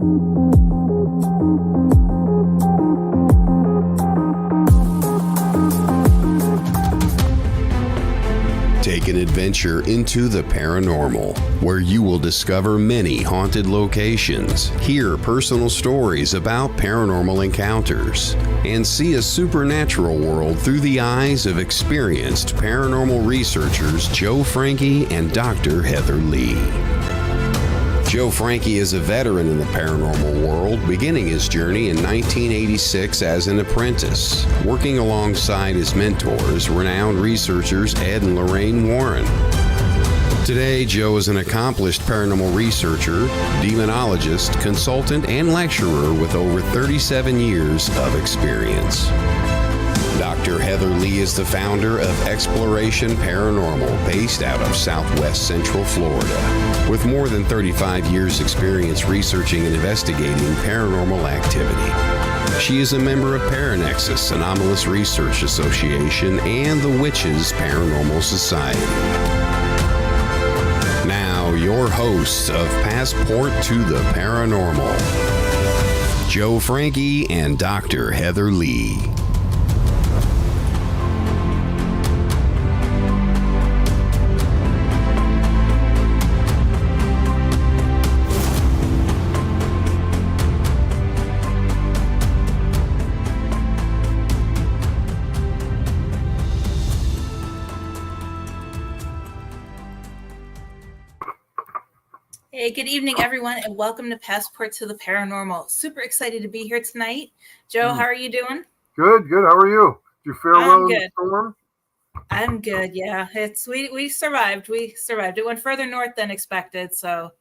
Take an adventure into the paranormal, where you will discover many haunted locations, hear personal stories about paranormal encounters, and see a supernatural world through the eyes of experienced paranormal researchers Joe Franke and Dr. Heather Lee. Joe Franke is a veteran in the paranormal world, beginning his journey in 1986 as an apprentice, working alongside his mentors, renowned researchers Ed and Lorraine Warren. Today, Joe is an accomplished paranormal researcher, demonologist, consultant, and lecturer with over 37 years of experience. Dr. Heather Lee is the founder of Exploration Paranormal, based out of Southwest Central Florida, with more than 35 years' experience researching and investigating paranormal activity. She is a member of Paranexus, Anomalous Research Association, and the Witches Paranormal Society. Now, your hosts of Passport to the Paranormal, Joe Franke and Dr. Heather Lee. Hey, good evening, everyone, and welcome to Passport to the Paranormal. Super excited to be here tonight. Joe, how are you doing? Good. How are you? Did you fare well in the storm? I'm good, yeah. We survived. We survived. It went further north than expected, so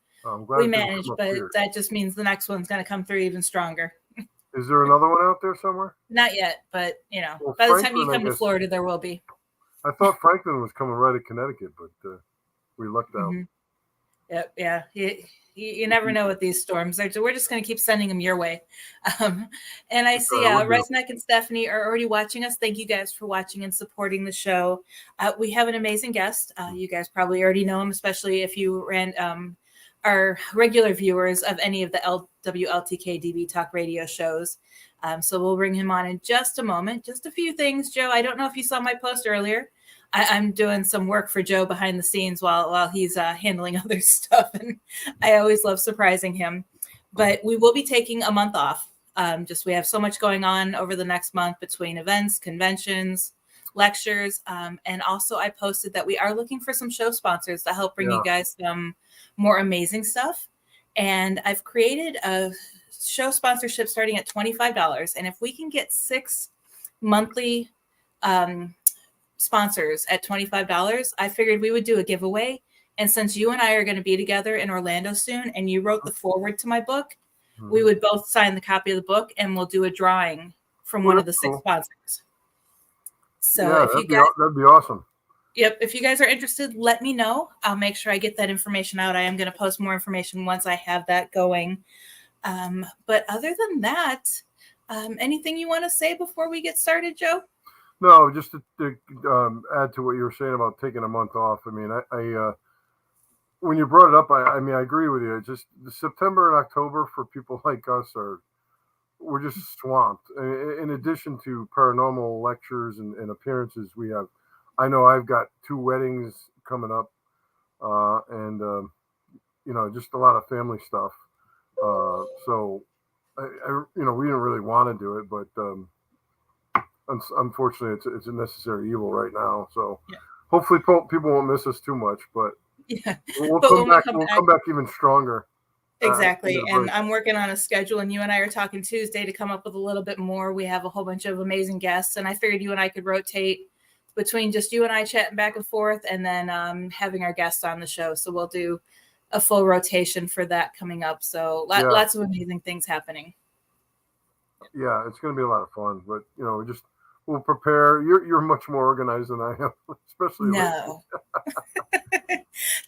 we managed, but that just means the next one's going to come through even stronger. Is there another one out there somewhere? Not yet, but, well, by the time you come to Florida, there will be. I thought Franklin was coming right at Connecticut, but we lucked out. Mm-hmm. Yep, yeah. You never know with these storms. We're just going to keep sending them your way. And I see Resnick and Stephanie are already watching us. Thank you guys for watching and supporting the show. We have an amazing guest. You guys probably already know him, especially if you are regular viewers of any of the WLTK-DB talk radio shows. So we'll bring him on in just a moment. Just a few things, Joe. I don't know if you saw my post earlier. I'm doing some work for Joe behind the scenes while he's handling other stuff. And I always love surprising him. But we will be taking a month off. We have so much going on over the next month between events, conventions, lectures. And also I posted that we are looking for some show sponsors to help bring you guys some more amazing stuff. And I've created a show sponsorship starting at $25. And if we can get 6 monthly sponsors at $25, I figured we would do a giveaway. And since you and I are going to be together in Orlando soon, and you wrote the foreword to my book, we would both sign the copy of the book, and we'll do a drawing from one of the 6 sponsors. So if you guys, that'd be awesome. Yep. If you guys are interested, let me know. I'll make sure I get that information out. I am going to post more information once I have that going. But other than that, anything you want to say before we get started, Joe? No, just to add to what you were saying about taking a month off. I mean, I when you brought it up, I mean, I agree with you. It's just September and October for people like us we're just swamped. In addition to paranormal lectures and appearances, I know I've got 2 weddings coming up, and just a lot of family stuff. So we didn't really want to do it, but unfortunately, it's a necessary evil right now. So hopefully people won't miss us too much, but we'll come back even stronger. Exactly. And I'm working on a schedule, and you and I are talking Tuesday to come up with a little bit more. We have a whole bunch of amazing guests, and I figured you and I could rotate between just you and I chatting back and forth, and then having our guests on the show. So we'll do a full rotation for that coming up. So lots of amazing things happening. Yeah, it's going to be a lot of fun, but we'll prepare. You're much more organized than I am, especially. No.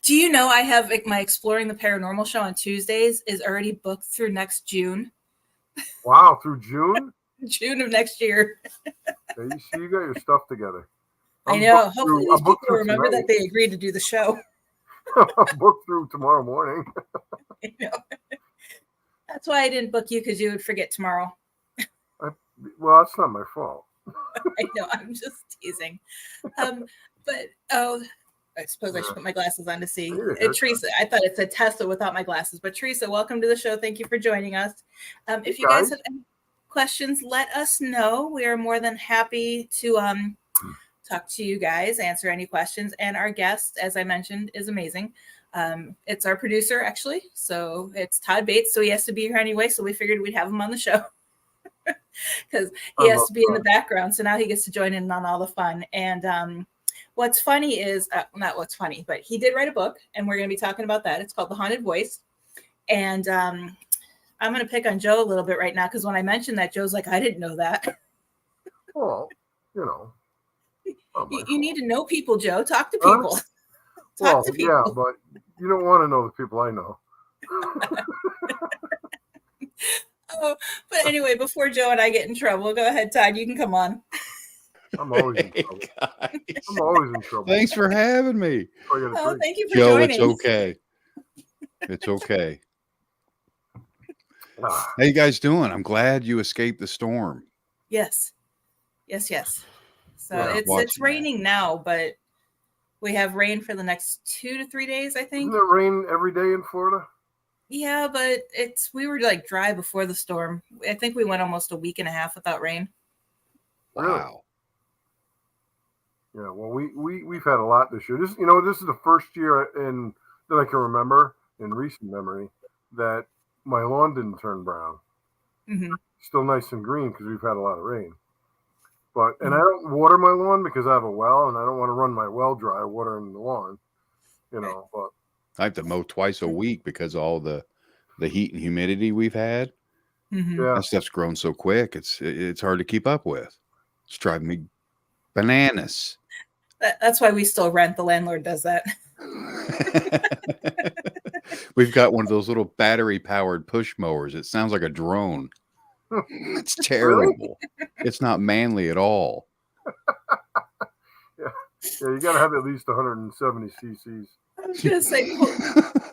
Do you know I have my Exploring the Paranormal show on Tuesdays is already booked through next June? Wow, through June? June of next year. You see, you got your stuff together. I know. Hopefully these people remember that they agreed to do the show. I'm booked through tomorrow morning. I know. That's why I didn't book you, because you would forget tomorrow. Well, that's not my fault. I know, I'm just teasing. But I suppose I should put my glasses on to see. Teresa, I thought it said Tesla without my glasses, but Teresa, welcome to the show. Thank you for joining us. If you guys have any questions, let us know. We are more than happy to talk to you guys, answer any questions. And our guest, as I mentioned, is amazing. It's our producer, actually. So it's Todd Bates. So he has to be here anyway. So we figured we'd have him on the show because he has to be in the background. So now he gets to join in on all the fun. And what's funny is, not what's funny, but he did write a book, and we're going to be talking about that. It's called The Haunted Voice. And I'm going to pick on Joe a little bit right now, because when I mentioned that, Joe's like, I didn't know that. Well, you know. You need to know people, Joe. Talk to people. Talk to people. Yeah, but you don't want to know the people I know. But anyway, before Joe and I get in trouble, go ahead, Todd. You can come on. I'm always in trouble. I'm always in trouble. Thanks for having me. Thank you for Joe, joining. it's okay. It's okay. How you guys doing? I'm glad you escaped the storm. Yes. So it's raining now, but we have rain for the next 2 to 3 days, I think. Isn't it rain every day in Florida? Yeah, but we were like dry before the storm. I think we went almost a week and a half without rain. Wow. Yeah, well, we've had a lot this year. This is the first year that I can remember in recent memory that my lawn didn't turn brown. Mm-hmm. Still nice and green because we've had a lot of rain. But I don't water my lawn because I have a well, and I don't want to run my well dry watering the lawn. But I have to mow twice a week because of all the heat and humidity we've had. Mm-hmm. Yeah, that stuff's grown so quick. It's hard to keep up with. It's driving me bananas. That's why we still rent. The landlord does that. We've got one of those little battery-powered push mowers. It sounds like a drone. It's terrible. Really? It's not manly at all. Yeah, you got to have at least 170 cc's. I was going to say,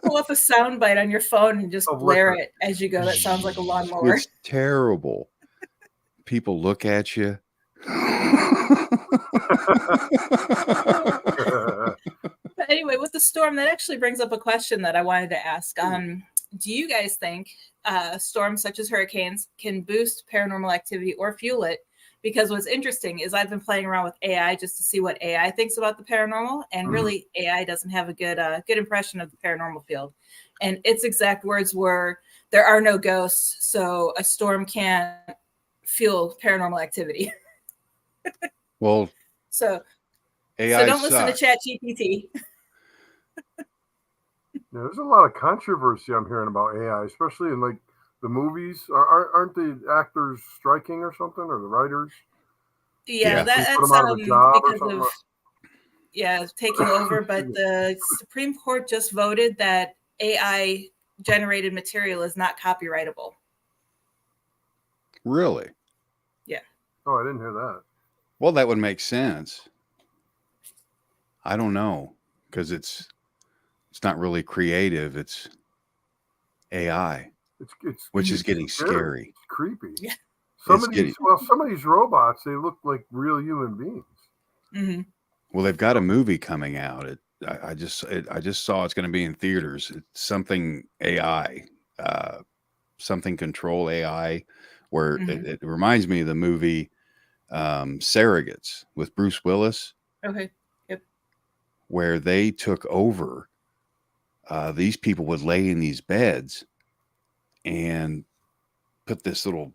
pull up a sound bite on your phone and just blare it as you go. That sounds like a lawnmower. It's terrible. People look at you. But anyway, with the storm, that actually brings up a question that I wanted to ask. Do you guys think storms such as hurricanes can boost paranormal activity or fuel it? Because what's interesting is I've been playing around with AI just to see what AI thinks about the paranormal, and really AI doesn't have a good impression of the paranormal field. And its exact words were, "There are no ghosts, so a storm can't fuel paranormal activity." Well, so AI don't listen to ChatGPT. There's a lot of controversy I'm hearing about AI, especially in like the movies. Aren't the actors striking or something, or the writers? Yeah, that's because of taking over. But the Supreme Court just voted that AI generated material is not copyrightable. Really? Yeah. Oh, I didn't hear that. Well, that would make sense. I don't know, because it's not really creative. It's AI, which is getting scary. It's creepy. Yeah. Some of these robots, they look like real human beings. Mm-hmm. Well, they've got a movie coming out. I just saw it's going to be in theaters. It's something AI, something control AI, where it reminds me of the movie Surrogates with Bruce Willis. Okay. Yep. Where they took over. These people would lay in these beds and put this little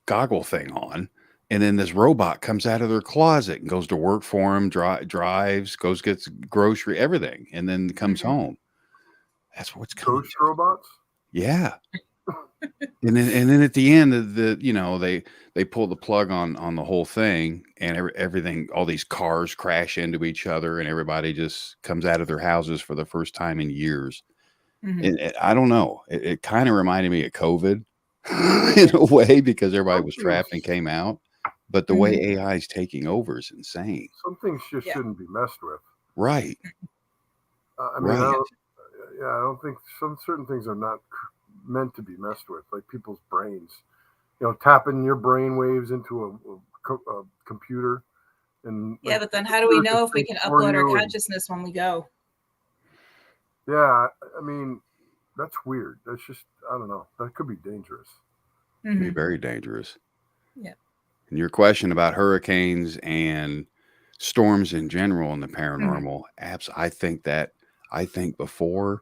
goggle thing on, and then this robot comes out of their closet and goes to work for them, drives, gets grocery, everything, and then comes home. That's what's coming. Ghost robots? Yeah. and then at the end of they pull the plug on the whole thing, and everything, all these cars crash into each other, and everybody just comes out of their houses for the first time in years. And I don't know. It kind of reminded me of COVID in a way, because everybody was trapped and came out. But the way AI is taking over is insane. Some things just shouldn't be messed with. Right. I don't think certain things are not meant to be messed with, like people's brains. Tapping your brain waves into a computer. And yeah, but then how do we know if we can upload our consciousness when we go? Yeah, I mean, that's weird. That's just, I don't know. That could be dangerous. Mm-hmm. Be very dangerous. Yeah. And your question about hurricanes and storms in general in the paranormal, I think before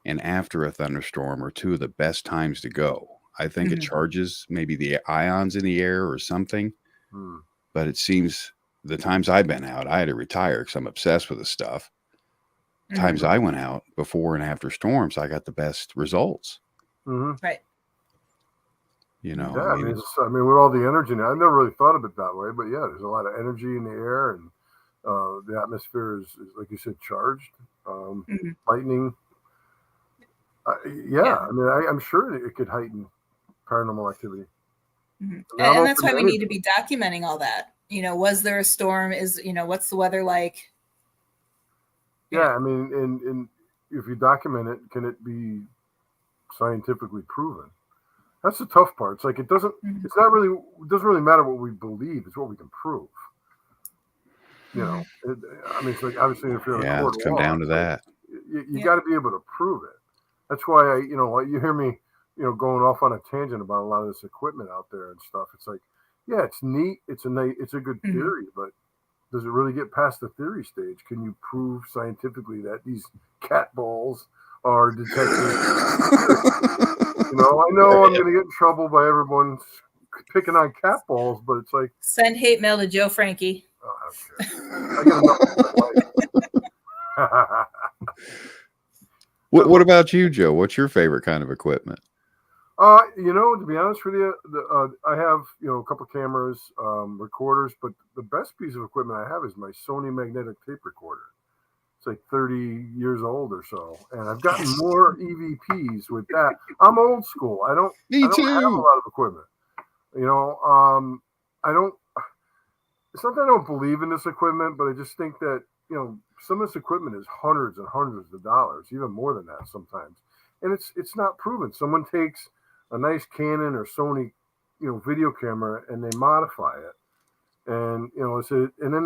and after a thunderstorm are two of the best times to go. I think it charges maybe the ions in the air or something, but it seems the times I've been out, I had to retire because I'm obsessed with this stuff. Times I went out before and after storms, I got the best results. Right. Yeah, I mean, with all the energy now, I never really thought of it that way, but yeah, there's a lot of energy in the air, and the atmosphere is, like you said, charged. Lightning. I mean, I'm sure it could heighten paranormal activity. And that's why we need to be documenting all that. Was there a storm? What's the weather like? Yeah, I mean, and if you document it, can it be scientifically proven? That's the tough part. It's like it doesn't really matter what we believe. It's what we can prove. I mean, it's like obviously if you're in a court of law, down to that. You got to be able to prove it. That's why you hear me, going off on a tangent about a lot of this equipment out there and stuff. It's like, yeah, it's neat. It's a good theory, but does it really get past the theory stage? Can you prove scientifically that these cat balls are detecting? I know I'm going to get in trouble by everyone picking on cat balls, but it's like, send hate mail to Joe Frankie. Oh, I don't care. I get enough. What about you, Joe? What's your favorite kind of equipment? To be honest with you, I have a couple cameras, recorders, but the best piece of equipment I have is my Sony magnetic tape recorder. It's like 30 years old or so, and I've gotten more EVPs with that. I'm old school. I don't have a lot of equipment. It's not that I don't believe in this equipment, but I just think that some of this equipment is hundreds and hundreds of dollars, even more than that sometimes, and it's not proven. Someone takes a nice Canon or Sony, video camera, and they modify it. And and then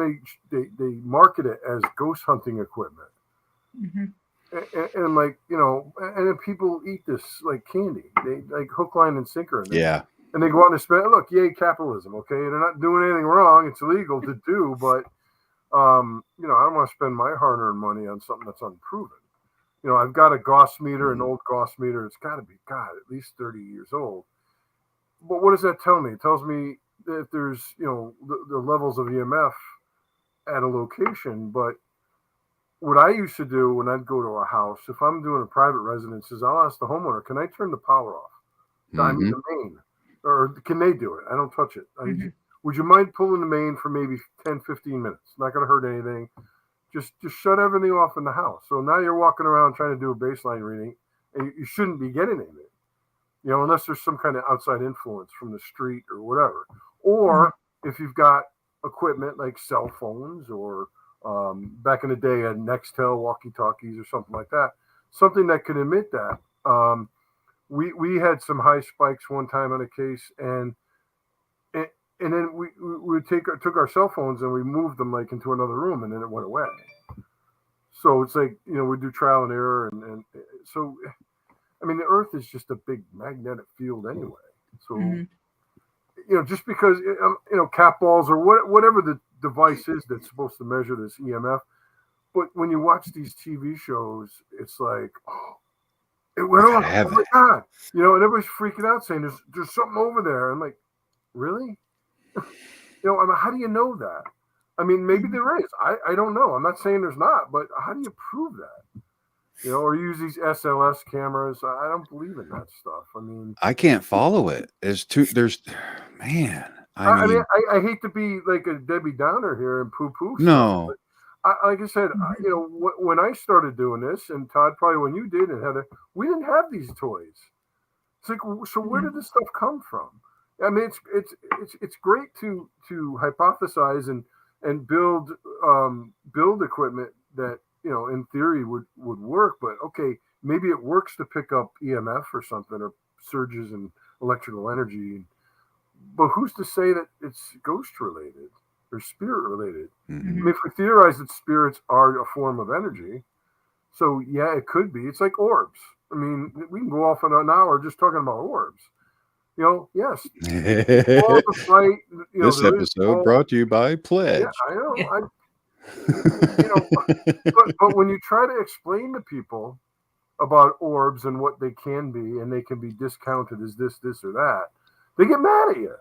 they market it as ghost hunting equipment, and like and then people eat this like candy. They like hook, line, and sinker. And they go out and spend. Look, yay capitalism. Okay, they're not doing anything wrong. It's illegal to do, but I don't want to spend my hard-earned money on something that's unproven. I've got a Gauss meter, an old Gauss meter. It's got to be at least 30 years old. But what does that tell me? It tells me that there's, the levels of EMF at a location. But what I used to do when I'd go to a house, if I'm doing a private residence, is I'll ask the homeowner, can I turn the power off? I mean, the main. Or can they do it? I don't touch it. Would you mind pulling the main for maybe 10, 15 minutes? Not going to hurt anything. Just shut everything off in the house. So now you're walking around trying to do a baseline reading, and you shouldn't be getting anything. Unless there's some kind of outside influence from the street or whatever. Or if you've got equipment like cell phones or back in the day, a Nextel walkie-talkies or something like that, something that could emit that. We had some high spikes one time on a case, and then we took our cell phones and we moved them like into another room, and then it went away. So it's like, we do trial and error, and so. I mean, the Earth is just a big magnetic field anyway. So, just because, cat balls or whatever the device is that's supposed to measure this EMF. But when you watch these TV shows, it's like, oh, it went off. Oh my God. And everybody's freaking out saying there's something over there. I'm like, really? I mean, how do you know that? I mean, maybe there is. I don't know. I'm not saying there's not, but how do you prove that? Or use these SLS cameras. I don't believe in that stuff. I mean, I can't follow it. I hate to be like a Debbie Downer here and poo-poo no. stuff. But like I said, when I started doing this, and Todd, probably when you did, and Heather, we didn't have these toys. It's like, so where did this stuff come from? I mean, it's great to hypothesize and build equipment that, in theory would work, but okay, maybe it works to pick up EMF or something, or surges in electrical energy. But who's to say that it's ghost related or spirit related? Mm-hmm. I mean, if we theorize that spirits are a form of energy, so yeah, it could be. It's like orbs. I mean, we can go off on an hour just talking about orbs. Yes. All the fight, This episode brought to you by Pledge. Yeah, I know. Yeah. But when you try to explain to people about orbs and what they can be, and they can be discounted as this, or that, they get mad at you.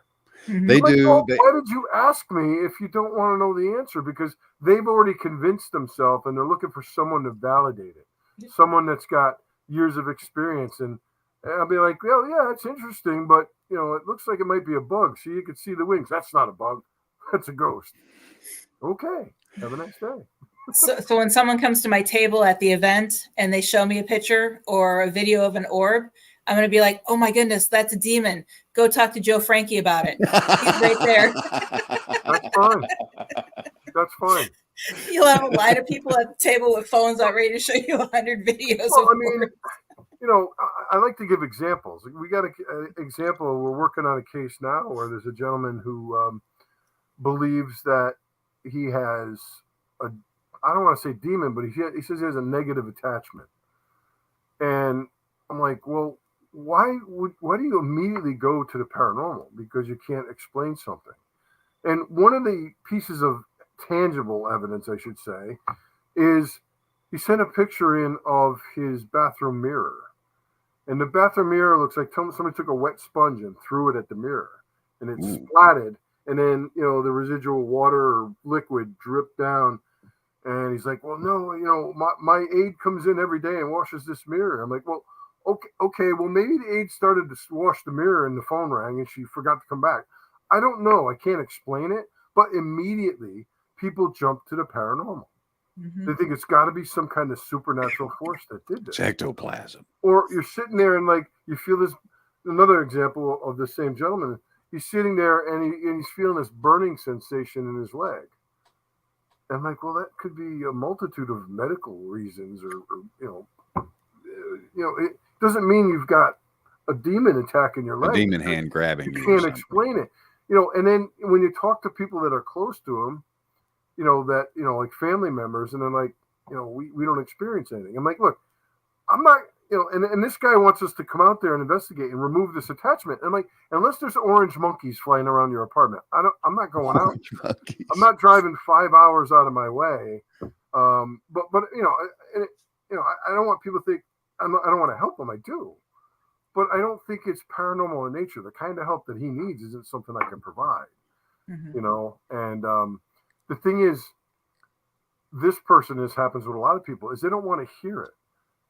Mhm. They Like, do. well, why did you ask me if you don't want to know the answer? Because they've already convinced themselves, and they're looking for someone to validate it, someone that's got years of experience. And I'll be like, well, yeah, it's interesting, but it looks like it might be a bug. See, you can see the wings. That's not a bug. That's a ghost. Okay. Have a nice day. So when someone comes to my table at the event and they show me a picture or a video of an orb, I'm going to be like, oh my goodness, that's a demon. Go talk to Joe Frankie about it. He's right there. That's fine. That's fine. You'll have a line of people at the table with phones out ready to show you 100 videos. Well, of I mean, orbs. I like to give examples. We got an example. We're working on a case now where there's a gentleman who believes that he has I don't want to say demon, but he says he has a negative attachment. And I'm like, well, why do you immediately go to the paranormal? Because you can't explain something. And one of the pieces of tangible evidence, I should say, is he sent a picture in of his bathroom mirror. And the bathroom mirror looks like somebody took a wet sponge and threw it at the mirror. And it splatted. And then, the residual water or liquid dripped down. And he's like, well, no, my aide comes in every day and washes this mirror. I'm like, well, okay, well, maybe the aide started to wash the mirror and the phone rang and she forgot to come back. I don't know. I can't explain it. But immediately, people jump to the paranormal. Mm-hmm. They think it's got to be some kind of supernatural force that did this. It's ectoplasm. Or you're sitting there and you feel this. Another example of the same gentleman. He's sitting there and he's feeling this burning sensation in his leg. And I'm like, well, that could be a multitude of medical reasons, or it doesn't mean you've got a demon attacking your leg. A demon hand grabbing you. You can't explain it. And then when you talk to people that are close to him, like family members, and they're like, we don't experience anything. I'm like, look, I'm not, and this guy wants us to come out there and investigate and remove this attachment. And I'm like, unless there's orange monkeys flying around your apartment, I'm not going out. I'm not driving 5 hours out of my way. But I don't want people to think I don't want to help them. I do, but I don't think it's paranormal in nature. The kind of help that he needs isn't something I can provide. Mm-hmm. And the thing is, this happens with a lot of people, is they don't want to hear it.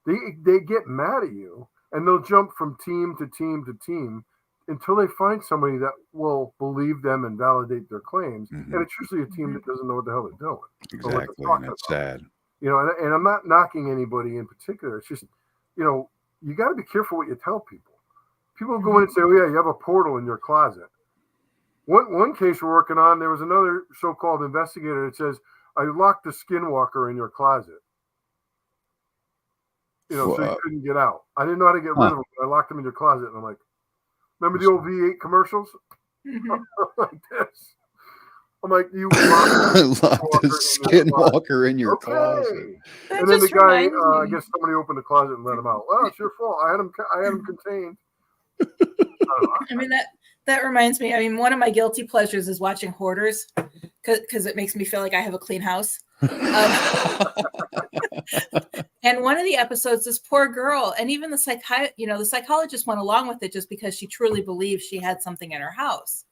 They get mad at you, and they'll jump from team to team to team until they find somebody that will believe them and validate their claims. Mm-hmm. And it's usually a team that doesn't know what the hell they're doing. Exactly, and that's sad. And I'm not knocking anybody in particular. It's just, you got to be careful what you tell people. People go in and say, oh, yeah, you have a portal in your closet. One case we're working on, there was another so-called investigator that says, I locked the skinwalker in your closet. So you couldn't get out. I didn't know how to get rid of him. I locked him in your closet. And I'm like, remember the old V8 commercials? Mm-hmm. Like this. I'm like, you locked the skinwalker in your closet. And then the guy, I guess somebody opened the closet and let him out. Well, it's your fault. I had him contained. I mean, that reminds me. I mean, one of my guilty pleasures is watching Hoarders because it makes me feel like I have a clean house. And one of the episodes, this poor girl, and even the psychologist went along with it just because she truly believed she had something in her house.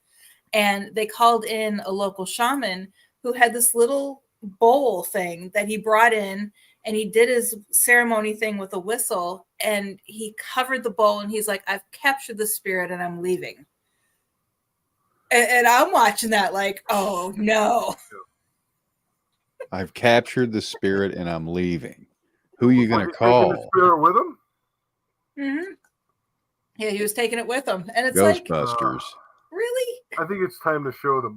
And they called in a local shaman who had this little bowl thing that he brought in, and he did his ceremony thing with a whistle, and he covered the bowl, and he's like, I've captured the spirit and I'm leaving. And I'm watching that like, oh no. I've captured the spirit and I'm leaving. Who are you going to call? The spirit with him? Mm-hmm. Yeah, he was taking it with him. And it's Ghostbusters. Really? I think it's time to show the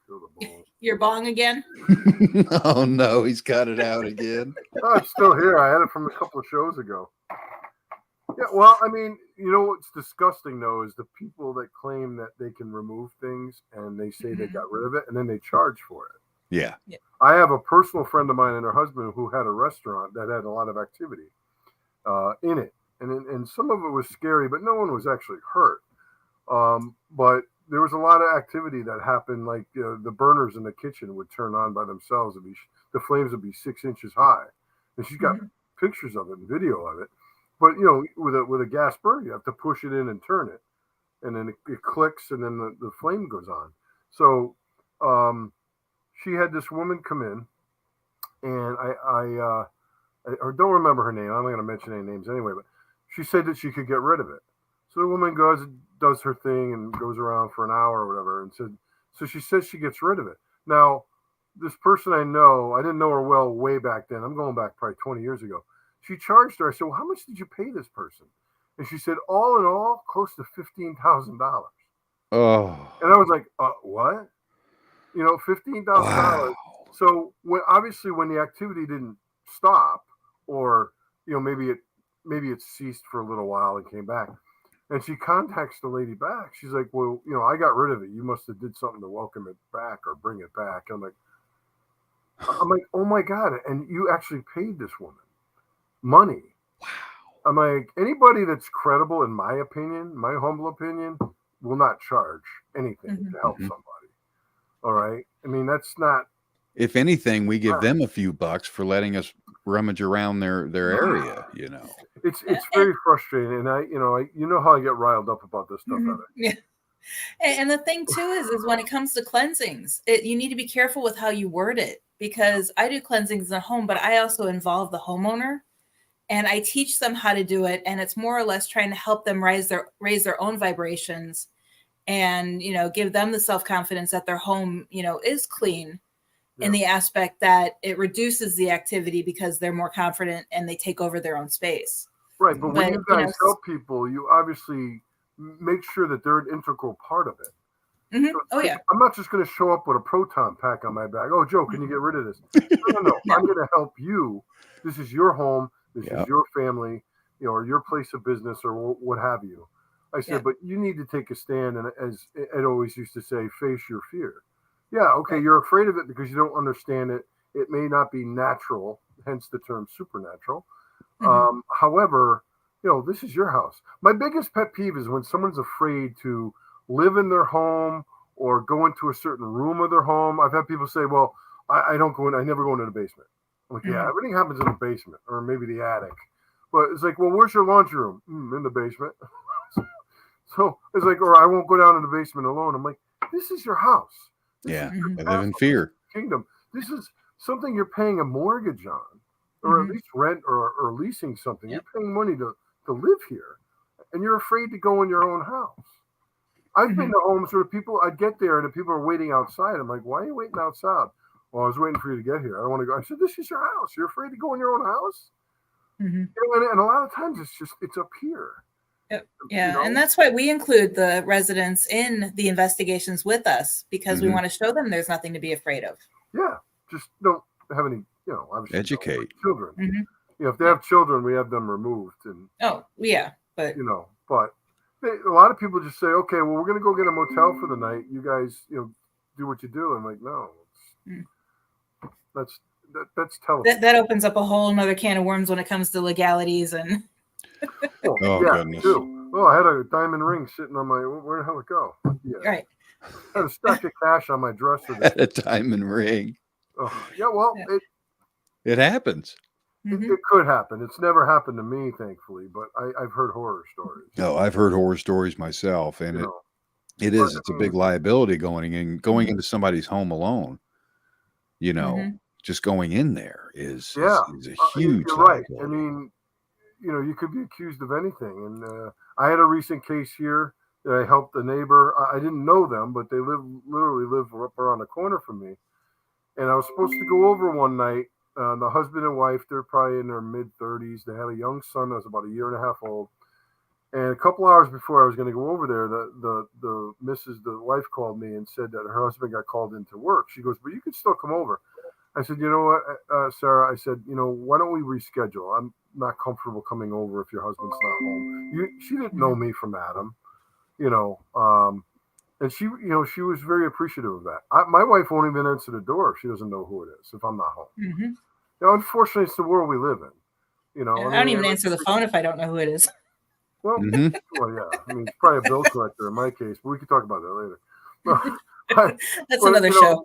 balls. Your bong again? Oh no, he's got it out again. Oh, it's still here. I had it from a couple of shows ago. Yeah, well, I mean, you know what's disgusting though is the people that claim that they can remove things and they say they got rid of it and then they charge for it. Yeah. Yeah. I have a personal friend of mine and her husband who had a restaurant that had a lot of activity in it, and some of it was scary, but no one was actually hurt. But there was a lot of activity that happened, like the burners in the kitchen would turn on by themselves, and the flames would be 6 inches high, and she's got pictures of it and video of it. But with a gas burner, you have to push it in and turn it, and then it clicks, and then the flame goes on. So she had this woman come in, and I don't remember her name. I'm not going to mention any names anyway, but she said that she could get rid of it. So the woman does her thing and goes around for an hour or whatever, and so she says she gets rid of it. Now, this person I know, I didn't know her well way back then. I'm going back probably 20 years ago. She charged her. I said, well, how much did you pay this person? And she said, all in all, close to $15,000. Oh. And I was like, what? $15,000. Wow. So obviously when the activity didn't stop, or maybe it ceased for a little while and came back, and she contacts the lady back. She's like, well, I got rid of it. You must have did something to welcome it back or bring it back. I'm like, oh my God. And you actually paid this woman money. Wow. I'm like, anybody that's credible, in my opinion, my humble opinion, will not charge anything to help somebody. All right. I mean, that's not. If anything, we give them a few bucks for letting us rummage around their area. It's very frustrating, and I how I get riled up about this stuff. Yeah. And the thing too is when it comes to cleansings, you need to be careful with how you word it, because I do cleansings at home, but I also involve the homeowner, and I teach them how to do it. And it's more or less trying to help them raise their own vibrations, and give them the self-confidence that their home is clean. In the aspect that it reduces the activity because they're more confident and they take over their own space. Right. But when you guys help people, you obviously make sure that they're an integral part of it. So yeah. I'm not just going to show up with a proton pack on my back. Oh, Joe, can you get rid of this? No. I'm going to help you. This is your home. This is your family, or your place of business, or what have you. I said, but you need to take a stand. And as Ed always used to say, face your fear. Yeah, okay, you're afraid of it because you don't understand it. It may not be natural, hence the term supernatural. However, this is your house. My biggest pet peeve is when someone's afraid to live in their home or go into a certain room of their home. I've had people say, well, I don't go in, I never go into the basement. I'm like, yeah, everything happens in the basement or maybe the attic. But it's like, well, where's your laundry room? In the basement. So it's like, or I won't go down in the basement alone. I'm like, this is your house. I live in fear. Kingdom. This is something you're paying a mortgage on, or at least rent or leasing something. You're paying money to live here, and you're afraid to go in your own house. I've been to homes where I get there and the people are waiting outside. I'm like, why are you waiting outside? Well, I was waiting for you to get here. I don't want to go. I said, this is your house. You're afraid to go in your own house? And a lot of times it's up here. Yeah. And that's why we include the residents in the investigations with us, because we want to show them there's nothing to be afraid of. Yeah. Just don't have any, obviously educate children. If they have children, we have them removed. And but but a lot of people just say, okay, well, we're going to go get a motel for the night. You guys, do what you do. I'm like, no, that's television. That opens up a whole another can of worms when it comes to legalities and. Goodness. Too. Oh, I had a diamond ring sitting on where the hell it go? Yeah. Right. I had a stack of cash on my dresser. Had a diamond ring. It happens. It could happen. It's never happened to me, thankfully, but I've heard horror stories. No, I've heard horror stories myself, and it's a big liability going into somebody's home alone. Just going in there is a huge you're right. I mean, you could be accused of anything. And I had a recent case here that I helped a neighbor. I didn't know them, but they literally live up around the corner from me. And I was supposed to go over one night. The husband and wife, they're probably in their mid-30s. They had a young son that was about a year and a half old. And a couple hours before I was going to go over there, the wife called me and said that her husband got called into work. She goes, but you could still come over. I said, you know what, Sarah? I said, why don't we reschedule? not comfortable coming over if your husband's not home. She didn't know me from Adam, you know, and she, you know, she was very appreciative of that. My wife won't even answer the door if she doesn't know who it is, if I'm not home. Mm-hmm. You know, unfortunately, it's the world we live in. You know, I don't even answer the phone if I don't know who it is. Well, well, yeah. I mean, it's probably a bill collector in my case, but we can talk about that later. That's another show.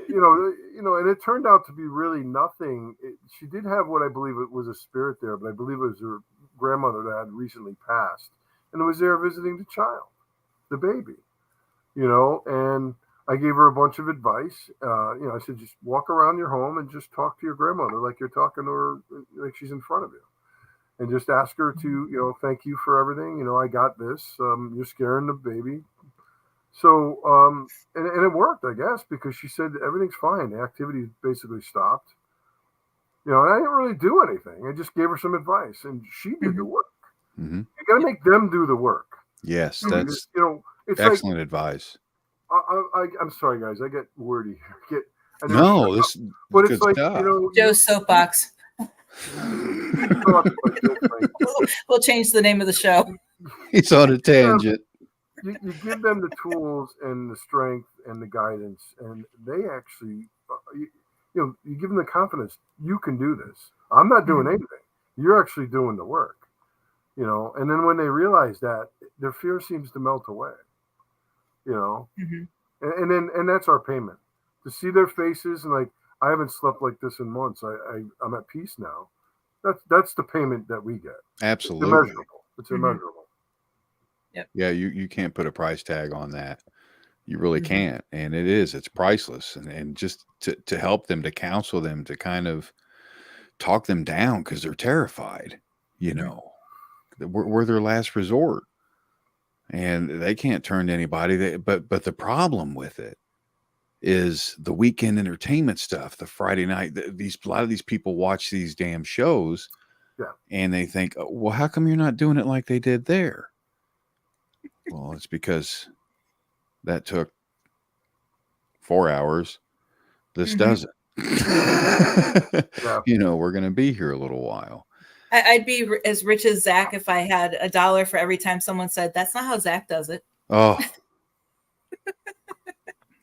You know, and it turned out to be really nothing. She did have what I believe it was a spirit there, but I believe it was her grandmother that had recently passed, and it was there visiting the child, the baby. You know, and I gave her a bunch of advice. You know, I said, just walk around your home and just talk to your grandmother like you're talking to her, like she's in front of you. And just ask her to, you know, thank you for everything. You know, I got this. You're scaring the baby. So, and it worked, I guess, because she said everything's fine. The activity basically stopped. You know, and I didn't really do anything. I just gave her some advice, and she did the work. Mm-hmm. You got to make them do the work. Yes, I mean, that's it's excellent like, advice. I'm sorry, guys. I get wordy here. No, but good it's like, stuff. you know, Joe's soapbox. We'll change the name of the show. He's on a tangent. You give them the tools and the strength and the guidance, and they actually, you give them the confidence. You can do this. I'm not doing anything. You're actually doing the work. You know, and then when they realize that, their fear seems to melt away. You know, and that's our payment, to see their faces and like, I haven't slept like this in months. I'm at peace now. That's the payment that we get. Absolutely. It's immeasurable. It's immeasurable. Yep. Yeah, you can't put a price tag on that. You really can't. And it's priceless. And just to help them, to counsel them, to kind of talk them down because they're terrified, you know, we're their last resort. And they can't turn to anybody. But the problem with it is the weekend entertainment stuff, the Friday night. A lot of these people watch these damn shows, and they think, oh, well, how come you're not doing it like they did there? Well, it's because that took 4 hours. This doesn't. You know, we're going to be here a little while. I'd be as rich as Zach if I had $1 for every time someone said, that's not how Zach does it. Oh,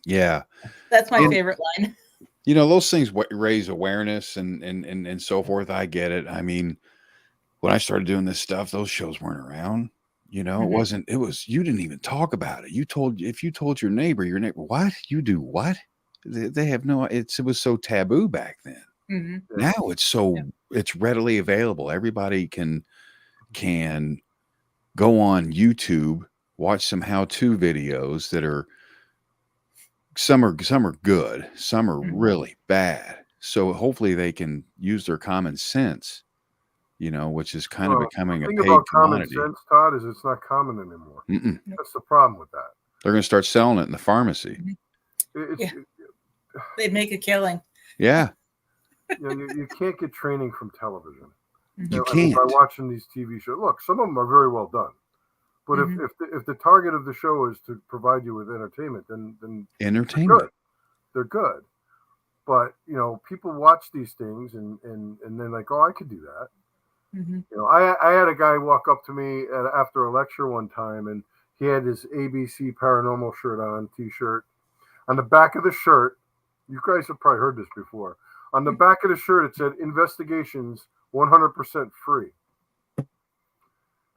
yeah. That's my favorite line. You know, those things raise awareness and so forth. I get it. I mean, when I started doing this stuff, those shows weren't around. You know, you didn't even talk about it. If you told your neighbor, what? You do what? They have no, it was so taboo back then. Now it's readily available. Everybody can go on YouTube, watch some how-to videos that are, some are good, some are really bad. So hopefully they can use their common sense, you know, which is kind of becoming a paid commodity. Common sense, Todd, is it's not common anymore. That's the problem with that. They're going to start selling it in the pharmacy. They'd make a killing. Yeah. You can't get training from television. You can't. By watching these TV shows. Look, some of them are very well done. But if the target of the show is to provide you with entertainment, then entertainment, they're good. But you know, people watch these things and then like, oh, I could do that. You know, I had a guy walk up to me after a lecture one time, and he had his ABC Paranormal shirt on, T-shirt. On the back of the shirt, you guys have probably heard this before. On the back of the shirt, it said "Investigations 100% free."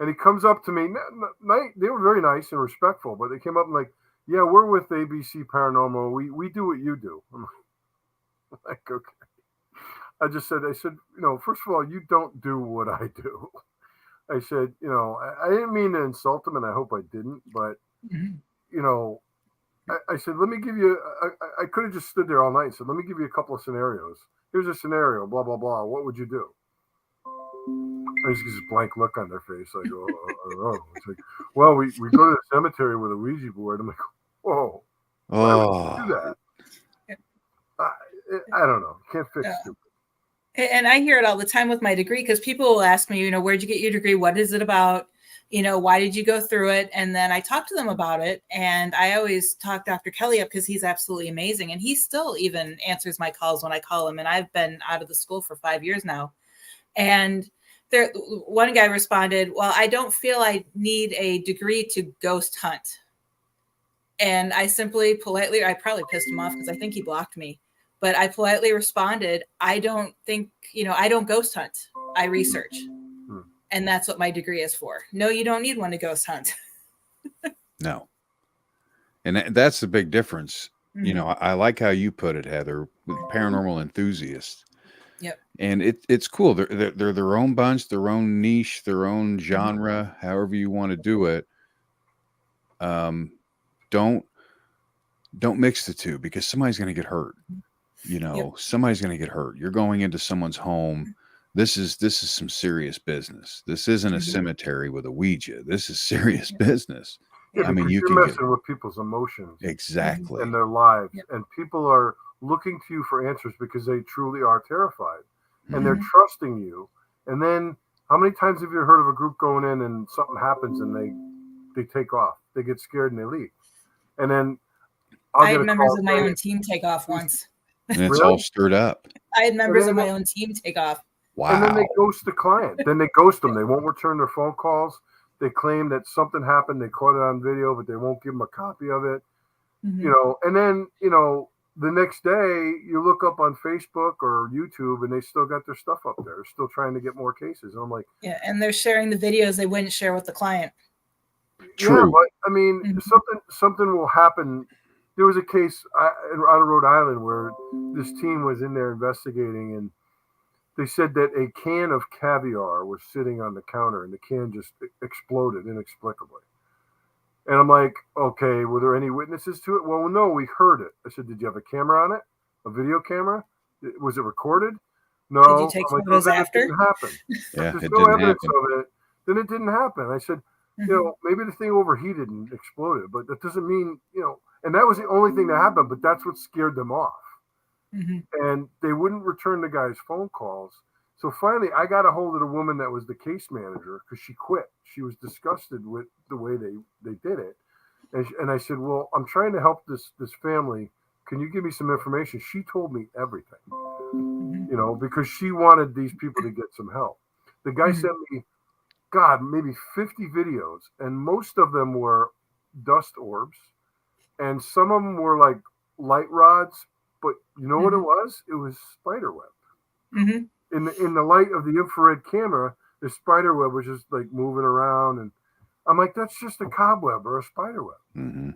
And he comes up to me. They were very nice and respectful, but they came up and like, "Yeah, we're with ABC Paranormal. We do what you do." I'm like, okay. I said, you know, first of all, you don't do what I do. I said, you know, I didn't mean to insult him, and I hope I didn't, but you know, I said, let me give you. I could have just stood there all night and said, let me give you a couple of scenarios. Here's a scenario, blah blah blah. What would you do? I just get this blank look on their face. I go, I don't know. It's like, well, we go to the cemetery with a Ouija board. I'm like, whoa, why would you do that? I don't know. Can't fix stupid. And I hear it all the time with my degree, because people will ask me, you know, where'd you get your degree? What is it about? You know, why did you go through it? And then I talk to them about it. And I always talk Dr. Kelly up because he's absolutely amazing. And he still even answers my calls when I call him. And I've been out of the school for 5 years now. And there, one guy responded, well, I don't feel I need a degree to ghost hunt. And I simply politely, I probably pissed him off because I think he blocked me, but I politely responded, I don't think, I don't ghost hunt. I research. And that's what my degree is for. No, you don't need one to ghost hunt. No. And that's the big difference. Mm-hmm. I like how you put it, Heather, with paranormal enthusiasts. Yep. And it's cool. They're their own bunch, their own niche, their own genre, however you want to do it. Don't mix the two, because somebody's going to get hurt. Somebody's going to get hurt. You're going into someone's home. This is some serious business. This isn't a cemetery with a Ouija. This is serious business. Yeah, I mean, you're messing with people's emotions. Exactly. And their lives. Yep. And people are looking to you for answers because they truly are terrified. And they're trusting you. And then how many times have you heard of a group going in and something happens and they take off? They get scared and they leave. And then I had members of my own team take off once. And it's all stirred up. I had members of my own team take off. Wow. And then they ghost the client. Then they ghost them. They won't return their phone calls. They claim that something happened. They caught it on video, but they won't give them a copy of it. And then, the next day you look up on Facebook or YouTube and they still got their stuff up there. They're still trying to get more cases. And I'm like, yeah. And they're sharing the videos they wouldn't share with the client. True. Yeah, but I mean, something will happen. There was a case out of Rhode Island where this team was in there investigating, and they said that a can of caviar was sitting on the counter and the can just exploded inexplicably. And I'm like, okay, were there any witnesses to it? Well, no, we heard it. I said, did you have a camera on it? A video camera? Was it recorded? No. Did you take photos after? It didn't happen. Yeah, if there's no evidence of it, then it didn't happen. I said, maybe the thing overheated and exploded, but that doesn't mean, and that was the only thing that happened, but that's what scared them off. And they wouldn't return the guy's phone calls. So finally, I got a hold of the woman that was the case manager because she quit. She was disgusted with the way they did it. And I said, well, I'm trying to help this family. Can you give me some information? She told me everything, because she wanted these people to get some help. The guy sent me, maybe 50 videos, and most of them were dust orbs, and some of them were like light rods. But you know what it was? It was spider web. In the light of the infrared camera, the spider web was just like moving around, and I'm like, that's just a cobweb or a spider web. And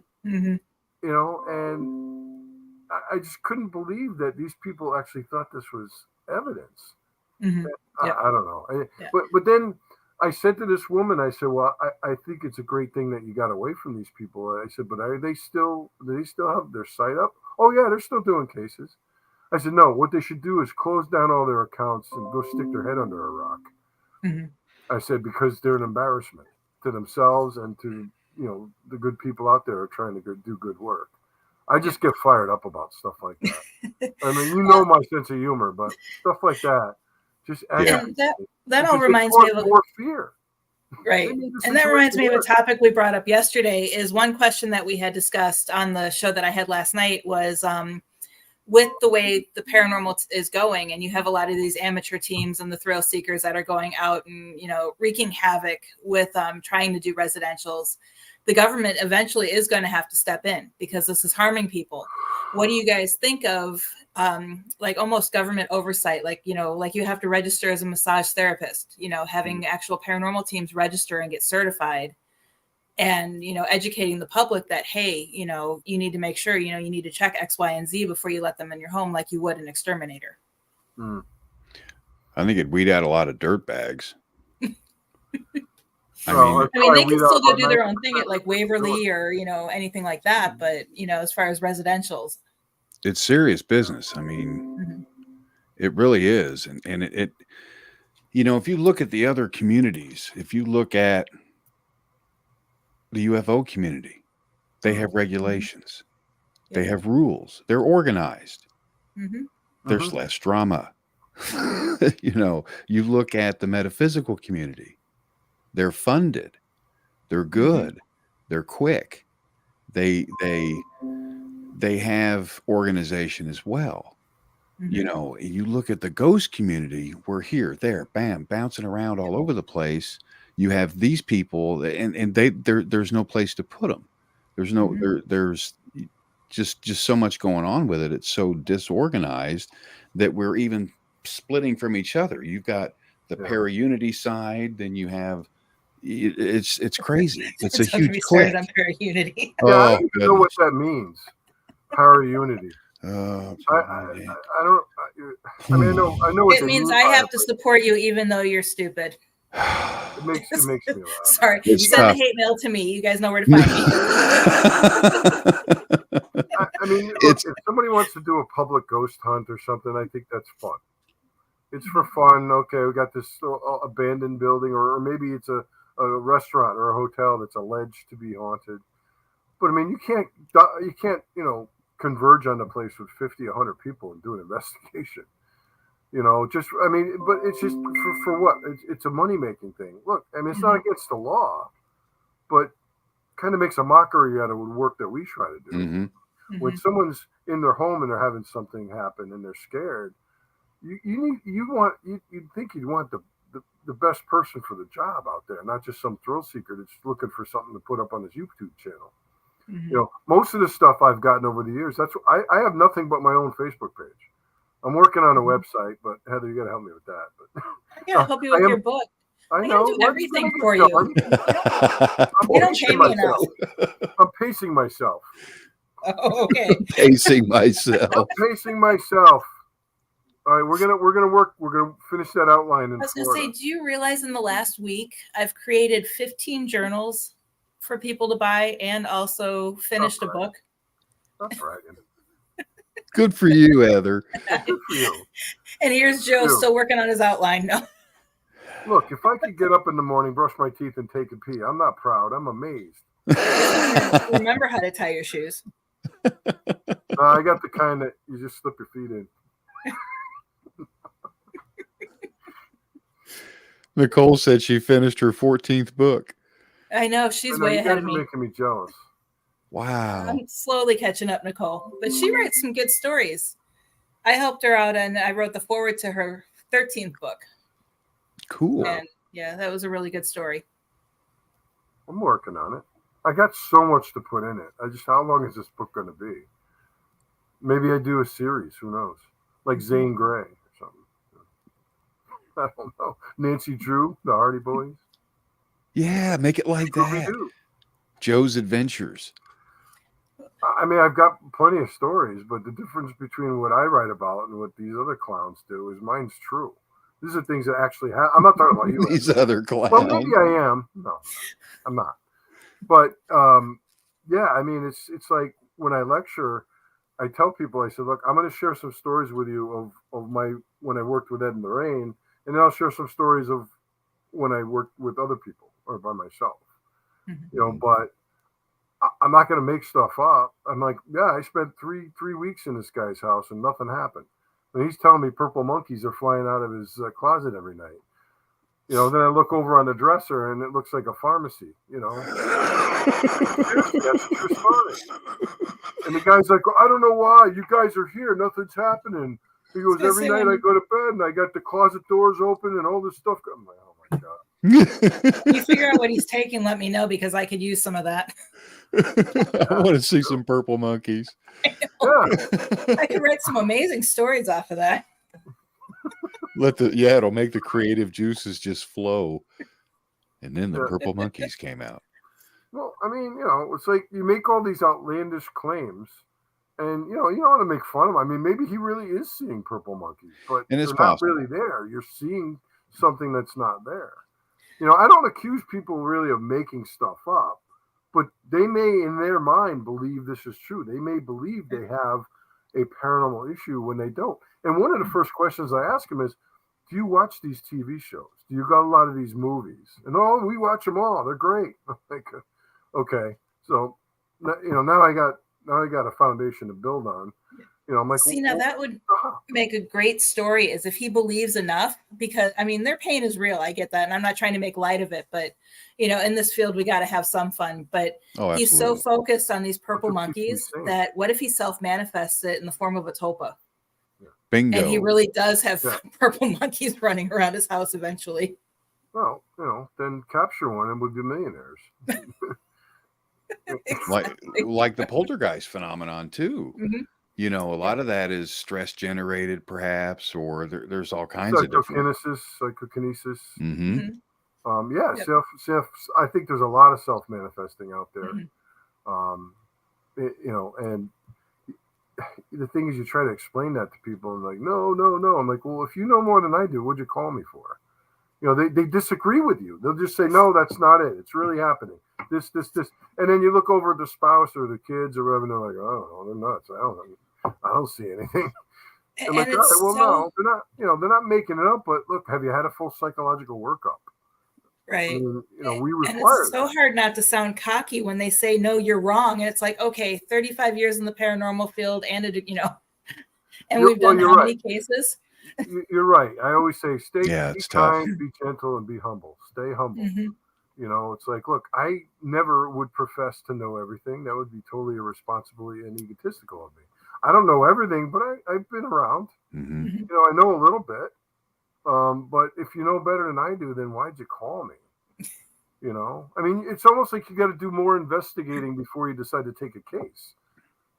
I just couldn't believe that these people actually thought this was evidence. I don't know. But then I said to this woman, I said, well, I think it's a great thing that you got away from these people. I said, but do they still have their site up? Oh yeah, they're still doing cases. I said, no, what they should do is close down all their accounts and go stick their head under a rock. I said, because they're an embarrassment to themselves and to, the good people out there are trying to do good work. I just get fired up about stuff like that. I mean, my sense of humor, but stuff like that just adds that all reminds me of more fear. Right. And that reminds me of a topic we brought up yesterday. Is one question that we had discussed on the show that I had last night was with the way the paranormal is going, and you have a lot of these amateur teams and the thrill seekers that are going out and, wreaking havoc with trying to do residentials. The government eventually is going to have to step in because this is harming people. What do you guys think of like almost government oversight? Like, like you have to register as a massage therapist, having actual paranormal teams register and get certified, and, educating the public that, hey, you need to make sure, you need to check X, Y, and Z before you let them in your home like you would an exterminator. I think it'd weed out a lot of dirt bags. I mean, they can still go do their own thing at like Waverly or, anything like that. But, as far as residentials, it's serious business. I mean, it really is. And it, if you look at the other communities, if you look at the UFO community, they have regulations, they have rules, they're organized, there's less drama. You look at the metaphysical community, they're funded, they're good, they're quick, they have organization as well. You know, you look at the ghost community, we're here, there, bam, bouncing around all over the place. You have these people, and there's no place to put them. There's no there's just so much going on with it. It's so disorganized that we're even splitting from each other. You've got the para-unity side, then you have it's crazy. It's a huge clique. On para-unity. Yeah, I Oh, don't even know what that means. Para-unity. oh, I don't. I mean, I know what It they means mean I by have it, to support you even though you're stupid. It makes me laugh. Sorry, It's send tough. the hate mail to me. You guys know where to find me. I mean, look, if somebody wants to do a public ghost hunt or something, I think that's fun. It's for fun. Okay, we got this abandoned building, or maybe it's a restaurant or a hotel that's alleged to be haunted. But I mean, you can't converge on the place with 50, 100 people and do an investigation. I mean, but it's just for what? It's a money-making thing. Look, I mean, it's not against the law, but kind of makes a mockery out of the work that we try to do. When someone's in their home and they're having something happen and they're scared, you'd think you'd want the best person for the job out there, not just some thrill seeker that's looking for something to put up on his YouTube channel. Most of the stuff I've gotten over the years, I have nothing but my own Facebook page. I'm working on a website, but Heather, you got to help me with that. But I gotta help you with your book. I know. do everything for you. You don't pay me enough. I'm pacing myself. Oh, okay. Pacing myself. I'm pacing myself. All right, we're gonna work. We're gonna finish that outline. I was gonna say, do you realize in the last week I've created 15 journals for people to buy and also finished a book? That's bragging. Good for you, Heather. Good for you. And here's Joe still working on his outline. No. Look, if I could get up in the morning, brush my teeth, and take a pee, I'm not proud. I'm amazed. Remember how to tie your shoes. I got the kind that you just slip your feet in. Nicole said she finished her 14th book. I know, she's way ahead of me. Making me jealous. Wow. I'm slowly catching up, Nicole, but she writes some good stories. I helped her out and I wrote the foreword to her 13th book. Cool. And yeah, that was a really good story. I'm working on it. I got so much to put in it. How long is this book going to be? Maybe I do a series. Who knows? Like Zane Grey or something. I don't know. Nancy Drew, the Hardy Boys. Yeah, make it like that. Joe's Adventures. I mean, I've got plenty of stories, but the difference between what I write about and what these other clowns do is mine's true. These are things that actually happen. I'm not talking about you. These other clowns. Well, maybe I am. No, I'm not. But yeah, I mean, it's like when I lecture, I tell people, I said, look, I'm going to share some stories with you of when I worked with Ed and Lorraine, and then I'll share some stories of when I worked with other people or by myself. But I'm not going to make stuff up. I'm like, yeah, I spent three weeks in this guy's house and nothing happened. And he's telling me purple monkeys are flying out of his closet every night. Then I look over on the dresser and it looks like a pharmacy, Seriously, that's a true story. And the guy's like, I don't know why. You guys are here. Nothing's happening. He goes, every night I go to bed and I got the closet doors open and all this stuff. I'm like, oh my God. You figure out what he's taking, let me know, because I could use some of that. I want to see some purple monkeys. I could write some amazing stories off of that. It'll make the creative juices just flow. And then the purple monkeys came out. Well, I mean, it's like you make all these outlandish claims and, you don't want to make fun of him. I mean, maybe he really is seeing purple monkeys, but they're not really there. You're seeing something that's not there. I don't accuse people really of making stuff up, but they may, in their mind, believe this is true. They may believe they have a paranormal issue when they don't. And one of the first questions I ask them is, do you watch these TV shows? Do you got a lot of these movies? And we watch them all. They're great. I'm like, okay. So, now I got a foundation to build on. I'm like, see, now that would make a great story is if he believes enough, because I mean, their pain is real. I get that. And I'm not trying to make light of it, but in this field, we got to have some fun, but he's so focused on these purple monkeys that what if he self-manifests it in the form of a tulpa? Bingo. And he really does have Yeah. purple monkeys running around his house eventually. Well, then capture one and we'll be millionaires. like the poltergeist phenomenon too. Mhm. A lot of that is stress generated, perhaps, or there's all kinds of different. Psychokinesis. Mm-hmm. Yeah, Yep. self. I think there's a lot of self manifesting out there. And the thing is, you try to explain that to people, and like, no. I'm like, well, if you know more than I do, what'd you call me for? They disagree with you. They'll just say, no, that's not it. It's really happening. This. And then you look over at the spouse or the kids or whatever, and they're like, oh, they're nuts. I don't see anything. I'm like, all right, well, no, they're not, they're not making it up, but look, have you had a full psychological workup? Right. I mean, we require and it's so that. hard not to sound cocky when they say, no, you're wrong. And it's like, okay, 35 years in the paranormal field and we've done how many cases? You're right. I always say, be it's kind, tough. be gentle, and be humble. Stay humble. Mm-hmm. It's like, look, I never would profess to know everything. That would be totally irresponsible and egotistical of me. I don't know everything, but I've been around. Mm-hmm. I know a little bit. But if you know better than I do, then why'd you call me? I mean, it's almost like you got to do more investigating before you decide to take a case,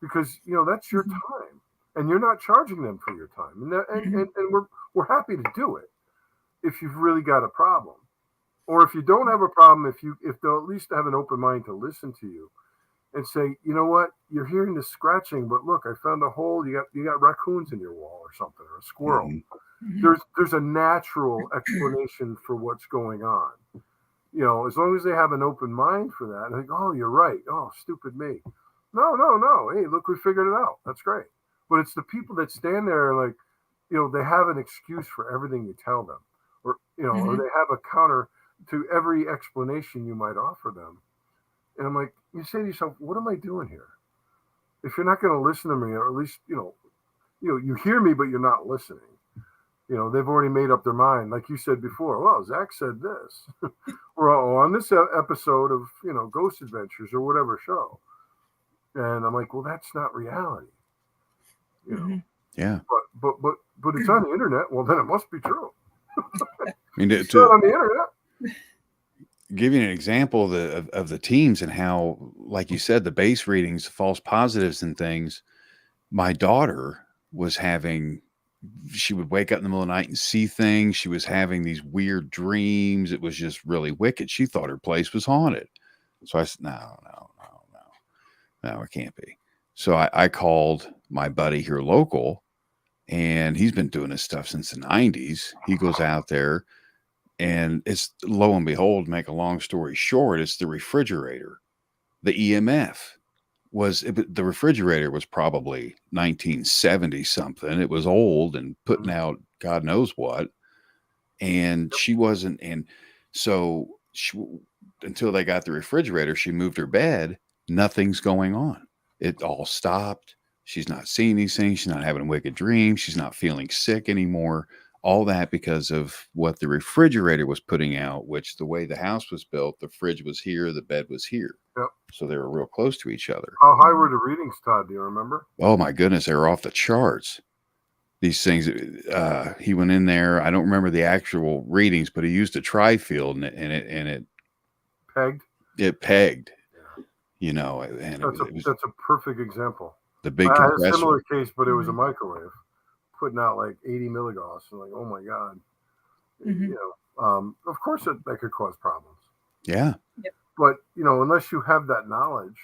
because that's your time, and you're not charging them for your time, and we're happy to do it if you've really got a problem, or if you don't have a problem, if they'll at least have an open mind to listen to you and say, you know what, you're hearing the scratching, but look, I found a hole. You got raccoons in your wall or something, or a squirrel. Mm-hmm. There's a natural explanation for what's going on. As long as they have an open mind for that, and they go, oh, you're right. Oh, stupid me. No. Hey, look, we figured it out. That's great. But it's the people that stand there like, they have an excuse for everything you tell them, or, or they have a counter to every explanation you might offer them. And I'm like, you say to yourself, what am I doing here? If you're not going to listen to me, or at least, you hear me, but you're not listening. They've already made up their mind. Like you said before, well, Zach said this. or on this episode of, Ghost Adventures or whatever show. And I'm like, well, that's not reality. Yeah. But it's on the internet. Well, then it must be true. I mean, it's not on the internet. Give you an example of the teams and how, like you said, the base readings, false positives and things. My daughter was she would wake up in the middle of the night and see things. She was having these weird dreams. It was just really wicked. She thought her place was haunted. So I said, no, it can't be. So I called my buddy here local, and he's been doing this stuff since the 90s. He goes out there, and it's, lo and behold, make a long story short, it's the refrigerator. The EMF the refrigerator was probably 1970 something. It was old and putting out God knows what. And she wasn't. And so until they got the refrigerator, she moved her bed. Nothing's going on. It all stopped. She's not seeing these things. She's not having wicked dreams. She's not feeling sick anymore. All that because of what the refrigerator was putting out, which the way the house was built, the fridge was here, the bed was here. Yep. So they were real close to each other. How high were the readings, Todd? Do you remember? Oh my goodness, they were off the charts. These things, he went in there. I don't remember the actual readings, but he used a tri-field and it pegged. It pegged. Yeah. And that's a perfect example. The big I had compressor. a similar case, but it was a microwave putting out like 80 milligauss. And like, oh my God. Of course that could cause problems. Yeah. Yep. But, unless you have that knowledge,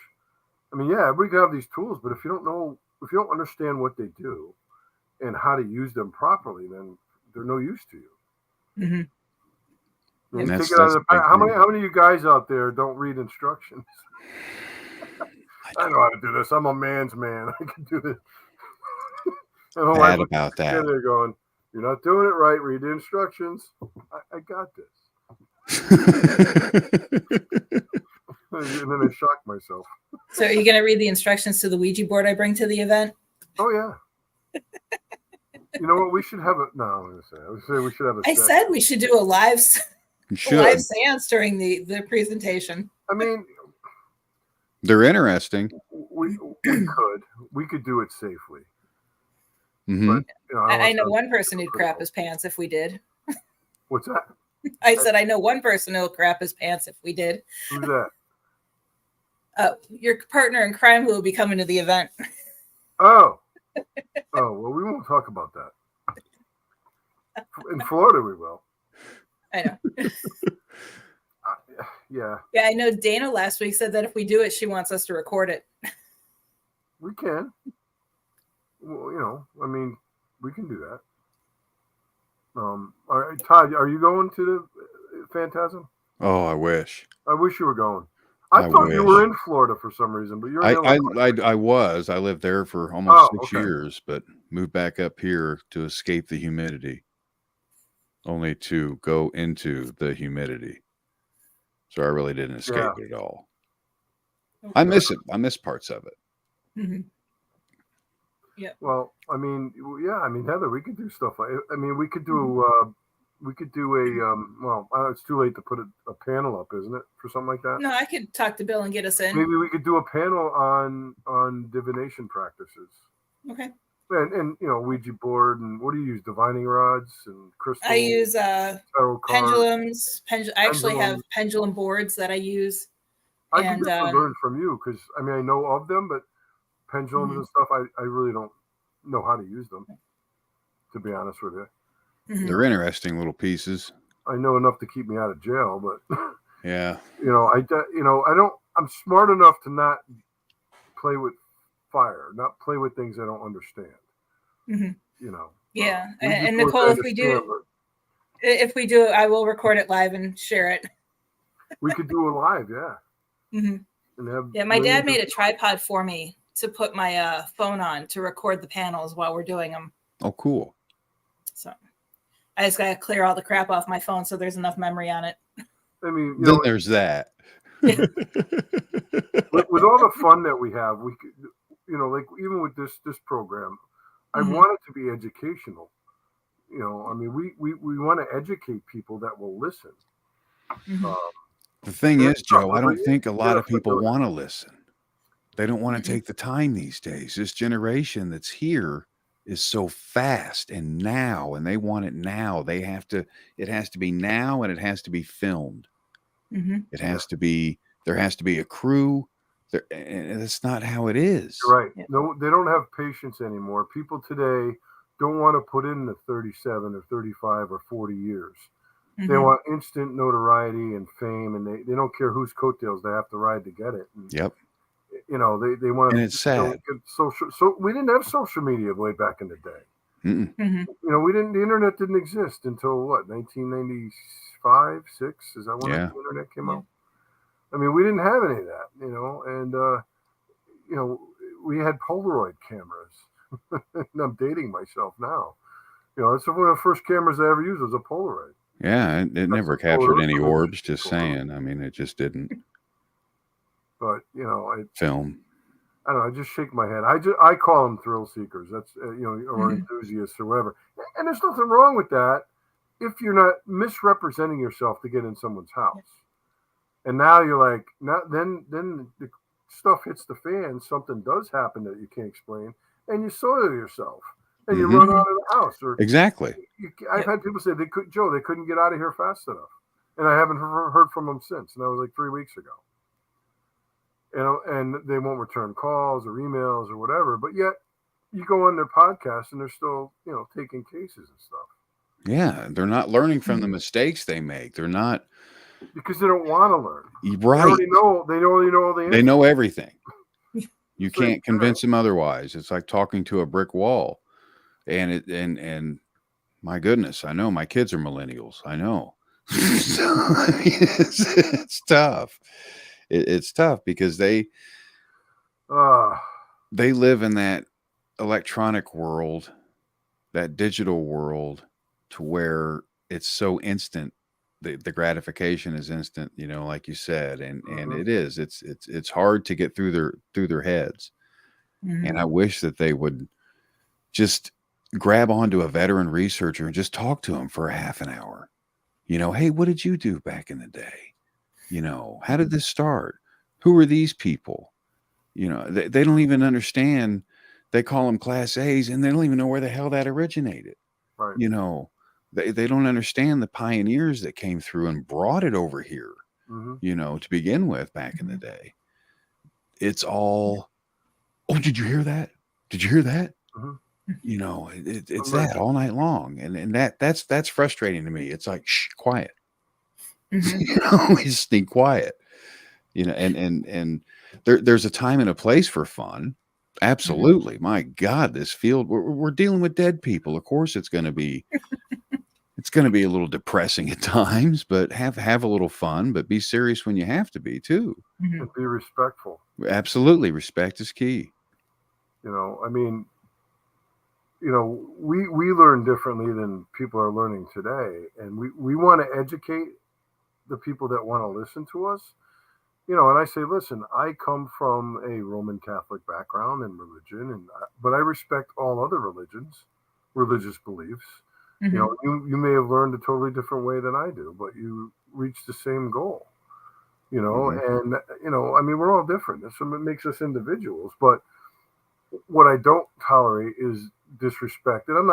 I mean, yeah, we can have these tools, but if you don't understand what they do and how to use them properly, then they're no use to you. Mm-hmm. How many of you guys out there don't read instructions? I know how to do this. I'm a man's man. I can do this. Bad about that. They're going, you're not doing it right. Read the instructions. I got this. And then I shocked myself. So are you going to read the instructions to the Ouija board I bring to the event? Oh, yeah. You know what? We should have a... No, I'm going to say. I would say we should have a... I said we should do a live seance during the presentation. I mean... They're interesting. We could do it safely. Mm-hmm. But I know one person who'd crap his pants if we did. What's that? I said I know one person who'll crap his pants if we did. Who's that? Your partner in crime who will be coming to the event. Oh, well, we won't talk about that. In Florida, we will. I know. Yeah. Yeah, I know Dana last week said that if we do it, she wants us to record it. We can. Well, I mean, we can do that. All right, Todd, are you going to the Phantasm? Oh, I wish. I wish you were going. I thought you were in Florida for some reason, but you're in Illinois. I was. I lived there for almost 6 okay. years, but moved back up here to escape the humidity, only to go into the humidity. So I really didn't escape it at all. Okay. I miss it. I miss parts of it. Mm-hmm. Yeah. Well, I mean, Heather, we could do stuff like. I mean, we could do. It's too late to put a panel up, isn't it, for something like that? No, I could talk to Bill and get us in. Maybe we could do a panel on divination practices. Okay. And Ouija board, and what do you use? Divining rods and crystals. I use pendulums. I actually have pendulum boards that I use. I can learn from you because I know of them, but pendulums and stuff, I really don't know how to use them. To be honest with you. Mm-hmm. They're interesting little pieces. I know enough to keep me out of jail, but yeah, I'm smart enough to not play with fire, not play with things I don't understand. Mm-hmm. Yeah, and Nicole, if we do it, I will record it live and share it. We could do it live, yeah. Mm-hmm. My dad made a tripod for me to put my phone on to record the panels while we're doing them. Oh, cool. So I just got to clear all the crap off my phone so there's enough memory on it. I mean, then there's that. with all the fun that we have, we could, like even with this program, I want it to be educational. I mean, we want to educate people that will listen. The thing is, Joe, I don't think a lot of people want to listen. They don't want to take the time these days. This generation that's here is so fast and now, and they want it now. It has to be now, and it has to be filmed. It has to be, there has to be a crew. And that's not how it is. You're right. No, they don't have patience anymore. People today don't want to put in the 37 or 35 or 40 years. They want instant notoriety and fame, and they don't care whose coattails they have to ride to get it. And, yep. They want to. And it's sad. So we didn't have social media way back in the day. The internet didn't exist until what, 1995, 6? Is that when the internet came out? I mean, we didn't have any of that, and we had Polaroid cameras. And I'm dating myself now. It's one of the first cameras I ever used was a Polaroid. Yeah, it never captured any orbs, just saying. I mean, it just didn't. But, film. I don't know, I just shake my head. I call them thrill seekers. That's, or enthusiasts or whatever. And there's nothing wrong with that if you're not misrepresenting yourself to get in someone's house. And now you're like, then the stuff hits the fan, something does happen that you can't explain, and you soil yourself. And you run out of the house. Or exactly. I've had people say they couldn't get out of here fast enough, and I haven't heard from them since. And that was like 3 weeks ago. And they won't return calls or emails or whatever. But yet, you go on their podcast and they're still, taking cases and stuff. Yeah, they're not learning from the mistakes they make. They're not, because they don't want to learn. Right? They already know all the answers. They know everything. You can't convince them otherwise. It's like talking to a brick wall. And my goodness, I know my kids are millennials. I know. So, I mean, it's tough. It's tough because they live in that electronic world, that digital world, to where it's so instant. The gratification is instant, like you said, and it is. It's hard to get through their heads. And I wish that they would just grab onto a veteran researcher and just talk to him for a half an hour. Hey, what did you do back in the day? How did this start? Who are these people? They don't even understand they call them Class A's, and they don't even know where the hell that originated. Right. You know, they don't understand the pioneers that came through and brought it over here. Mm-hmm. You know, to begin with, back in the day, it's all. Oh, did you hear that? Did you hear that? Mm-hmm. You know, it's Right. that all night long, and that's frustrating to me. It's like, shh, quiet. Mhm. You know, we just sneak quiet. You know, and there's a time and a place for fun. Absolutely. My God, this field, we're dealing with dead people. Of course, it's going to be a little depressing at times, but have a little fun, but be serious when you have to be too. Mhm. And be respectful. Absolutely, respect is key. You know, I mean, you know, we learn differently than people are learning today, and we want to educate the people that want to listen to us. You know, and I say, listen, I come from a Roman Catholic background and religion, but I respect all other religious beliefs. You know, you may have learned a totally different way than I do, but you reach the same goal. You know, and you know, I mean, we're all different. That's what makes us individuals. But what I don't tolerate is disrespect, and I'm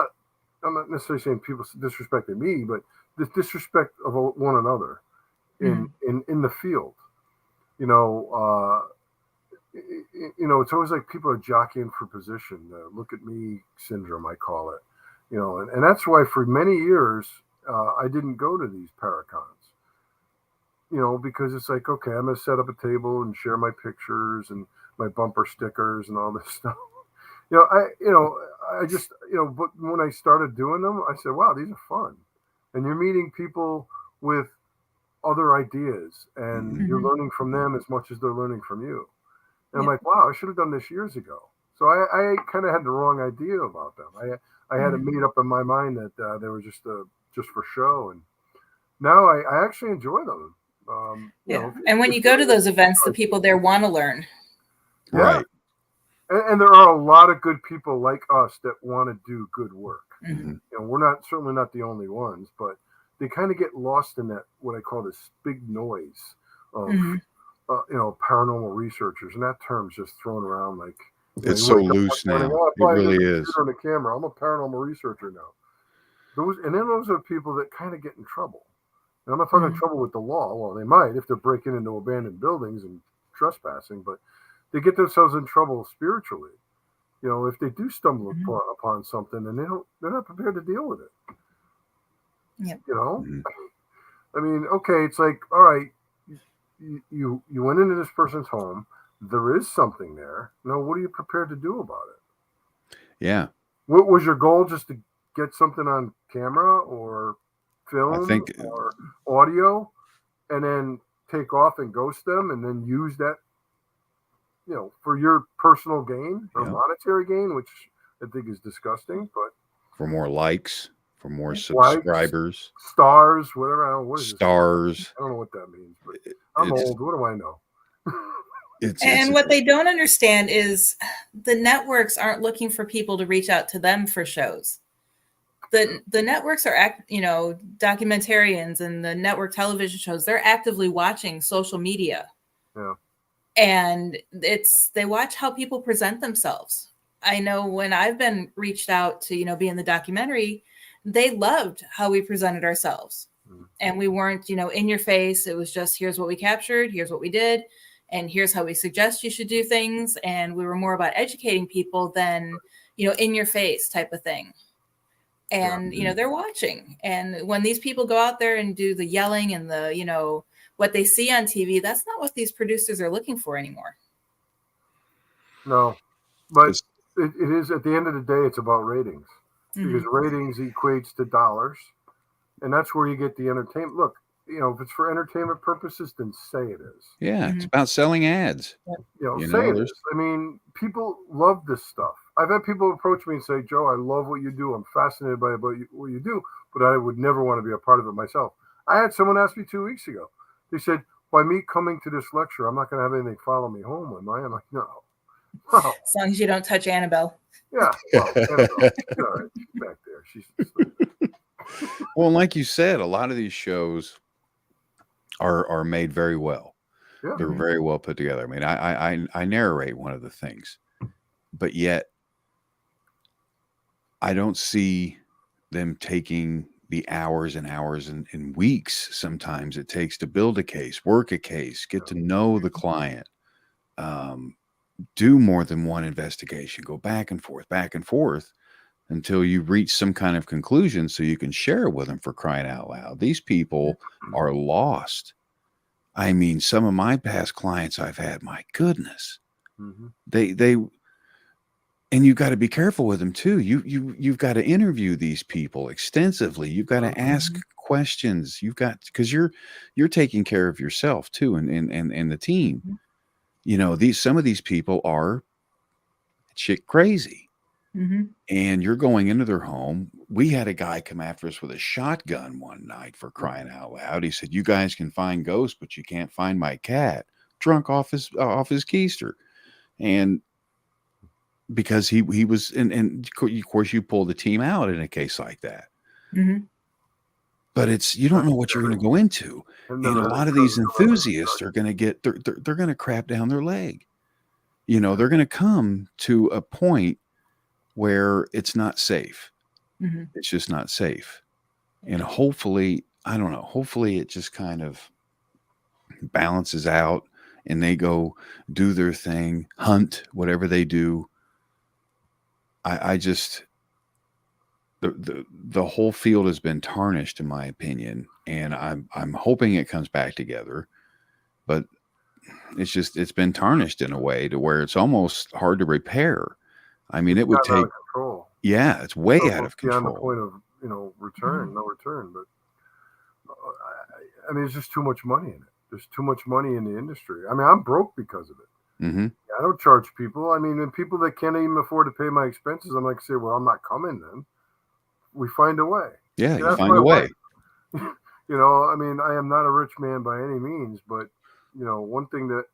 not necessarily saying people disrespecting me, but this disrespect of one another in the field. You know, it's always like people are jockeying for position. Look at me syndrome, I call it. You know, and that's why for many years I didn't go to these paracons. You know, because it's like, okay, I'm gonna set up a table and share my pictures and my bumper stickers and all this stuff. I just, but when I started doing them, I said, wow, these are fun, and you're meeting people with other ideas, and you're learning from them as much as they're learning from you. And I'm like, wow, I should have done this years ago. So I kind of had the wrong idea about them. I had it made up in my mind that they were just for show, and now I actually enjoy them. And when you go to those events, the people there want to learn. Yeah. Right. And there are a lot of good people like us that want to do good work. Mm-hmm. You know, we're certainly not the only ones, but they kind of get lost in that, what I call this big noise of, paranormal researchers. And that term's just thrown around like, it's so loose now. It really is. On the camera. I'm a paranormal researcher now. Those are people that kind of get in trouble. And I'm not talking trouble with the law. Well, they might if they're breaking into abandoned buildings and trespassing, but they get themselves in trouble spiritually. You know, if they do stumble upon something and they're not prepared to deal with it. Yep. You know, I mean, okay, it's like, all right, you went into this person's home. There is something there. Now, what are you prepared to do about it? Yeah. What was your goal? Just to get something on camera or film or audio, and then take off and ghost them, and then use that, for your personal gain or monetary gain, which I think is disgusting. But for more likes, for more subscribers, stars, whatever. I don't know what is stars. I don't know what that means, but I'm old. What do I know? And what they don't understand is the networks aren't looking for people to reach out to them for shows. The networks are documentarians and the network television shows, they're actively watching social media. Yeah. And they watch how people present themselves. I know when I've been reached out to, be in the documentary, they loved how we presented ourselves. And we weren't, in your face. It was just, here's what we captured, here's what we did, and here's how we suggest you should do things. And we were more about educating people than, in your face type of thing. And, they're watching. And when these people go out there and do the yelling and the, what they see on TV, that's not what these producers are looking for anymore. No, but it is, at the end of the day, it's about ratings, because ratings equates to dollars, and that's where you get the entertainment. Look, if it's for entertainment purposes, then say it is. Yeah, it's about selling ads. Say it is. I mean, people love this stuff. I've had people approach me and say, Joe, I love what you do. I'm fascinated by what you do, but I would never want to be a part of it myself. I had someone ask me 2 weeks ago. They said, by me coming to this lecture, I'm not going to have anything follow me home, am I? I'm like, no. As long as you don't touch Annabelle. Yeah. Well, Annabelle, all right, she's back there. She's well, like you said, a lot of these shows are made very well. Yeah. They're very well put together. I mean, I narrate one of the things, but yet I don't see them taking the hours and hours and weeks sometimes it takes to build a case, work a case, get to know the client, do more than one investigation, go back and forth until you reach some kind of conclusion so you can share it with them, for crying out loud. These people are lost. I mean, some of my past clients I've had, my goodness, they and you've got to be careful with them too. You've got to interview these people extensively. You've got to ask questions. You've got, because you're taking care of yourself too, and the team. You know, some of these people are shit crazy, and you're going into their home. We had a guy come after us with a shotgun one night, for crying out loud. He said, "You guys can find ghosts, but you can't find my cat." Drunk off his keister, and because he was, and of course you pull the team out in a case like that. But you don't know what you're going to go into, and a lot of these enthusiasts are going to get they're going to crap down their leg. You know, they're going to come to a point where it's not safe. It's just not safe, and hopefully, I don't know. Hopefully, it just kind of balances out, and they go do their thing, hunt, whatever they do. I just, the whole field has been tarnished, in my opinion, and I'm hoping it comes back together, but it's been tarnished in a way to where it's almost hard to repair. I mean, it would take, out of control. Yeah, it's way out of control. Beyond the point of, no return, but I mean, it's just too much money in it. There's too much money in the industry. I mean, I'm broke because of it. I don't charge people. I mean, and people that can't even afford to pay my expenses, I'm like, say, well, I'm not coming then. We find a way. Yeah, you find a way. I mean, I am not a rich man by any means, but, one thing that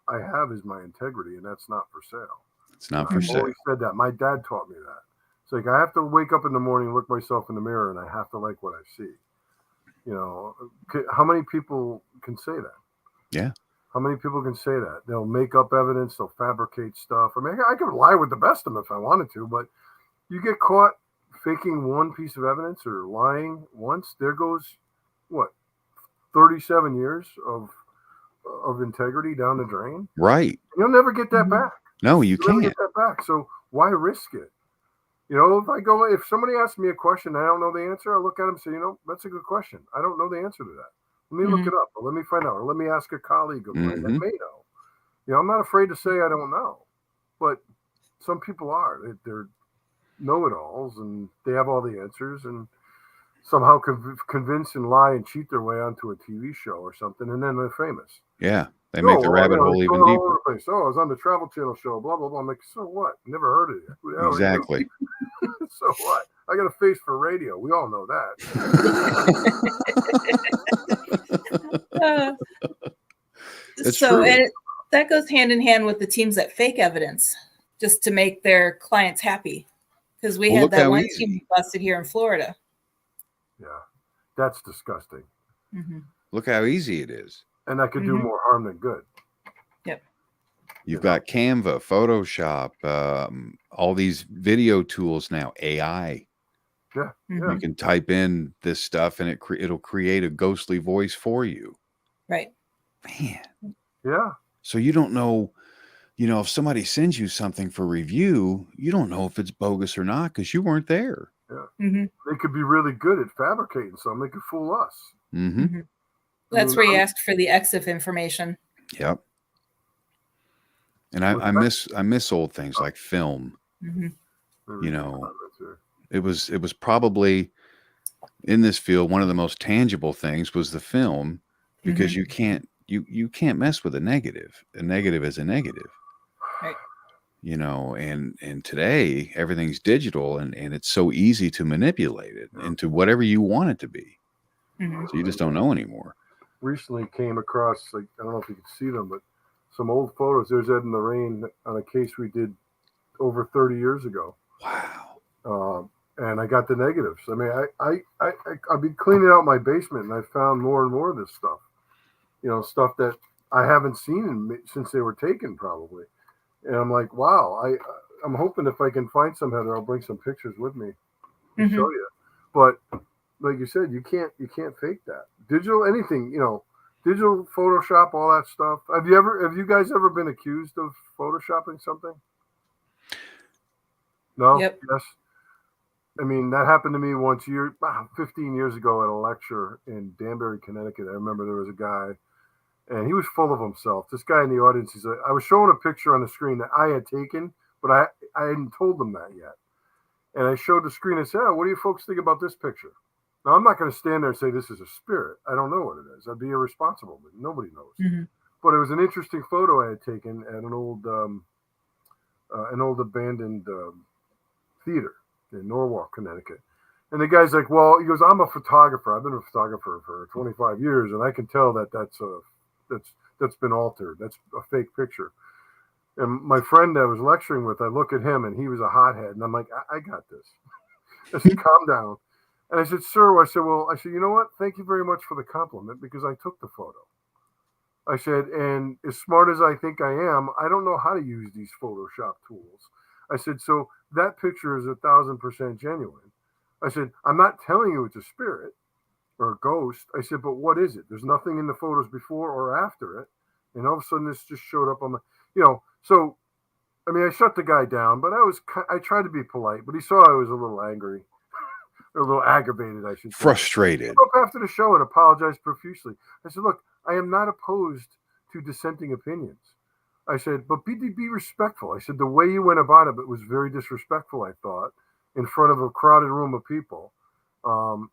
I have is my integrity, and that's not for sale. It's not for sale. I've always said that. My dad taught me that. It's like I have to wake up in the morning, look myself in the mirror, and I have to like what I see. How many people can say that? Yeah. How many people can say that? They'll make up evidence. They'll fabricate stuff. I mean, I could lie with the best of them if I wanted to, but you get caught faking one piece of evidence or lying once, there goes, 37 years of integrity down the drain? Right. You'll never get that back. No, you You'll never can't. get that back. So why risk it? If somebody asks me a question and I don't know the answer, I look at them and say, that's a good question. I don't know the answer to that. Let me look it up, or let me find out, or let me ask a colleague of mine that may know. I'm not afraid to say I don't know, but some people are. They're know-it-alls, and they have all the answers, and somehow convince and lie and cheat their way onto a TV show or something, and then they're famous. Yeah, they make the rabbit hole even deeper. All over the place. Oh, I was on the Travel Channel show, blah, blah, blah. I'm like, so what? Never heard of you. Who the hell are you? Exactly. So what? I got a face for radio. We all know that. So that goes hand in hand with the teams that fake evidence just to make their clients happy. Because we had that one team busted here in Florida. Yeah, that's disgusting. Look how easy it is. And that could do more harm than good. Yep. You've got Canva, Photoshop, all these video tools now, AI. Yeah. You can type in this stuff and it'll create a ghostly voice for you. Right. Man. Yeah. So you don't know, if somebody sends you something for review, you don't know if it's bogus or not because you weren't there. Yeah. They could be really good at fabricating something. They could fool us. That's where you asked for the EXIF information. Yep. And I miss old things like film. It was probably in this field one of the most tangible things was the film, because you can't mess with a negative. A negative is a negative. Right. And today everything's digital and it's so easy to manipulate it into whatever you want it to be. So you just don't know anymore. Recently came across, I don't know if you can see them, but some old photos. There's Ed in the Rain on a case we did over 30 years ago. Wow. And I got the negatives. I mean, I've been cleaning out my basement, and I found more and more of this stuff. Stuff that I haven't seen since they were taken, probably. And I'm like, wow. I'm hoping if I can find some, Heather, I'll bring some pictures with me and Mhm. show you. But like you said, you can't fake that. Digital anything, digital Photoshop, all that stuff. Have you guys ever been accused of photoshopping something? No? Yep. Yes. I mean, that happened to me once 15 years ago at a lecture in Danbury, Connecticut. I remember there was a guy, and he was full of himself. This guy in the audience, I was showing a picture on the screen that I had taken, but I hadn't told them that yet. And I showed the screen and said, "Oh, what do you folks think about this picture?" Now, I'm not going to stand there and say this is a spirit. I don't know what it is. I'd be irresponsible, but nobody knows. Mhm. But it was an interesting photo I had taken at an old abandoned theater in Norwalk, Connecticut. And the guy's like, "Well," he goes, "I'm a photographer. I've been a photographer for 25 years, and I can tell that that's been altered. That's a fake picture." And my friend I was lecturing with, I look at him, and he was a hothead, and I'm like, "I got this." I said, "Calm down." And I said, "Sir," I said, "You know what? Thank you very much for the compliment because I took the photo." I said, "And as smart as I think I am, I don't know how to use these Photoshop tools." I said, "So that picture is 1,000% genuine." I said, "I'm not telling you it's a spirit or a ghost." I said, "But what is it? There's nothing in the photos before or after it. And all of a sudden this just showed up on so, I mean, I shut the guy down, but I tried to be polite, but he saw I was a little angry or a little aggravated, I should say. Frustrated. I came up after the show and apologized profusely. I said, "Look, I am not opposed to dissenting opinions." I said, "But be respectful." I said, "The way you went about it was very disrespectful, I thought, in front of a crowded room of people." And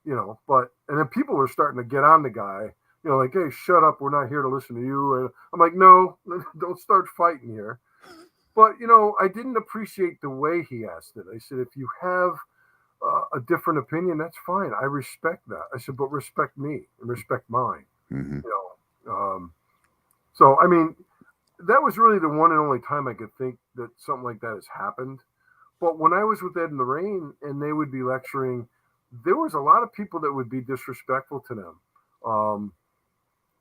then people were starting to get on the guy, like, "Hey, shut up. We're not here to listen to you." And I'm like, "No, don't start fighting here." But, I didn't appreciate the way he asked it. I said, "If you have a different opinion, that's fine. I respect that." I said, "But respect me and respect mine." Hmm. So, I mean, that was really the one and only time I could think that something like that has happened. But when I was with Ed and Lorraine and they would be lecturing, there was a lot of people that would be disrespectful to them.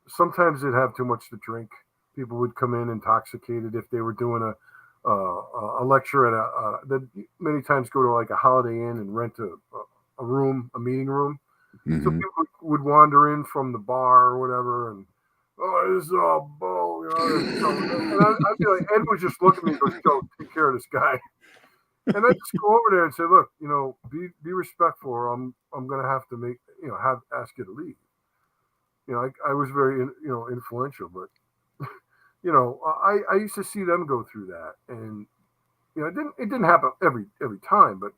Sometimes they'd have too much to drink. People would come in intoxicated if they were doing a lecture at that many times go to like a Holiday Inn and rent a room, a meeting room. So Hmm. people would wander in from the bar or whatever, and "Oh, this is all bull," and I'd be like, Ed would just look at me and go, "Joe, take care of this guy." And I just go over there and say, "Look, be respectful, or I'm gonna have to ask you to leave." I was very influential, but I used to see them go through that, and it didn't happen every time, but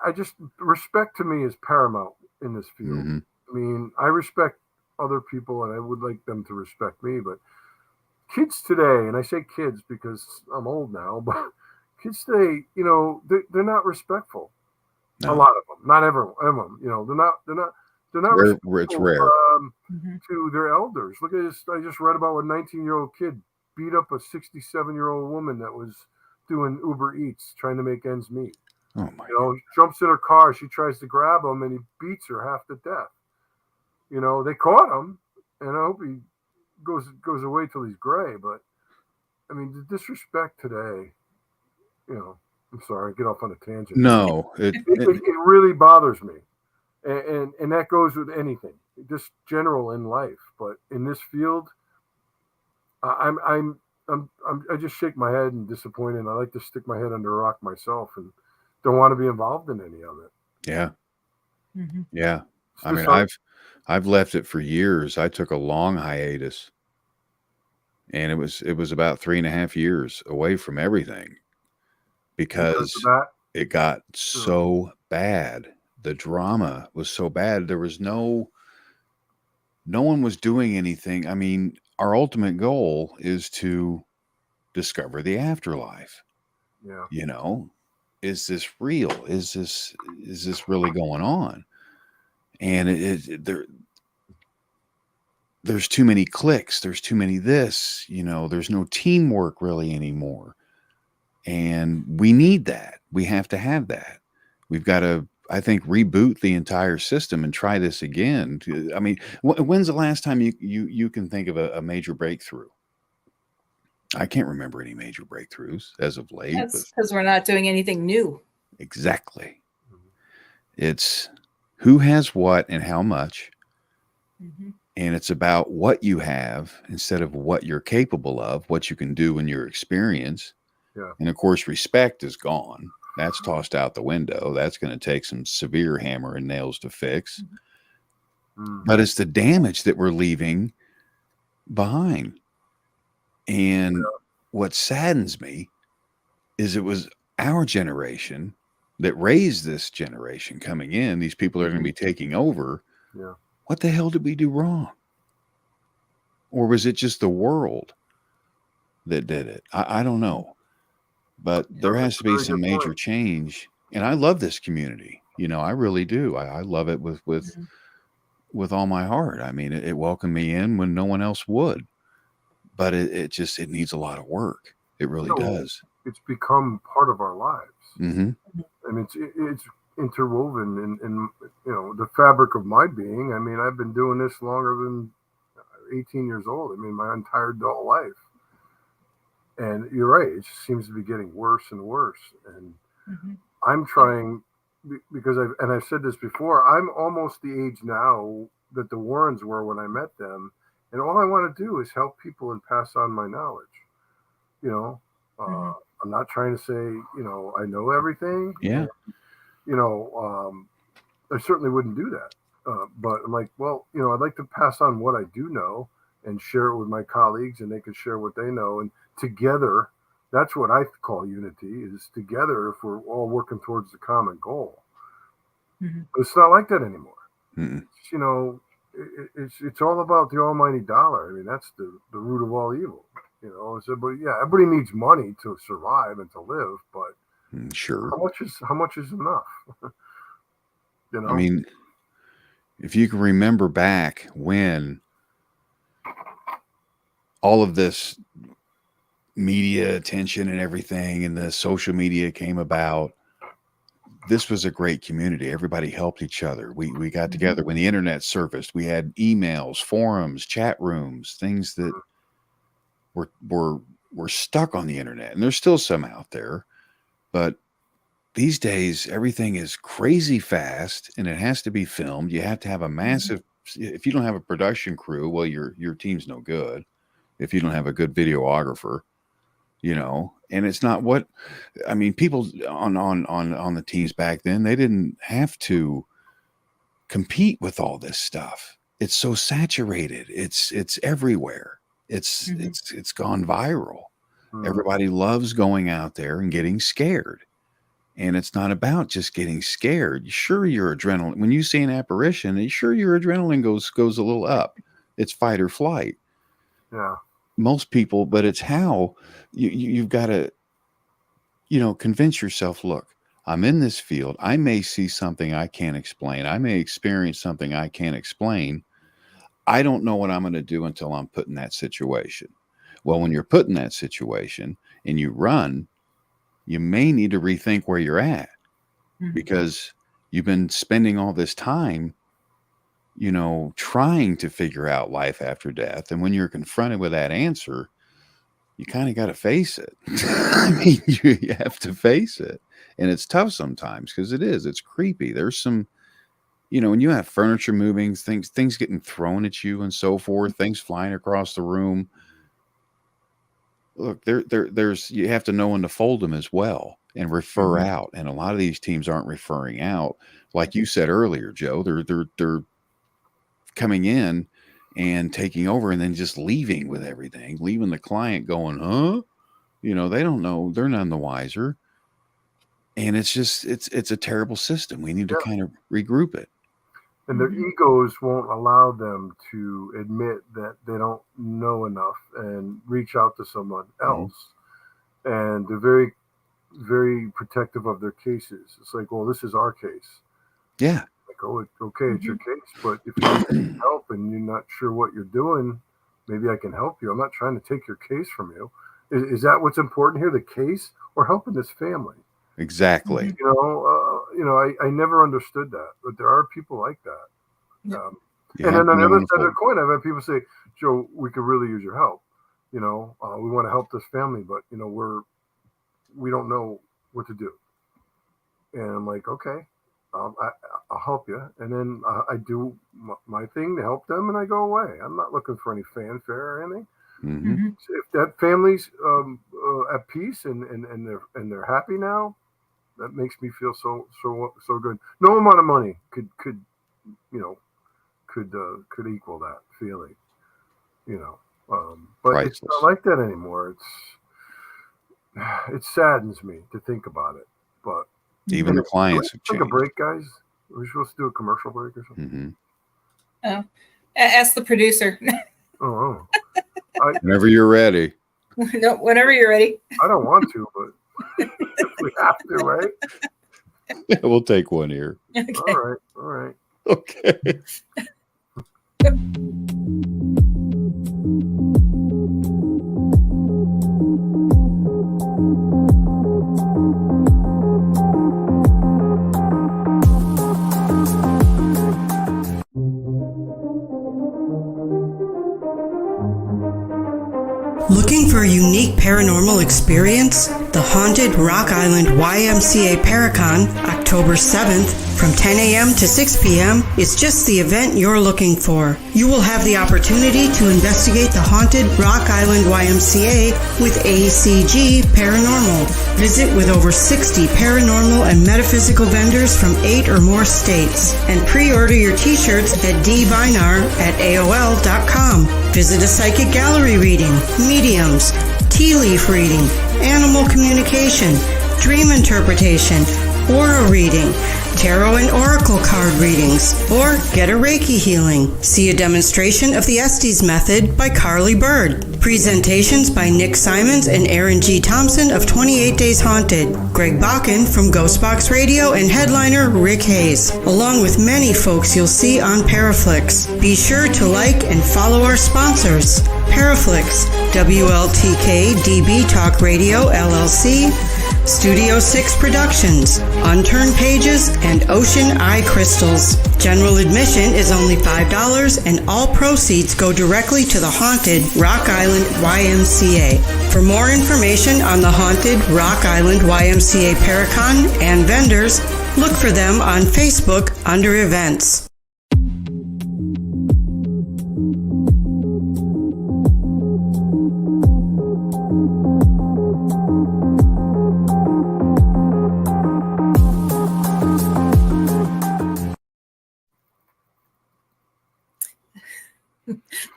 I just respect to me is paramount in this field. Hmm. I mean, I respect other people, and I would like them to respect me, but kids today, and I say kids because I'm old now, but kids today, they're not respectful. A No, lot of them, not everyone. They're not it's respectful rare. Mhm. to their elders. Look at this. I just read about a 19-year-old kid beat up a 67-year-old woman that was doing Uber Eats, trying to make ends meet. Oh my. He jumps in her car. She tries to grab him, and he beats her half to death. They caught him, and I hope he goes away till he's gray. But I mean, the disrespect today. I'm sorry, get off on a tangent. No, It really bothers me, and that goes with anything, just general in life. But in this field, I just shake my head and disappointed. And I like to stick my head under a rock myself, and don't want to be involved in any of it. yeah, Mhm. yeah. It's I mean, just I've left it for years. I took a long hiatus, and it was about 3.5 years away from everything because of because that. it got so bad. The drama was so bad. There was no one was doing anything. I mean, our ultimate goal is to discover the afterlife. Yeah. Is this real? Is this really going on? And there's too many clicks. There's too many this. There's no teamwork really anymore. And we need that. We have to have that. We've got to, I think, reboot the entire system and try this again. I mean, when's the last time you can think of a major breakthrough? I can't remember any major breakthroughs as of late. That's because we're not doing anything new. Exactly. It's who has what and how much. Mm-hmm. And it's about what you have instead of what you're capable of, what you can do in your experience. Yeah. And of course, respect is gone. That's tossed out the window. That's going to take some severe hammer and nails to fix. Mm. But it's the damage that we're leaving behind. And what saddens me is it was our generation that raised this generation coming in. These people are going to be taking over. Yeah. What the hell did we do wrong? Or was it just the world that did it? I don't know. But there has to be some major change. And I love this community. You know, I really do. I love it with all my heart. I mean, it welcomed me in when no one else would. But it needs a lot of work. It really does. It's become part of our lives. Mm-hmm. I mean, it's interwoven in the fabric of my being. I mean, I've been doing this longer than 18 years old. I mean, my entire adult life. And you're right. It just seems to be getting worse and worse. And I'm trying, because I've said this before, I'm almost the age now that the Warrens were when I met them. And all I want to do is help people and pass on my knowledge. You know, I'm not trying to say, I know everything. Yeah. And, I certainly wouldn't do that. But I'm like, well, I'd like to pass on what I do know and share it with my colleagues, and they can share what they know. And together, that's what I call unity, is together if we're all working towards the common goal. But it's not like that anymore. It's all about the almighty dollar. I mean, that's the root of all evil. But yeah, everybody needs money to survive and to live, but sure, how much is enough? I mean, if you can remember back when all of this media attention and everything and the social media came about, this was a great community. Everybody helped each other. We got together when the internet surfaced. We had emails, forums, chat rooms, things that were stuck on the internet. And there's still some out there, but these days everything is crazy fast and it has to be filmed. You have to have a massive, if you don't have a production crew, well, your team's no good. If you don't have a good videographer, and it's not what, I mean, people on the teams back then, they didn't have to compete with all this stuff. It's so saturated. It's everywhere. It's gone viral. Everybody loves going out there and getting scared. And it's not about just getting scared. Sure, your adrenaline, when you see an apparition, sure, your adrenaline goes a little up. It's fight or flight. Yeah. Most people, but it's how you've got to, convince yourself, look, I'm in this field. I may see something I can't explain. I may experience something I can't explain. I don't know what I'm going to do until I'm put in that situation. Well, when you're put in that situation and you run, you may need to rethink where you're at because you've been spending all this time, trying to figure out life after death. And when you're confronted with that answer, you kind of got to face it. I mean, you have to face it. And it's tough sometimes because it's creepy. There's some, when you have furniture moving, things getting thrown at you and so forth, things flying across the room. Look, there's you have to know when to fold them as well and refer out. And a lot of these teams aren't referring out. Like you said earlier, Joe, they're coming in and taking over and then just leaving with everything, leaving the client going, huh? They don't know. They're none the wiser. And it's just, it's a terrible system. We need to kind of regroup it. And their egos won't allow them to admit that they don't know enough and reach out to someone else. And they're very, very protective of their cases. It's like, well, this is our case. Yeah. Like, oh, okay, it's your case. But if you need help and you're not sure what you're doing, maybe I can help you. I'm not trying to take your case from you. Is that what's important here, the case or helping this family? Exactly. I never understood that, but there are people like that. And then on the other side of the coin, I've had people say, Joe, we could really use your help. we want to help this family, but we don't know what to do. And I'm like, okay, I'll help you. And then I do my thing to help them, and I go away. I'm not looking for any fanfare or anything. Mm-hmm. So if that family's at peace and they're happy now, that makes me feel so good. No amount of money could equal that feeling, but Priceless. it's not like that anymore. It saddens me to think about it, but Even the clients have take changed. a break, guys. We're supposed to do a commercial break or something. Mm-hmm. Ask the producer. Oh. Whenever you're ready. No, whenever you're ready. I don't want to, but if we have to, right? Yeah, we'll take one here. Okay. All right. Okay. Looking for a unique paranormal experience? The Haunted Rock Island YMCA Paracon, October 7th, from 10 a.m. to 6 p.m. is just the event you're looking for. You will have the opportunity to investigate the Haunted Rock Island YMCA with ACG Paranormal. Visit with over 60 paranormal and metaphysical vendors from 8 or more states. And pre-order your t-shirts at dvinar@aol.com. Visit a psychic gallery reading, mediums, tea leaf reading, animal communication, dream interpretation, aura reading, tarot and oracle card readings, or get a Reiki healing. See a demonstration of the Estes method by Carly Bird. Presentations by Nick Simons and Aaron G. Thompson of 28 Days Haunted, Greg Bakken from Ghostbox Radio, and headliner Rick Hayes, along with many folks you'll see on Paraflix. Be sure to like and follow our sponsors: Paraflix, WLTK-DB Talk Radio LLC, Studio 6 Productions, Unturned Pages, and Ocean Eye Crystals. General admission is only $5, and all proceeds go directly to the Haunted Rock Island YMCA. For more information on the Haunted Rock Island YMCA Paracon and vendors, look for them on Facebook under Events.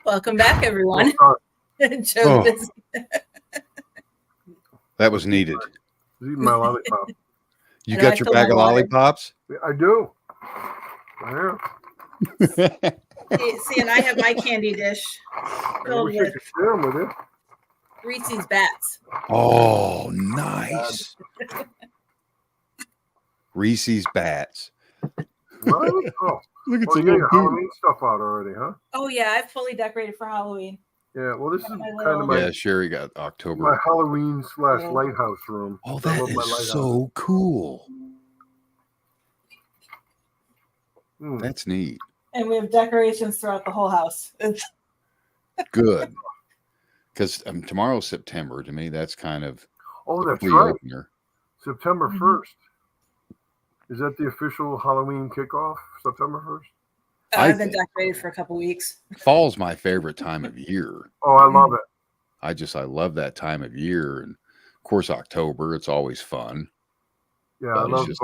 Welcome back, everyone. Oh, That was needed. I was eating my lollipop. You And got I your feel bag my of water. lollipops? I do. Yeah. See, and I have my candy dish I filled wish I with could share them with you. Reese's Bats. Oh, nice. Reese's Bats. Really? Oh, Look at well, the you got little your boot. Halloween stuff out already, huh? Oh yeah, I've fully decorated for Halloween. Yeah. Well, this is My kind little- of my Yeah, Sherry got my October. Halloween / lighthouse room. Oh, I that love my is lighthouse. so cool. Mm. That's neat. And we have decorations throughout the whole house. Good. Because tomorrow's September. To me, that's kind of Oh, that's free right. opener. September Mhm. 1st. Is that the official Halloween kickoff? September 1st? I've been decorated for a couple weeks. Fall's my favorite time of year. Oh, I love it. I love that time of year. And of course, October, it's always fun. Yeah, But I it's love just-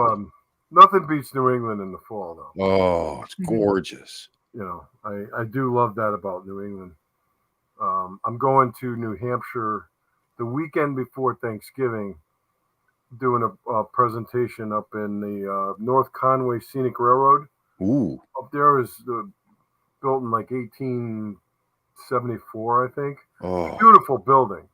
nothing beats New England in the fall, though. Oh, it's gorgeous. I do love that about New England. I'm going to New Hampshire the weekend before Thanksgiving, doing a presentation up in the North Conway Scenic Railroad. Ooh. Up there is built in like 1874, I think. Oh, Beautiful building.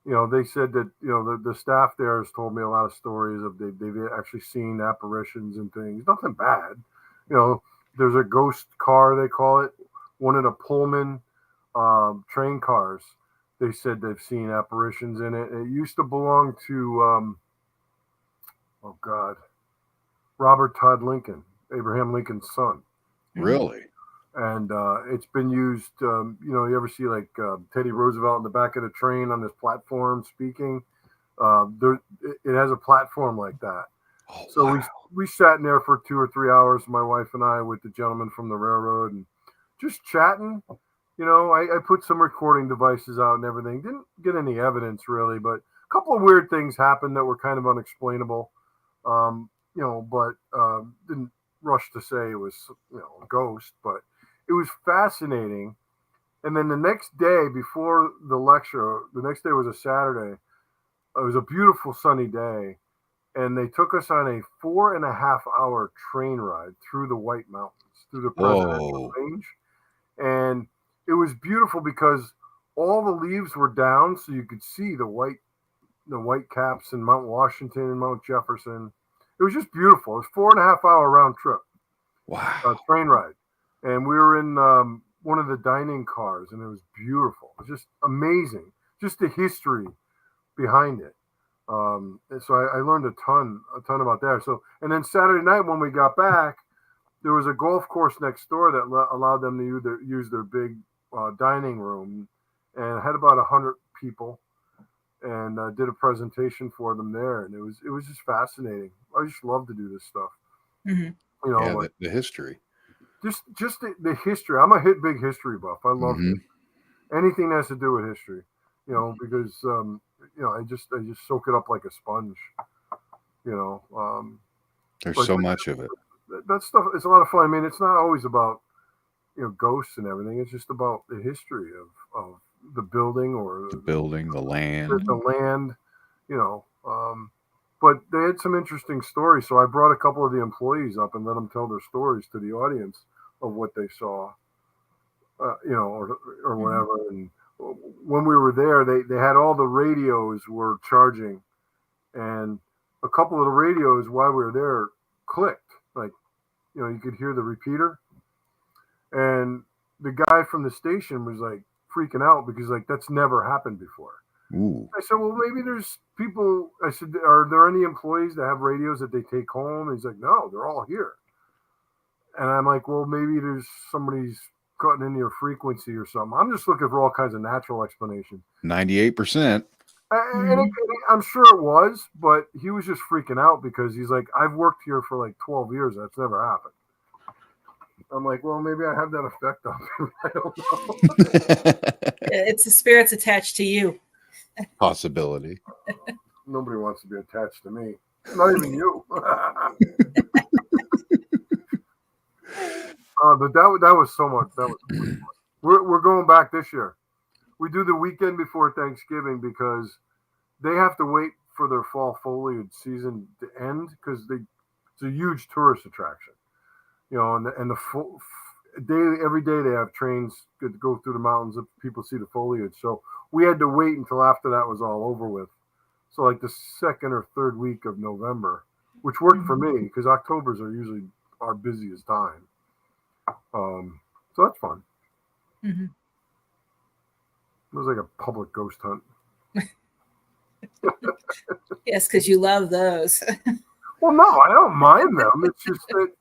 They said that the staff there has told me a lot of stories of they've actually seen apparitions and things. Nothing bad. There's a ghost car, they call it, one of the Pullman train cars. They said they've seen apparitions in it. It used to belong to Robert Todd Lincoln, Abraham Lincoln's son. really? and it's been used. You ever see like Teddy Roosevelt in the back of the train on this platform speaking? It has a platform like that. Oh, So wow. we sat in there for 2 or 3 hours, my wife and I, with the gentleman from the railroad, and just chatting. I put some recording devices out and everything. Didn't get any evidence really, but a couple of weird things happened that were kind of unexplainable. But didn't rush to say it was a ghost, but it was fascinating. And then the next day before the lecture, the next day was a Saturday. It was a beautiful sunny day, and they took us on a 4.5 hour train ride through the White Mountains, through the Presidential Range. And it was beautiful because all the leaves were down, so you could see the white caps in Mount Washington and Mount Jefferson. It was just beautiful. It was 4.5 hour round trip. Wow. Train ride. And we were in one of the dining cars, and it was beautiful. It was just amazing. Just the history behind it. And so I learned a ton about that. So, and then Saturday night when we got back, there was a golf course next door that allowed them to use their big dining room, and had about 100 people, and did a presentation for them there, and it was just fascinating. I just love to do this stuff. Mm-hmm. The history. Just the history. I'm a big history buff. I love it. Anything that has to do with history, because I just soak it up like a sponge. There's so much of it. That stuff is a lot of fun. I mean, it's not always about ghosts and everything. It's just about the history of the building or the land. The land, but they had some interesting stories. So I brought a couple of the employees up and let them tell their stories to the audience of what they saw, or whatever. And when we were there, they had all the radios were charging, and a couple of the radios while we were there clicked. Like, you could hear the repeater, and the guy from the station was like freaking out because like that's never happened before. Ooh. I said, well, maybe there's people. I said, are there any employees that have radios that they take home? And he's like, no, they're all here. And I'm like, well, maybe there's somebody's cutting into your frequency or something. I'm just looking for all kinds of natural explanations. 98%. And I'm sure it was, but he was just freaking out because he's like, I've worked here for like 12 years. That's never happened. I'm like, well, maybe I have that effect on him. I don't know. It's the spirits attached to you. Possibility. Nobody wants to be attached to me. Not even you. But that was so much. That was we're going back this year. We do the weekend before Thanksgiving because they have to wait for their fall foliage season to end because it's a huge tourist attraction. And the full every day they have trains to go through the mountains if people see the foliage. So we had to wait until after that was all over with. So like the second or third week of November, which worked for me because Octobers are usually our busiest time. So that's fun. Mm-hmm. It was like a public ghost hunt. Yes, because you love those. Well, no, I don't mind them. It's just that,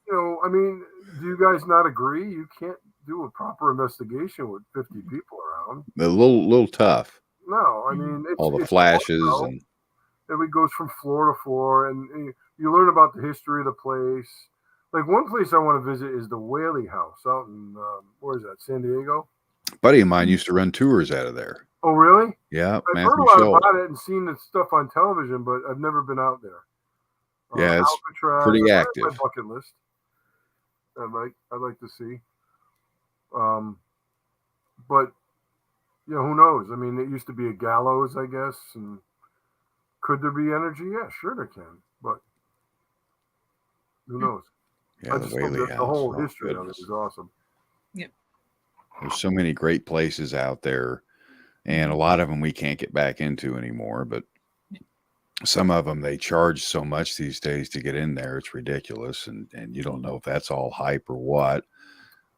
I mean, do you guys not agree? You can't do a proper investigation with 50 people around. A little tough. No, I mean, all the flashes and it goes from floor to floor, and you learn about the history of the place. Like one place I want to visit is the Whaley House out in where is that? San Diego. A buddy of mine used to run tours out of there. Oh, really? Yeah, I've heard a lot about it and seen the stuff on television, but I've never been out there. Yeah, it's Alcatraz, pretty active. My bucket list. I'd like to see. But who knows? I mean, it used to be a gallows, I guess, and could there be energy? Yeah, sure there can, but who knows? Yeah, the whole history of it is awesome. Yep. There's so many great places out there, and a lot of them we can't get back into anymore, but some of them they charge so much these days to get in there, it's ridiculous, and you don't know if that's all hype or what.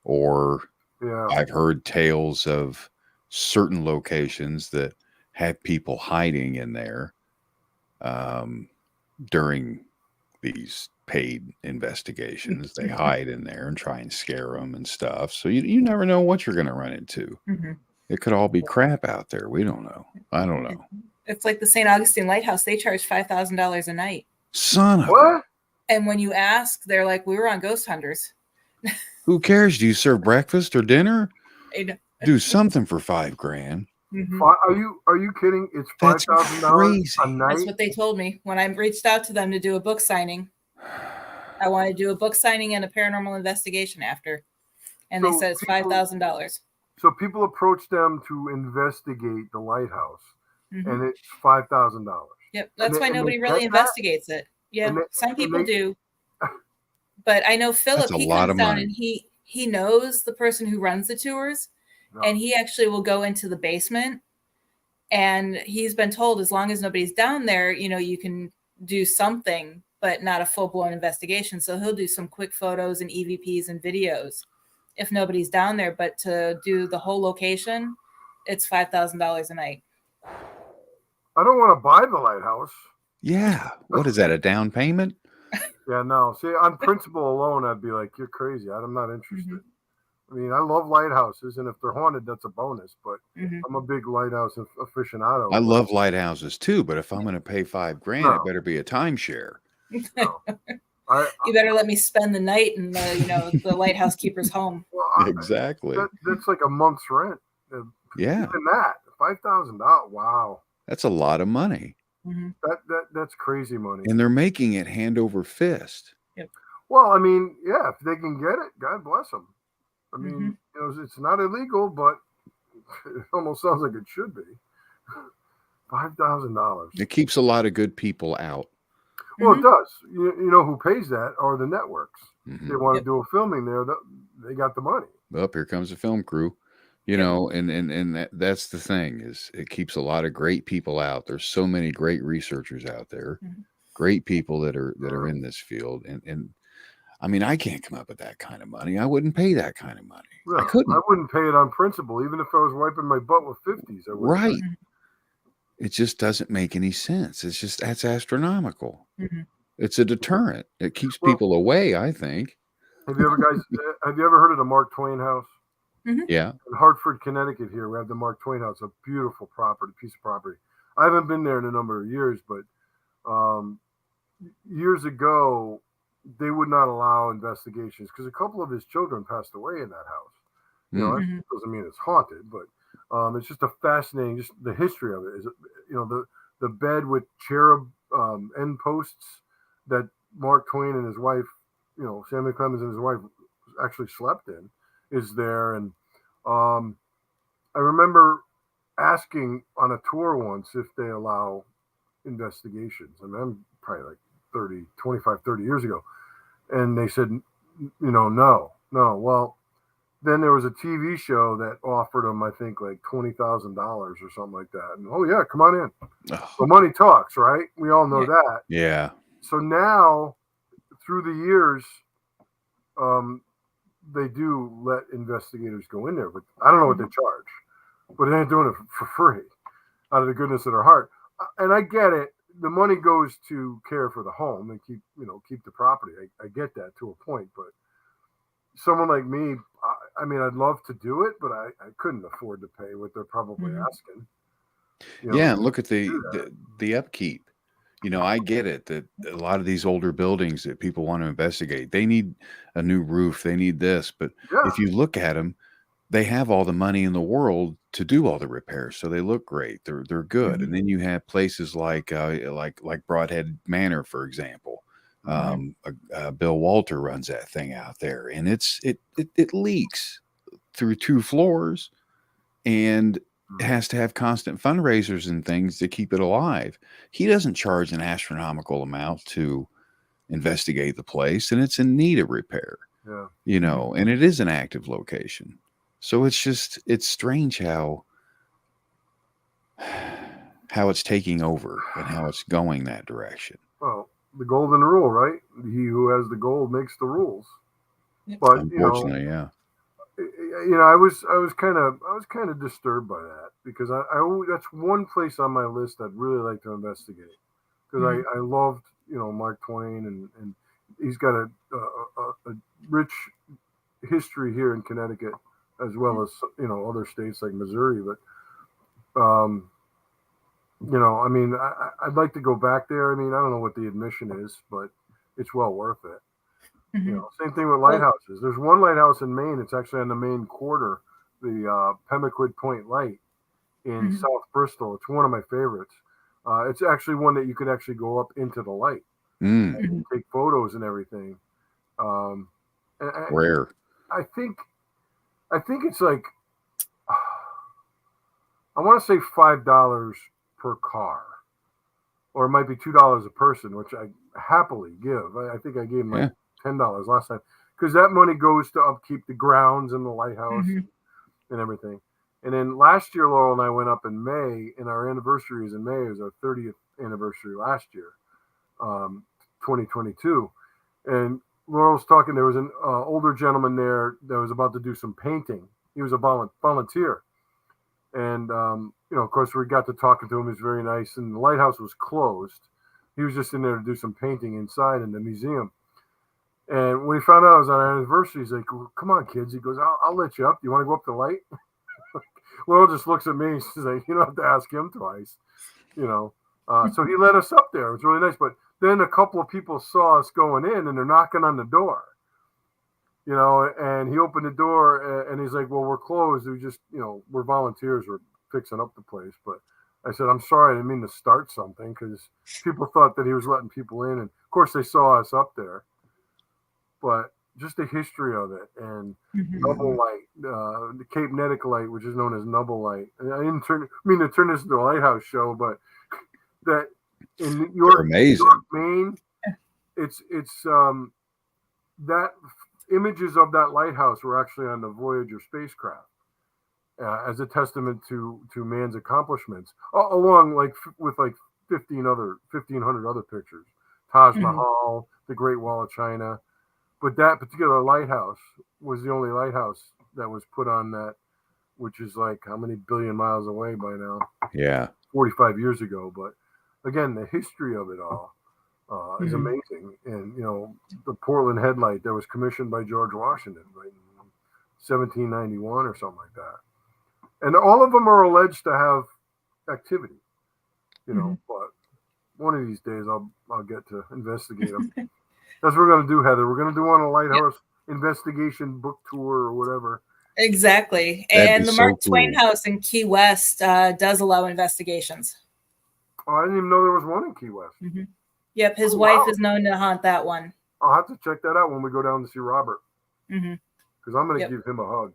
Or I've heard tales of certain locations that have people hiding in there during these paid investigations. They hide in there and try and scare them and stuff. So you never know what you're going to run into. It could all be crap out there. We don't know. I don't know. It's like the St. Augustine Lighthouse. They charge $5,000 a night. Son of What? And when you ask, they're like, we were on ghost hunters. Who cares? Do you serve breakfast or dinner? I know. Do something for $5,000. Are you kidding? It's That's $5,000 crazy. a night. That's what they told me when I reached out to them to do a book signing. I want to do a book signing and a paranormal investigation after. And they So said it's people- $5,000. So people approach them to investigate the lighthouse, and it's $5,000. Yep. That's And why they nobody get really that? investigates it. Yeah. And they- Some and people they- do. But I know Philip, That's a he lot comes of down money. and he knows the person who runs the tours. No. And he actually will go into the basement. And he's been told as long as nobody's down there, you can do something, but not a full-blown investigation. So he'll do some quick photos and EVPs and videos if nobody's down there. But to do the whole location, it's $5,000 a night. I don't want to buy the lighthouse. Yeah. What is that? A down payment? Yeah, no. See, on principle alone, I'd be like, you're crazy. I'm not interested. I mean, I love lighthouses, and if they're haunted, that's a bonus. But I'm a big lighthouse aficionado. I love lighthouses too, but if I'm going to pay $5,000, it better be a timeshare. No. You better let me spend the night in the lighthouse keeper's home. Well, Exactly. that's like a month's rent. Yeah. Even that, $5,000. Wow, That's a lot of money. that's crazy money. And they're making it hand over fist. Well, I mean, yeah, if they can get it, God bless them. I mean, it's not illegal, but it almost sounds like it should be. $5,000. It keeps a lot of good people out. Well, it does. You know who pays that are the networks. Mhm. They want to do a filming there. They got the money. Well, here comes the film crew. And that's the thing, is it keeps a lot of great people out. There's so many great researchers out there, great people that are in this field. And I mean, I can't come up with that kind of money. I wouldn't pay that kind of money. Yeah, I couldn't. I wouldn't pay it on principle, even if I was wiping my butt with 50s. I wouldn't. Right. It just doesn't make any sense. It's just, that's astronomical. It's a deterrent. It keeps people away, I think. Have you ever heard of the Mark Twain house? Yeah. In Hartford, Connecticut here, we have the Mark Twain house, a beautiful piece of property. I haven't been there in a number of years, but years ago, they would not allow investigations because a couple of his children passed away in that house. That doesn't mean it's haunted, but it's just a fascinating, just the history of it is, the bed with cherub end posts that Mark Twain and his wife, Samuel Clemens and his wife actually slept in, is there. And I remember asking on a tour once if they allow investigations. I mean, I'm probably like 25, 30 years ago. And they said, no. Well, then there was a TV show that offered them, I think, like $20,000 or something like that. And, oh, yeah, come on in. So money talks, right? We all know that. Yeah. So now, through the years, they do let investigators go in there. But I don't know what they charge. But they ain't doing it for free out of the goodness of their heart. And I get it. The money goes to care for the home and keep the property. I get that to a point, but someone like me, I mean, I'd love to do it, but I couldn't afford to pay what they're probably asking. Yeah, and look at the upkeep. I get it that a lot of these older buildings that people want to investigate, they need a new roof, they need this, but if you look at them, they have all the money in the world to do all the repairs, so they look great. They're good. And then you have places like Broadhead Manor, for example. Bill Walter runs that thing out there, and it leaks through 2 floors, and it has to have constant fundraisers and things to keep it alive. He doesn't charge an astronomical amount to investigate the place, and it's in need of repair. And it is an active location. So it's strange how it's taking over and how it's going that direction. Well, the golden rule, right? He who has the gold makes the rules. But unfortunately, I was kind of disturbed by that, because I that's one place on my list I'd really like to investigate, because I loved Mark Twain, and he's got a rich history here in Connecticut, as well as other states like Missouri. But I mean, I'd like to go back there. I mean, I don't know what the admission is, but it's well worth it. Same thing with lighthouses. There's one lighthouse in Maine. It's actually on the Maine quarter, the Pemaquid Point Light in South Bristol. It's one of my favorites. It's actually one that you could actually go up into the light and take photos and everything. Rare. I think it's like, I want to say $5 per car, or it might be $2 a person, which I happily give. I think I gave him like $10 last time, because that money goes to upkeep the grounds and the lighthouse and everything. And then last year, Laurel and I went up in May, and our anniversary is in May. It was our 30th anniversary last year, 2022. And Laurel's talking, there was an older gentleman there that was about to do some painting. He was a volunteer. And, of course, we got to talking to him. He was very nice. And the lighthouse was closed. He was just in there to do some painting inside in the museum. And when he found out I was on our anniversary, he's like, well, come on, kids. He goes, I'll let you up. Do you want to go up the light? Laurel just looks at me. She's like, you don't have to ask him twice. So he let us up there. It was really nice. But then a couple of people saw us going in, and they're knocking on the door. And he opened the door, and he's like, well, we're closed. We just, we're volunteers. We're fixing up the place. But I said, I'm sorry. I didn't mean to start something, because people thought that he was letting people in. And, of course, they saw us up there. But just the history of it, and Nubble Light, the Cape Nedic Light, which is known as Nubble Light. And I didn't mean to turn this into a lighthouse show, but that in New York, Maine, it's that images of that lighthouse were actually on the Voyager spacecraft as a testament to man's accomplishments, along with 1,500 other pictures, Taj Mahal, the Great Wall of China. But that particular lighthouse was the only lighthouse that was put on that, which is like how many billion miles away by now? Yeah. 45 years ago. But again, the history of it all is amazing. And, the Portland headlight that was commissioned by George Washington in 1791 or something like that. And all of them are alleged to have activity, but one of these days I'll get to investigate them. That's what we're going to do, Heather. We're going to do on a lighthouse investigation book tour or whatever. Exactly. And the Mark Twain House in Key West does allow investigations. Oh, I didn't even know there was one in Key West. Yep. His wife is known to haunt that one. I'll have to check that out when we go down to see Robert. Because I'm going to give him a hug.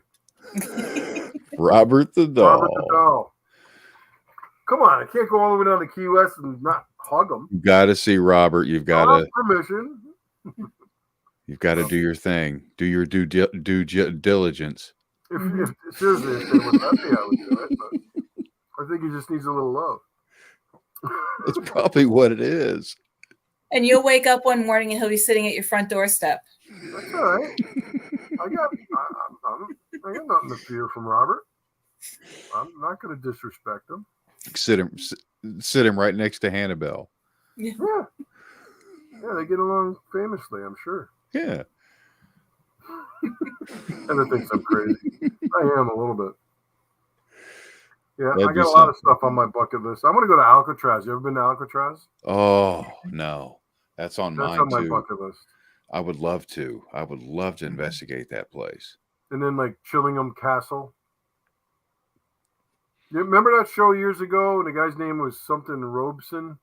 Robert the doll. Robert the doll. Come on. I can't go all the way down to Key West and not hug him. You got to see Robert. You've got to. Permission. You've got to do your thing. Do your due diligence. If seriously, if they were happy, I would do it. But I think he just needs a little love. It's probably what it is. And you'll wake up one morning and he'll be sitting at your front doorstep. That's all right. I got nothing to fear from Robert. I'm not going to disrespect him. Sit him right next to Hannibal. Yeah, they get along famously, I'm sure. Yeah. Heather thinks I'm crazy. I am a little bit. Yeah, That'd I got a lot of stuff on my bucket list. I want to go to Alcatraz. You ever been to Alcatraz? Oh, no. That's on mine, on my too. bucket list. I would love to. I would love to investigate that place. And then, Chillingham Castle. You remember that show years ago? The guy's name was something Robeson.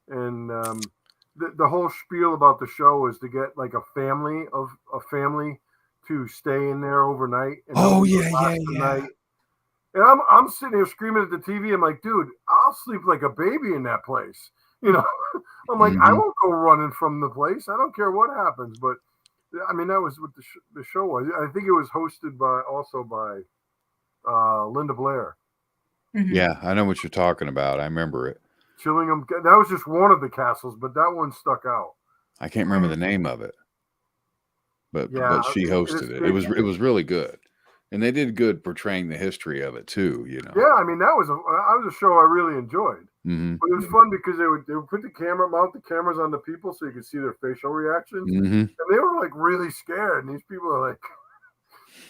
And the whole spiel about the show is to get, a family to stay in there overnight. And yeah. And I'm sitting here screaming at the TV. I'm like, dude, I'll sleep like a baby in that place. I'm like, I won't go running from the place. I don't care what happens. But I mean, that was what the show was. I think it was hosted by Linda Blair. Yeah, I know what you're talking about. I remember it. Chillingham. That was just one of the castles, but that one stuck out. I can't remember the name of it, but she hosted it. It was really good, and they did good portraying the history of it too. Yeah, I mean that was a show I really enjoyed. Mm-hmm. But it was fun because they would mount the cameras on the people so you could see their facial reactions, Mm-hmm. and they were like really scared. And these people are like,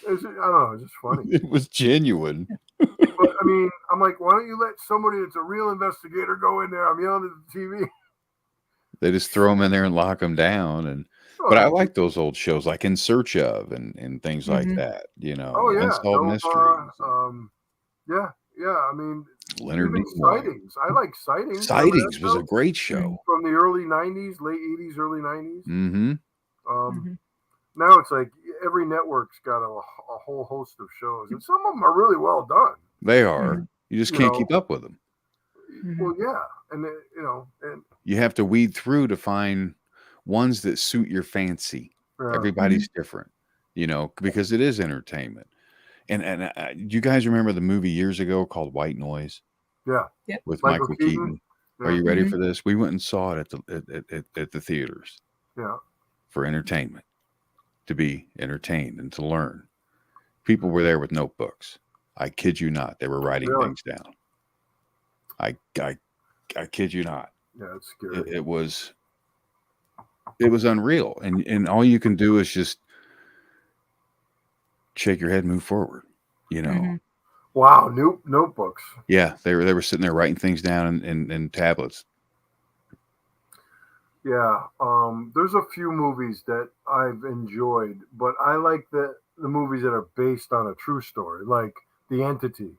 I don't know, it's just funny. It was genuine. But I mean, I'm like, why don't you let somebody that's a real investigator go in there? I'm yelling at the TV. They just throw them in there and lock them down. And but I like those old shows like In Search of and things like that. You know, Oh yeah, Unsolved Mysteries. yeah. I mean, Leonard even Nimoy. Sightings. I like Sightings. Sightings was a great show from the early '90s, late '80s, early '90s. Mm-hmm. Now it's like every network's got a whole host of shows, and some of them are really well done. They are. You just can't keep up with them. Well, yeah, and and you have to weed through to find ones that suit your fancy. Everybody's different, you know, because it is entertainment. And you guys remember the movie years ago called White Noise? Yeah. With Michael Keaton. Yeah. Are you ready for this? We went and saw it at the theaters. Yeah. For entertainment, to be entertained and to learn. People were there with notebooks. I kid you not. They were writing things down. I kid you not. Yeah, it's scary. It was unreal. And all you can do is just shake your head and move forward, you know. Wow, notebooks. Yeah, they were sitting there writing things down in tablets. Yeah, there's a few movies that I've enjoyed, but I like the movies that are based on a true story, like The Entity.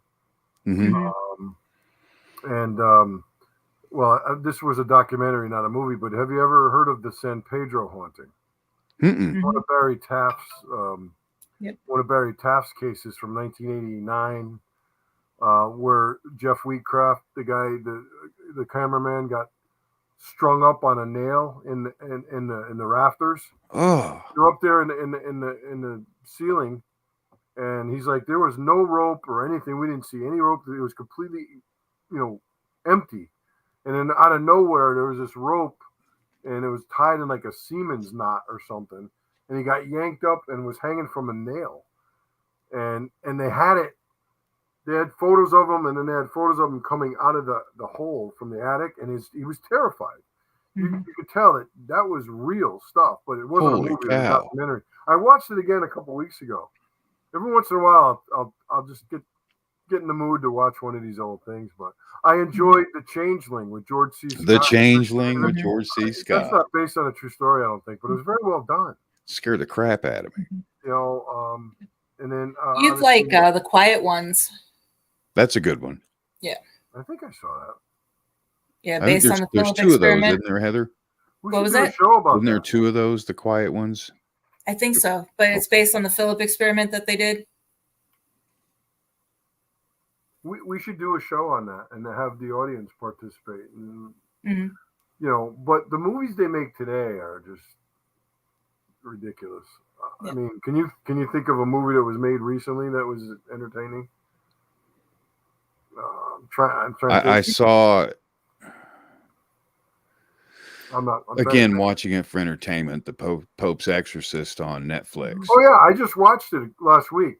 This was a documentary, not a movie, but have you ever heard of the San Pedro haunting? One of Barry Taft's one of Barry Taft's cases from 1989, where Jeff Wheatcraft, the guy, the cameraman, got strung up on a nail in the rafters. Oh, they're up there in the ceiling, and he's like, there was no rope or anything. We didn't see any rope. It was completely, empty. And then out of nowhere, there was this rope, and it was tied in like a seaman's knot or something. And he got yanked up and was hanging from a nail. And they had it. They had photos of him, and then they had photos of him coming out of the hole from the attic, and he was terrified. You could tell that was real stuff, but it wasn't a movie, it was a documentary. I watched it again a couple weeks ago. Every once in a while, I'll just get in the mood to watch one of these old things. But I enjoyed The Changeling with George C. Scott. The Changeling with George C. Scott. That's not based on a true story, I don't think, but it was very well done. Scared the crap out of me. And then you'd like The Quiet Ones. That's a good one. Yeah, I think I saw that. Yeah, based on the there's two of those, isn't there, Heather? What was that? Isn't there two of those, The Quiet Ones? I think so, but it's based on the Philip experiment that they did. We should do a show on that and have the audience participate. And, but the movies they make today are just ridiculous. I mean, can you think of a movie that was made recently that was entertaining? I'm trying. I saw. I'm watching it for entertainment. The Pope's Exorcist on Netflix. Oh yeah, I just watched it last week,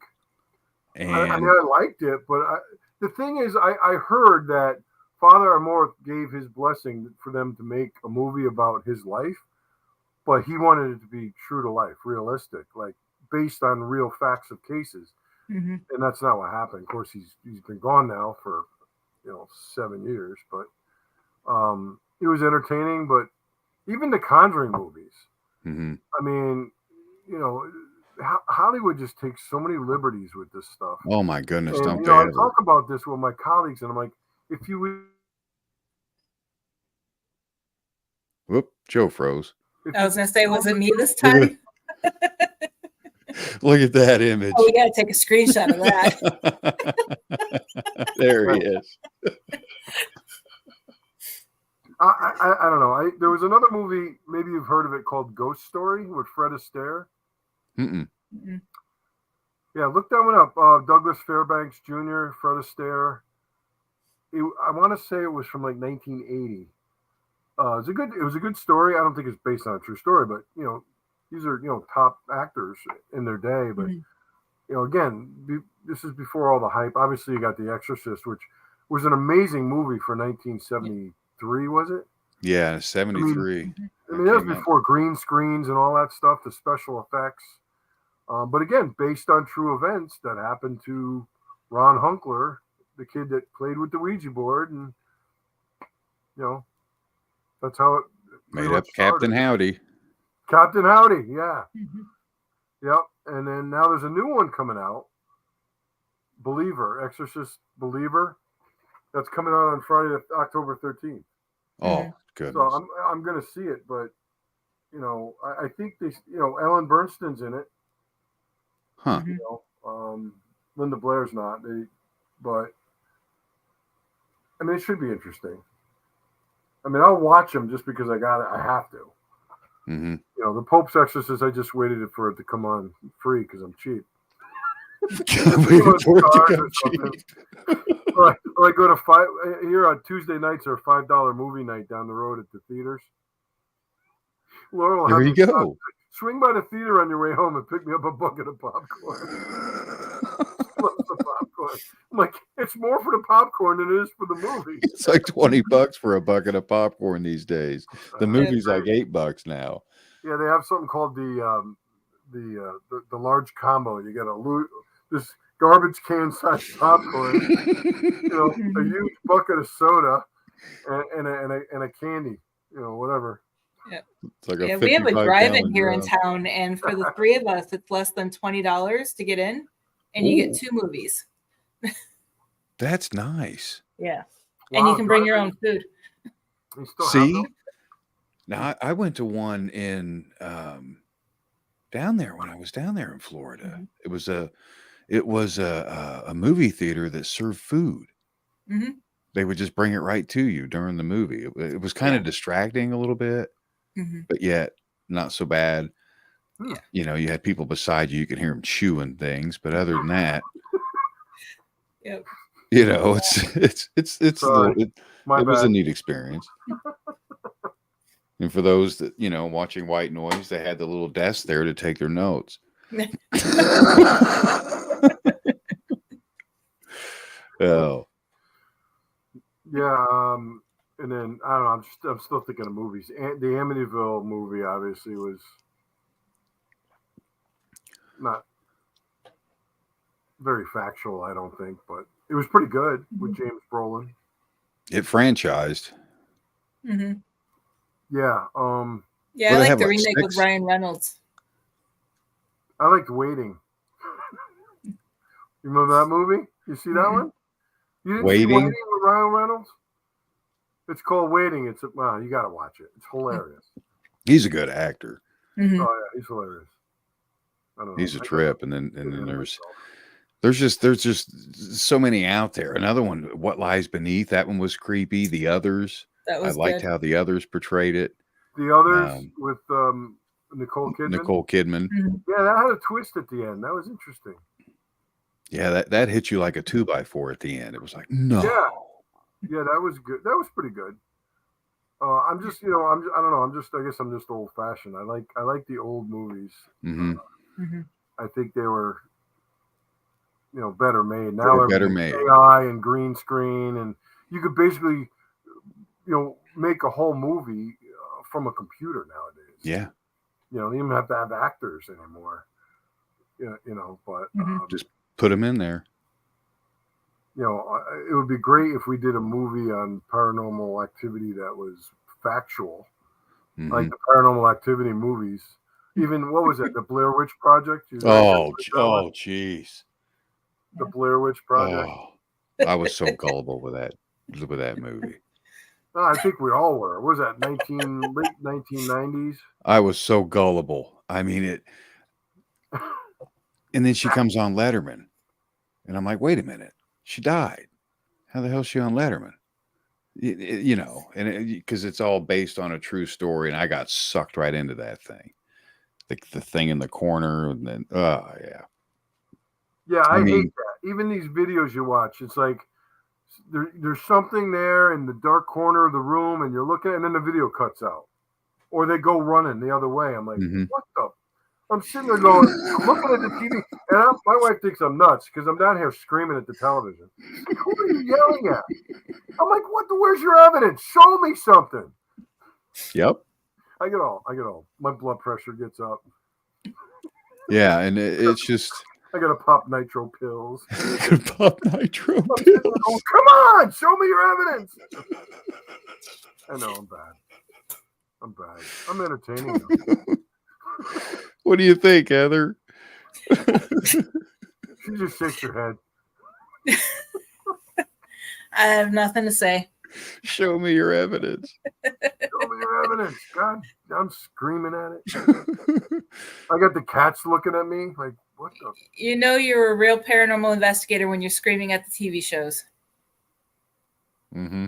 and I liked it. But the thing is, I heard that Father Amorth gave his blessing for them to make a movie about his life, but he wanted it to be true to life, realistic, like based on real facts of cases. And that's not what happened. Of course, he's been gone now for 7 years, but it was entertaining. But even the Conjuring movies, I mean, Hollywood just takes so many liberties with this stuff. Oh my goodness! And, don't I talk about this with my colleagues, and I'm like, if you would. Whoop! Joe froze. I was gonna say, was it me this time? Look at that image. Oh, we gotta take a screenshot of that. There he is. I don't know. There was another movie, maybe you've heard of it, called Ghost Story with Fred Astaire. Yeah, look that one up. Douglas Fairbanks Jr., Fred Astaire. I want to say it was from like 1980. It was a good story. I don't think it's based on a true story, but these are top actors in their day. But again, this is before all the hype. Obviously, you got The Exorcist, which was an amazing movie for 1973, was it? Yeah, 73. I mean, that was before green screens and all that stuff, the special effects. But again, based on true events that happened to Ron Hunkler, the kid that played with the Ouija board, and that's how it made up Captain Howdy. Captain Howdy, yeah. Mm-hmm. Yep. And then now there's a new one coming out. Believer, Exorcist Believer. That's coming out on Friday, October 13th. Oh, goodness. So I'm going to see it, but I think they, Ellen Bernstein's in it. Huh. Linda Blair's not. But I mean, it should be interesting. I mean, I'll watch them just because I have to. Mm-hmm. The Pope's Exorcist, I just waited for it to come on free because I'm cheap. Or I go to here on Tuesday nights are $5 movie night down the road at the theaters. Laurel, there you go. Swing by the theater on your way home and pick me up a bucket of popcorn. Loves the popcorn. I'm like, it's more for the popcorn than it is for the movie. It's like $20 for a bucket of popcorn these days. The movie's like $8 now. Yeah, they have something called the large combo. You got this garbage can size popcorn, a huge bucket of soda, and a candy, whatever. Yeah, it's like we have a drive-in here in town, and for the three of us, it's less than $20 to get in, and you get 2 movies. That's nice. Yeah, and you can bring your own food. See, now I went to one in down there when I was down there in Florida. Mm-hmm. It was a movie theater that served food. Mm-hmm. They would just bring it right to you during the movie. It was kind of distracting a little bit, but yet not so bad. Yeah. You had people beside you. You could hear them chewing things, but other than that, yep. It was a neat experience. And for those that, watching White Noise, they had the little desk there to take their notes. Oh. Yeah, and then I don't know. I'm still thinking of movies. The Amityville movie obviously was not very factual, I don't think, but it was pretty good with James Brolin. It franchised. Mm-hmm. Yeah. Yeah, I like the remake with Ryan Reynolds. I liked Waiting. You remember that movie? You see that one? You didn't see Waiting with Ryan Reynolds? It's called Waiting. You got to watch it. It's hilarious. He's a good actor. Mm-hmm. Oh yeah, he's hilarious. I don't know. He's a trip, and then there's just so many out there. Another one, What Lies Beneath. That one was creepy. The Others. That was I liked how The Others portrayed it. The Others with Nicole Kidman. Mm-hmm. Yeah, that had a twist at the end. That was interesting. Yeah, that hit you like a 2x4 at the end. It was like, no. Yeah, that was good. That was pretty good. I'm just, I don't know. I guess I'm just old fashioned. I like the old movies. Mm-hmm. I think they were, better made. Now better made. AI and green screen, and you could basically, make a whole movie from a computer nowadays. Yeah. You don't even have to have actors anymore. But just put them in there. It would be great if we did a movie on paranormal activity that was factual, like the Paranormal Activity movies. Even what was it, the Blair Witch Project? Jeez. The Blair Witch Project. Oh, I was so gullible with that movie. No, I think we all were. What was that late 1990s? I was so gullible. I mean it. And then she comes on Letterman, and I'm like, wait a minute. She died. How the hell is she on Letterman? Because it's all based on a true story, and I got sucked right into that thing. The thing in the corner, and then yeah. Yeah, I hate that. Even these videos you watch, it's like there's something there in the dark corner of the room, and you're looking, and then the video cuts out, or they go running the other way. I'm like, what the? I'm sitting there going, I'm looking at the TV, and my wife thinks I'm nuts because I'm down here screaming at the television. She's like, who are you yelling at? I'm like, what? Where's your evidence? Show me something. Yep. I get all. My blood pressure gets up. Yeah, and it's just. I gotta pop nitro pills. Pop nitro I'm pills. sitting there going, come on, show me your evidence. I know I'm bad. I'm entertaining them. What do you think, Heather? She just shakes her head. I have nothing to say. Show me your evidence. Show me your evidence. God, I'm screaming at it. I got the cats looking at me like, what the? You know you're a real paranormal investigator when you're screaming at the TV shows. Mm-hmm.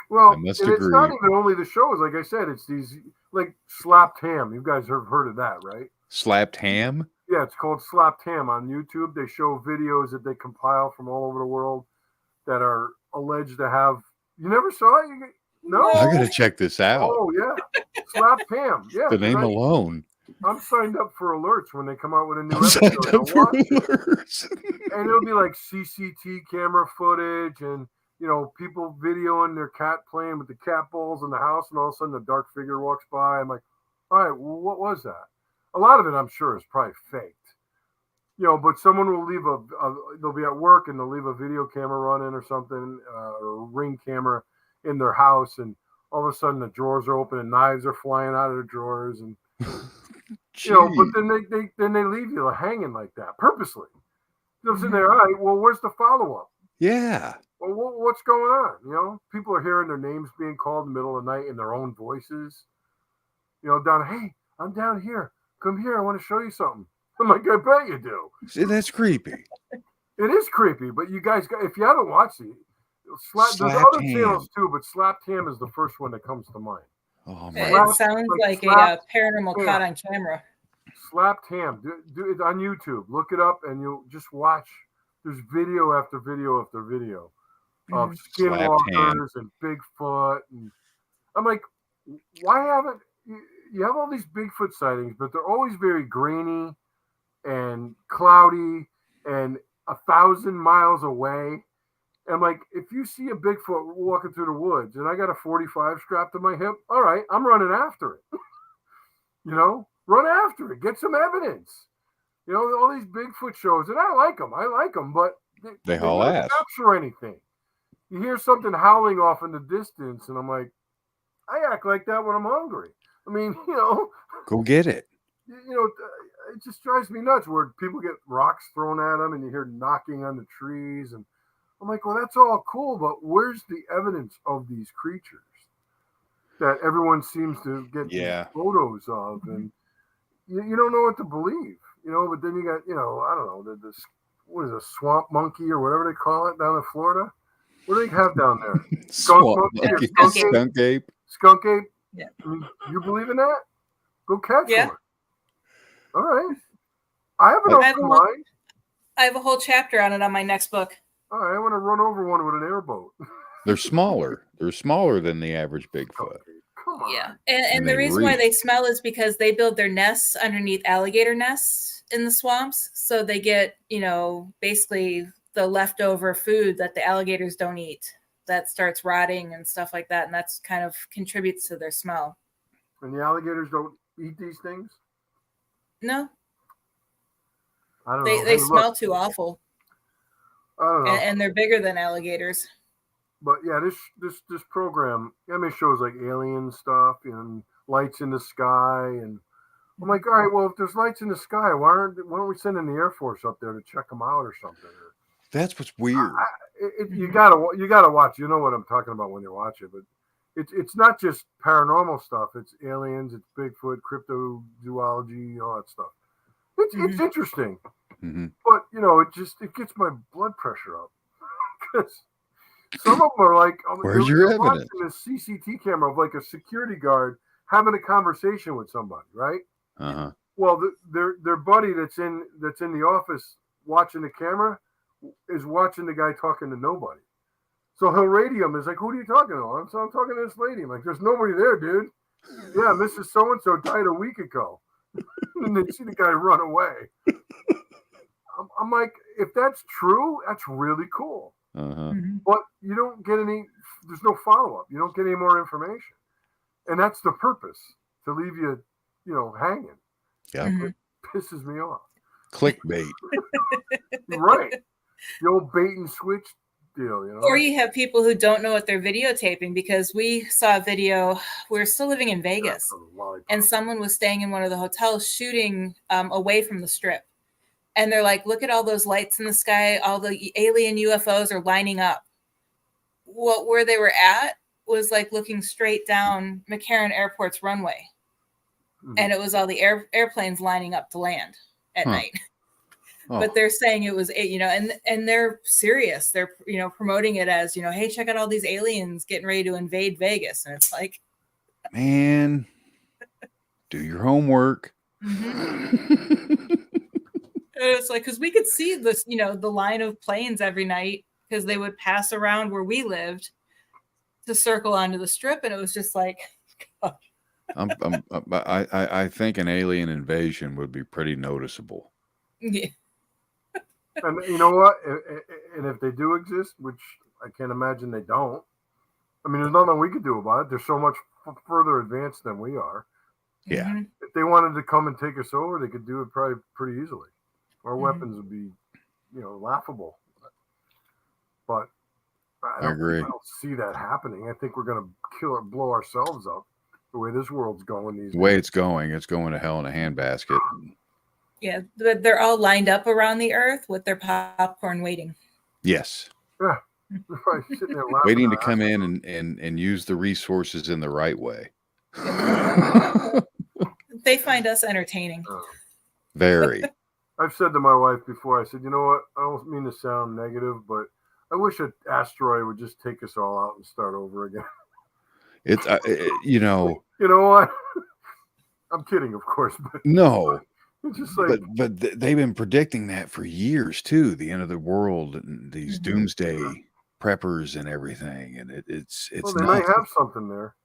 Well, I must and it's agree. not even only the shows. Like I said, it's these like slapped ham. You guys have heard of that, right? Slapped ham? Yeah, it's called slapped ham on YouTube. They show videos that they compile from all over the world that are alleged to have. You never saw it? No. I gotta check this out. Oh yeah, slapped ham. Yeah, The name alone. I'm signed up for alerts when they come out with a new I'm episode. signed up for alerts. And it'll be like CCT camera footage and, you know, people videoing their cat playing with the cat balls in the house, and all of a sudden a dark figure walks by. I'm like, all right, well, what was that? A lot of it, I'm sure, is probably faked. You know, but someone will leave they'll be at work and they'll leave a video camera running or something, or a Ring camera in their house, and all of a sudden the drawers are open and knives are flying out of the drawers, and you know, but then they leave you hanging like that purposely. I'm sitting there, all right, well, where's the follow-up? Yeah. Well, what's going on? You know, people are hearing their names being called in the middle of the night in their own voices. You know, hey, I'm down here. Come here. I want to show you something. I'm like, I bet you do. See, that's creepy. It is creepy, but you guys, if you haven't watched it, there's other channels too, but Slapped Ham is the first one that comes to mind. Oh, man. man. It sounds like a paranormal caught on camera. Slapped Ham. Do it on YouTube. Look it up and you'll just watch. There's video after video after video of skinwalkers and Bigfoot. And I'm like, why haven't you have all these Bigfoot sightings, but they're always very grainy and cloudy and 1,000 miles away. And I'm like, if you see a Bigfoot walking through the woods and I got a 45 strapped to my hip, all right, I'm running after it. You know, run after it. Get some evidence. You know, all these Bigfoot shows, and I like them, but they haul ass. Capture anything. You hear something howling off in the distance, and I'm like, I act like that when I'm hungry. I mean, you know, go get it. You know, it just drives me nuts where people get rocks thrown at them, and you hear knocking on the trees, and I'm like, well, that's all cool, but where's the evidence of these creatures that everyone seems to get photos of, and you don't know what to believe. You know, but then you got, you know, I don't know, this, what is it, swamp monkey or whatever they call it down in Florida? What do they have down there? Skunk ape. Skunk ape? Yeah. I mean, you believe in that? Go catch one. All right. I have an open mind. I have a whole chapter on it on my next book. All right, I want to run over one with an airboat. They're smaller. They're smaller than the average Bigfoot. Come on. Yeah. And the reason why they smell is because they build their nests underneath alligator nests in the swamps. So they get, you know, basically the leftover food that the alligators don't eat that starts rotting and stuff like that. And that's kind of contributes to their smell. And the alligators don't eat these things? No. I don't know. They smell too awful. I don't know. And they're bigger than alligators. But yeah, this program, I mean, shows like alien stuff and lights in the sky, and I'm like, all right, well, if there's lights in the sky, why aren't we sending the Air Force up there to check them out or something? That's what's weird. You gotta watch. You know what I'm talking about when you watch it, but it's not just paranormal stuff. It's aliens, it's Bigfoot, cryptozoology, all that stuff. It's interesting, but you know, it gets my blood pressure up because. Some of them are like, where's your evidence? Watching a CCT camera of like a security guard having a conversation with somebody, right? Uh-huh. Well, their buddy that's in the office watching the camera is watching the guy talking to nobody. So he'll radio him. Is like, who are you talking to? I'm talking to this lady. I'm like, there's nobody there, dude. Yeah, Mrs. So-and-so died a week ago. And they see the guy run away. I'm like, if that's true, that's really cool. Uh-huh. But you don't get there's no follow-up. You don't get any more information. And that's the purpose, to leave you, hanging. Yeah. It pisses me off. Clickbait. Right. The old bait and switch deal, Or you have people who don't know what they're videotaping, because we saw a video. We're still living in Vegas, and someone was staying in one of the hotels shooting away from the strip. And they're like, look at all those lights in the sky. All the alien UFOs are lining up. Where they were at was like looking straight down McCarran Airport's runway. And it was all the airplanes lining up to land at night. Oh. But they're saying it was, and they're serious. They're, promoting it as, hey, check out all these aliens getting ready to invade Vegas. And it's like, man, do your homework. It's like, because we could see this, the line of planes every night, because they would pass around where we lived to circle onto the strip. And it was just like, gosh. I think an alien invasion would be pretty noticeable. Yeah. And you know what? And if they do exist, which I can't imagine they don't, I mean, there's nothing we could do about it. They're so much further advanced than we are. Yeah. If they wanted to come and take us over, they could do it probably pretty easily. Our weapons would be, laughable. But I agree. I don't see that happening. I think we're going to blow ourselves up the way this world's going these days. The way it's going to hell in a handbasket. Yeah, but they're all lined up around the earth with their popcorn waiting. Yes. Yeah. Waiting to come in and use the resources in the right way. They find us entertaining. Very. I've said to my wife before, I said, you know what? I don't mean to sound negative, but I wish an asteroid would just take us all out and start over again. It's, You know what? I'm kidding, of course. But no. It's just like, but they've been predicting that for years, too. The end of the world and these doomsday preppers and everything. And it's well, they might have something there.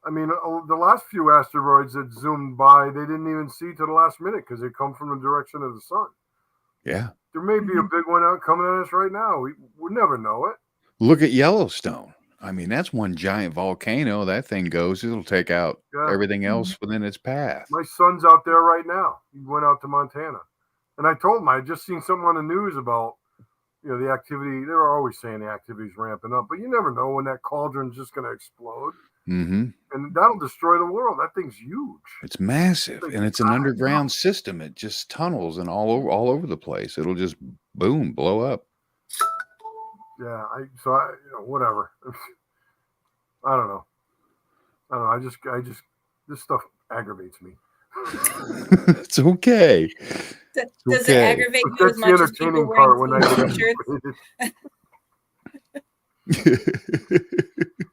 I mean, the last few asteroids that zoomed by, they didn't even see to the last minute because they come from the direction of the sun. Yeah. There may be a big one out coming at us right now. We never know it. Look at Yellowstone. I mean, that's one giant volcano. That thing goes, it'll take out everything else within its path. My son's out there right now. He went out to Montana. And I told him, I had just seen something on the news about, the activity. They were always saying the activity's ramping up, but you never know when that cauldron's just going to explode. And that'll destroy the world. That thing's huge. It's massive, and it's an underground system. It just tunnels and all over the place. It'll just boom, blow up. Yeah, whatever. I don't know. I just this stuff aggravates me. It's okay. Does it aggravate you as much as people wearing t-shirts?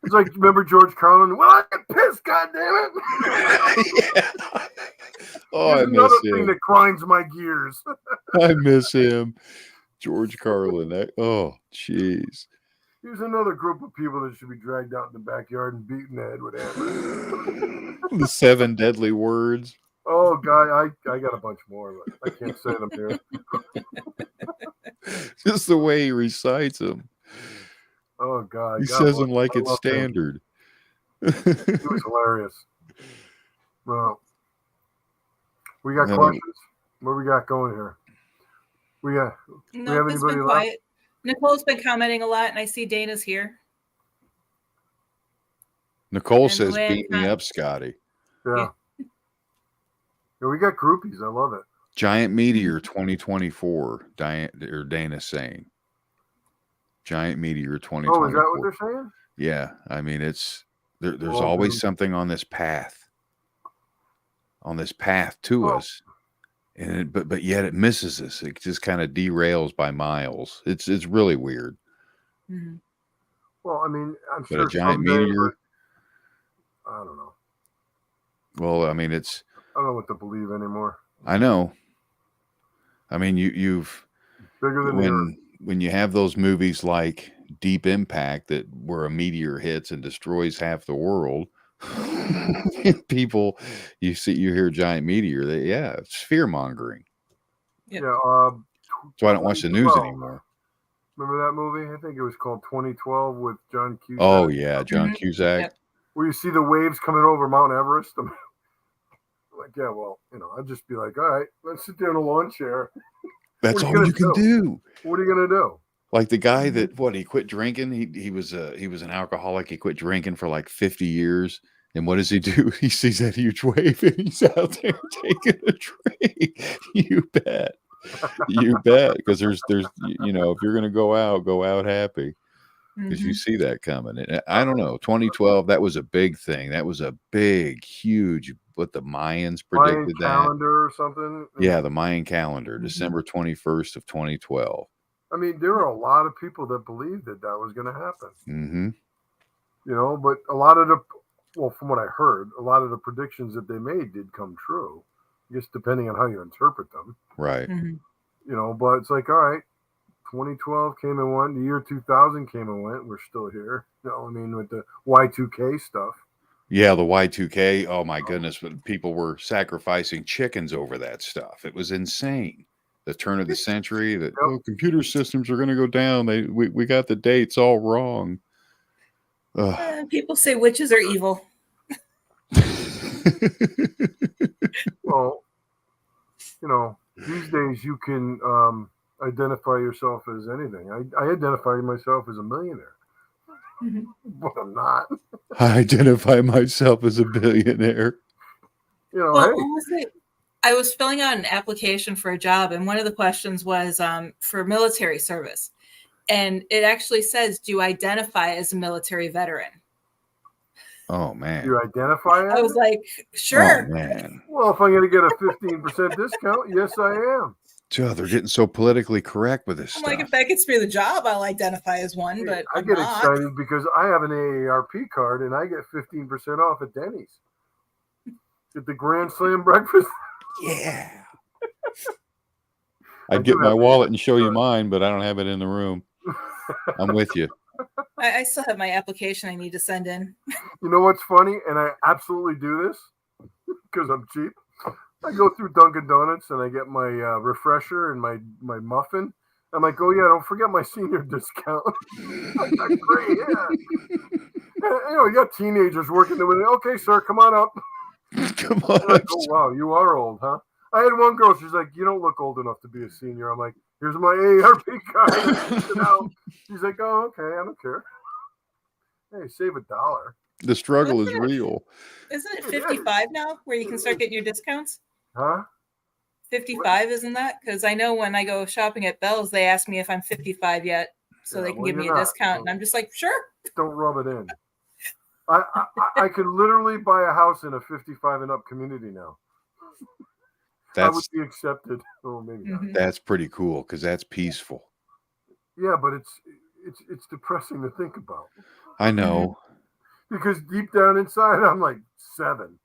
It's like, remember George Carlin? Well, I get pissed, goddammit. Yeah. Oh, There's I miss another him. thing that grinds my gears. I miss him. George Carlin. Jeez. Here's another group of people that should be dragged out in the backyard and beaten in the head with hammers. The 7 deadly words. Oh, God, I got a bunch more, but I can't say them here. Just the way he recites them. Oh, God. He says them like it's standard. It was hilarious. Well, we got questions? What we got going here? We have it's been quiet. Nicole's been commenting a lot, and I see Dana's here. Nicole says, beat me up, Scotty. Yeah. Yeah, we got groupies. I love it. Giant Meteor 2024, Dana's saying. Giant Meteor 2024. Oh, is that what they're saying? Yeah. I mean, there's always something on this path to us. And but yet it misses us. It just kind of derails by miles. It's really weird. Mm-hmm. Well, I mean, I'm but sure a giant meteor. I don't know. Well, I mean, I don't know what to believe anymore. I know. I mean, you've bigger than when you have those movies like Deep Impact where a meteor hits and destroys half the world. People, you hear giant meteor. It's fear mongering. Yep. Yeah. So I don't watch the news 2012. anymore. Remember that movie? I think it was called 2012 with John Cusack. Oh yeah, John Cusack. Yep. Where you see the waves coming over Mount Everest. I'm like, yeah, well, I'd just be like, all right, let's sit there in a lawn chair. That's all you can do. What are you gonna do? Like the guy that he quit drinking. He was an alcoholic. He quit drinking for like 50 years. And what does he do? He sees that huge wave and he's out there taking a drink. You bet. You bet. Because there's if you're gonna go out happy. Because you see that coming. And I don't know, 2012, that was a big thing. That was a big, huge, what the Mayans predicted Mayan calendar or something. Yeah, the Mayan calendar, December 21st of 2012. I mean, there were a lot of people that believed that was going to happen. Mm-hmm. But a lot of from what I heard, a lot of the predictions that they made did come true. Just depending on how you interpret them. Right. But it's like, all right, 2012 came and went. The year 2000 came and went. We're still here. With the Y2K stuff. Yeah, the Y2K. Oh my goodness! But people were sacrificing chickens over that stuff. It was insane. The turn of the century. That computer systems are going to go down. We got the dates all wrong. People say witches are evil. Well, these days you can identify yourself as anything. I identify myself as a millionaire, but I'm not. I identify myself as a billionaire. Honestly, I was filling out an application for a job, and one of the questions was for military service. And it actually says, do you identify as a military veteran? Oh, man. Do you identify as? I was like, sure. Oh, man. Well, if I'm going to get a 15% discount, yes, I am. Joe, they're getting so politically correct with this stuff. Like, if that gets me the job, I'll identify as one, but I get excited because I have an AARP card and I get 15% off at Denny's. Get the Grand Slam breakfast. Yeah. I'd get my wallet and show you mine, but I don't have it in the room. I'm with you. I still have my application I need to send in. You know what's funny? And I absolutely do this because I'm cheap. I go through Dunkin' Donuts and I get my refresher and my muffin. I'm like, oh, yeah, don't forget my senior discount. Like, great, yeah. You got teenagers working the window. Okay, sir, come on up. Come on. Like, oh, wow, you are old, huh? I had one girl. She's like, you don't look old enough to be a senior. I'm like, here's my AARP card. She's like, oh, okay, I don't care. Hey, save $1. The struggle is real. Isn't it 55 now where you can start getting your discounts? Huh? 55, isn't that? Because I know when I go shopping at Bell's, they ask me if I'm 55 yet, so they can give me a discount. And I'm just like, sure. Don't rub it in. I could literally buy a house in a 55 and up community now. That would be accepted. Oh, maybe not. That's pretty cool because that's peaceful. Yeah, but it's depressing to think about. I know. Because deep down inside, I'm like 7.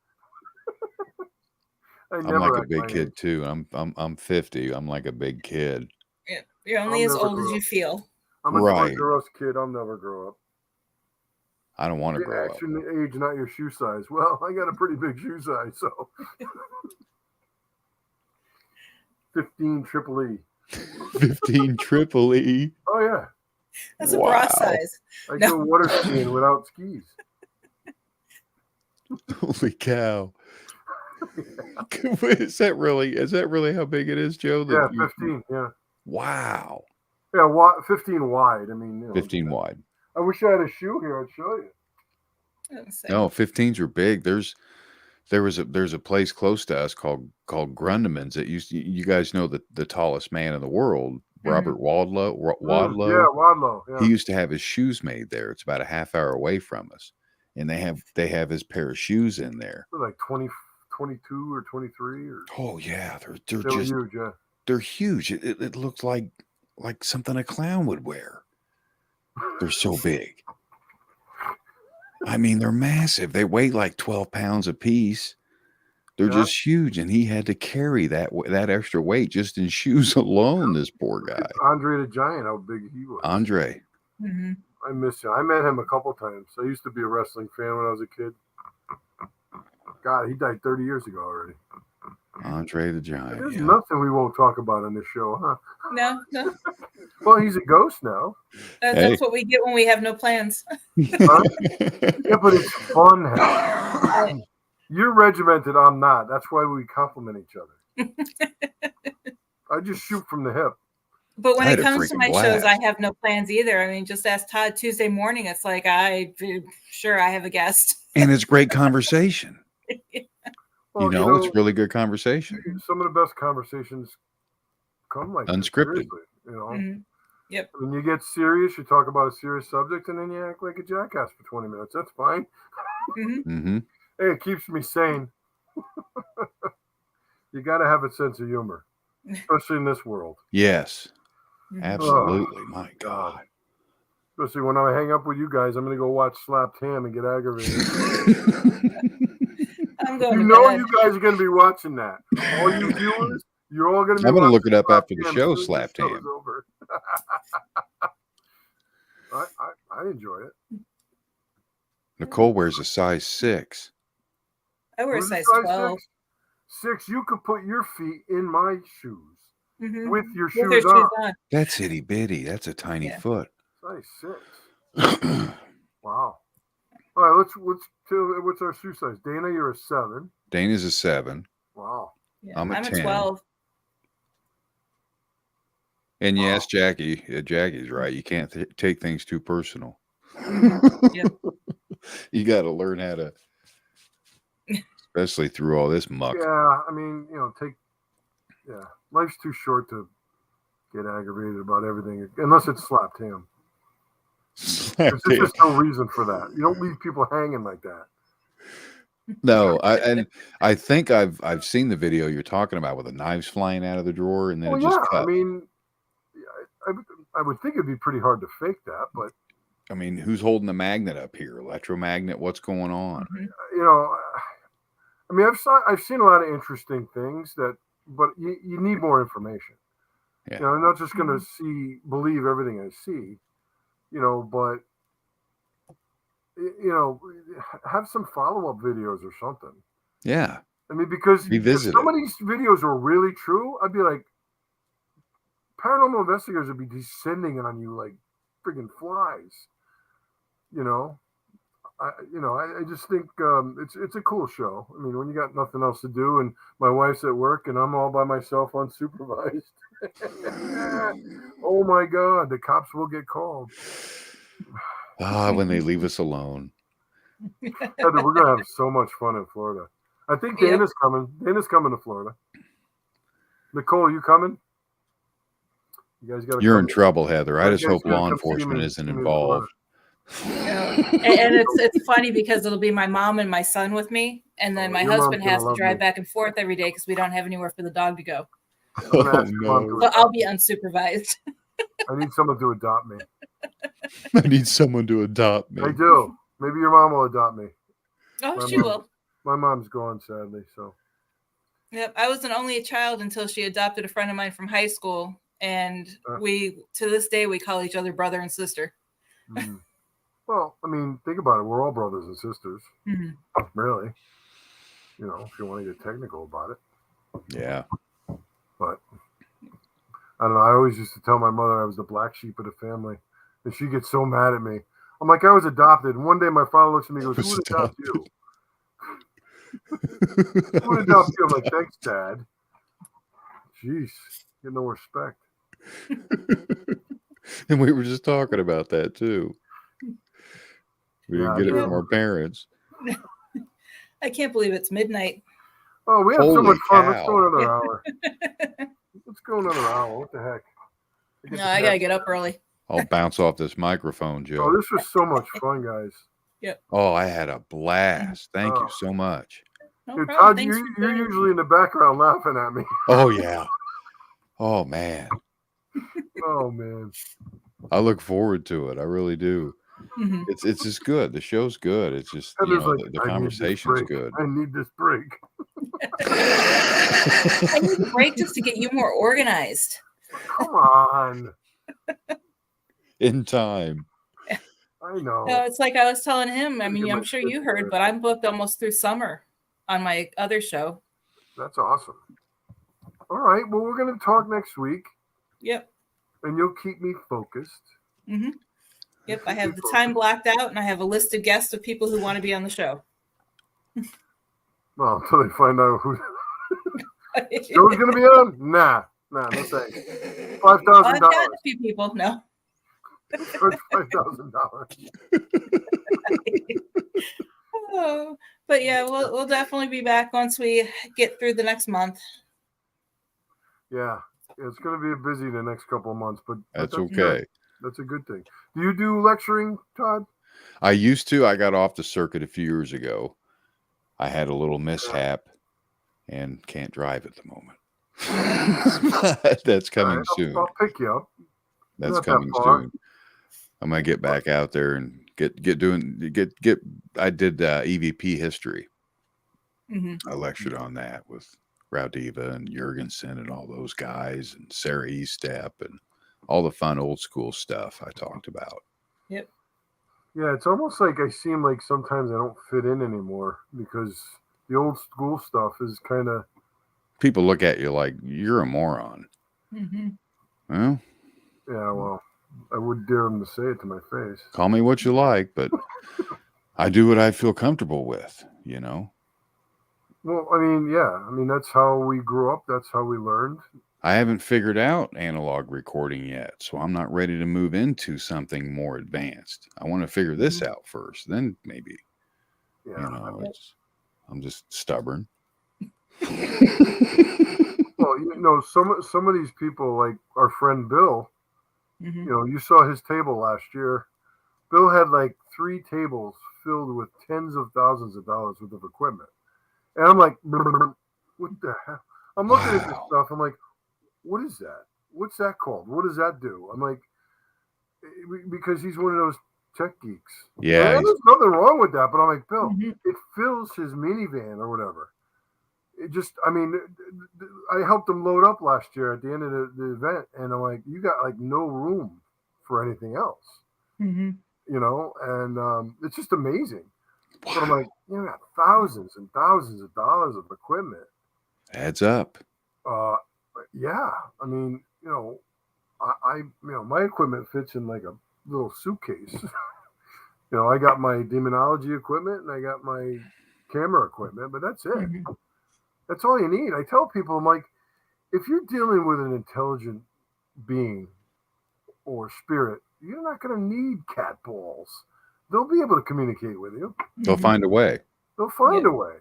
I'm like a big kid too. I'm 50. I'm like a big kid. Yeah, you're only as old as you feel. I'm a gross kid. I'll never grow up. I don't want to grow up. Action age, not your shoe size. Well, I got a pretty big shoe size, so 15 triple E. 15 triple E. Oh yeah. That's a bra size. I go water skiing without skis. Holy cow. Is that really how big it is, Joe? Yeah, 15. Yeah. Wow. Yeah, 15 wide. I mean, 15 wide. I wish I had a shoe here. I'd show you. No, 15s are big. There's a place close to us called Grundeman's that you guys know the tallest man in the world, Robert Wadlow. Yeah, Wadlow. Yeah. He used to have his shoes made there. It's about a half hour away from us, and they have his pair of shoes in there. They're like 22 or 23 or. Oh yeah, they're just huge. Yeah, they're huge. It looks like something a clown would wear. They're so big. I mean, they're massive. They weigh like 12 pounds a piece. They're just huge, and he had to carry that extra weight just in shoes alone. This poor guy, Andre the Giant, how big he was. Andre. I miss him. I met him a couple times. I used to be a wrestling fan when I was a kid. God, he died 30 years ago already. Andre the Giant. There's Yeah. nothing we won't talk about on this show, huh? No. Well, he's a ghost now. That's what we get when we have no plans. Huh? Yeah, but it's fun. Hal. You're regimented. I'm not. That's why we compliment each other. I just shoot from the hip. But when I it had a comes to freaking my shows, I blast. have no plans either. I mean, just ask Todd Tuesday morning. It's like, sure, I have a guest. And it's great conversation. Well, It's really good conversation. Some of the best conversations come like this, Unscripted. seriously, Mhm. Yep. When you get serious, you talk about a serious subject, and then you act like a jackass for 20 minutes. That's fine. Mm-hmm. Hey, it keeps me sane. You got to have a sense of humor, especially in this world. Yes, Mhm. absolutely. My God. Especially when I hang up with you guys, I'm going to go watch Slapped Ham and get aggravated. I'm going You to know bed. you guys are going to be watching that. All you viewers, you're all going to be I'm going to watching look it up Slapped after the Ham show, as soon as Slapped the show Ham. is over. I enjoy it. Nicole wears a size 6. I wear a Who's size a 12. 6, you could put your feet in my shoes Mhm. with your With their shoes shoes on. on. That's itty bitty. That's a tiny Yeah. foot. Size 6. Wow. All right, what's our shoe size? Dana, you're a 7. Dana's a 7. Wow. Yeah, I'm a 10. 12. And yes, Jackie's right. You can't take things too personal. Yep. You got to learn how to, especially through all this muck. Yeah, I mean, life's too short to get aggravated about everything, unless it's Slapped Ham. There's just no reason for that. You don't leave people hanging like that. No, I think I've seen the video you're talking about with the knives flying out of the drawer and then it just cut. I mean, I would think it'd be pretty hard to fake that, but I mean, who's holding the magnet up here? Electromagnet? What's going on? I mean, I've seen a lot of interesting things but you need more information. Yeah. I'm not just going to believe everything I see, but have some follow-up videos or something. Yeah. I mean, because if some of it. these videos were really true, I'd be like, paranormal investigators would be descending on you like friggin' flies. I just think it's a cool show. I mean, when you got nothing else to do, and my wife's at work, and I'm all by myself unsupervised. Oh my God, the cops will get called. When they leave us alone. Heather, we're gonna have so much fun in Florida. I think Dana's coming. Dana's coming to Florida. Nicole, you coming? You guys got. You're in trouble, Heather. I just hope law come see enforcement me isn't in involved. And it's funny because it'll be my mom and my son with me, and then my husband has to drive back and forth every day because we don't have anywhere for the dog to go. Oh, no. So I'll be unsupervised. I need someone to adopt me. I need someone to adopt me. I do. Maybe your mom will adopt me. Oh, she will. My mom's gone, sadly. So. Yep, I was an only child until she adopted a friend of mine from high school, and to this day we call each other brother and sister. Mm. Well, I mean, think about it. We're all brothers and sisters, really. If you want to get technical about it. Yeah. But I don't know. I always used to tell my mother I was the black sheep of the family, and she gets so mad at me. I'm like, I was adopted. And one day my father looks at me and goes, "Who would adopt you?" Who would adopt you? I'm like, "Thanks, Dad." Jeez, get no respect. And we were just talking about that too. We didn't get it from our parents. I can't believe it's midnight. Oh, we have so Holy much fun. cow. Let's go another hour. Let's go another hour. What the heck? No, I gotta get up early. I'll bounce off this microphone, Joe. Oh, this was so much fun, guys. Yep. Oh, I had a blast. Thank you so much. No Dude, problem. Todd, Thanks you're for joining me. usually in the background laughing at me. Oh, yeah. Oh, man. Oh, man. I look forward to it. I really do. Mhm. It's just good. The show's good. It's just, Heather's like, the "I need this conversation's break. good. I need this break. I need a break just to get you more organized. Come on. In time. I know. No, it's like I was telling him. I mean, I'm sure you heard, but I'm booked almost through summer. on my other show. That's awesome. All right. Well, we're going to talk next week, Yep. and you'll keep me focused. Mm-hmm. Yep. I have the time blocked out, and I have a list of guests of people who want to be on the show. Well, until they find out who Joe's going to be on. Nah, no thanks. $5,000. I've got a few people. No. $5,000. Oh, but yeah, we'll definitely be back once we get through the next month. Yeah, it's going to be busy the next couple of months, but That's okay. Good. That's a good thing. Do you do lecturing, Todd? I used to. I got off the circuit a few years ago. I had a little mishap and can't drive at the moment. That's coming soon. I'll pick you up. That's Not coming that far. soon. I'm gonna get back out there and get. I did EVP history. Mm-hmm. I lectured on that with Raudiva and Jurgensen and all those guys and Sarah Estep and all the fun old school stuff I talked about. Yep. Yeah, it's almost like I seem like sometimes I don't fit in anymore because the old school stuff is kind of. People look at you like you're a moron. Mm-hmm. Well, Yeah, well, I wouldn't dare them to say it to my face. call me what you like, but I do what I feel comfortable with, you know. Well, I mean, yeah. I mean, that's how we grew up. That's how we learned. I haven't figured out analog recording yet, so I'm not ready to move into something more advanced. I want to figure this out first, then maybe. Yeah. You know, I'm just stubborn. Well, you know, some of these people, like our friend Bill, Mm-hmm. you know, you saw his table last year. Bill had like 3 tables filled with tens of thousands of dollars worth of equipment. And I'm like, what the hell? I'm looking at this stuff. I'm like, what is that? What's that called? What does that do? I'm like, because he's one of those tech geeks. Yeah. And there's nothing wrong with that. But I'm like, Bill, Mm-hmm. it fills his minivan or whatever. It just, I mean, I helped him load up last year at the end of the event. And I'm like, you got like no room for anything else, Mm-hmm. you know? And it's just amazing. But I'm like, you got thousands and thousands of dollars of equipment. Adds up. Yeah. I mean, you know, you know, my equipment fits in like a little suitcase. You know, I got my demonology equipment and I got my camera equipment, but that's it. Mm-hmm. That's all you need. I tell people, I'm like, if you're dealing with an intelligent being or spirit, you're not going to need cat balls. They'll be able to communicate with you. They'll find a way. They'll find a way.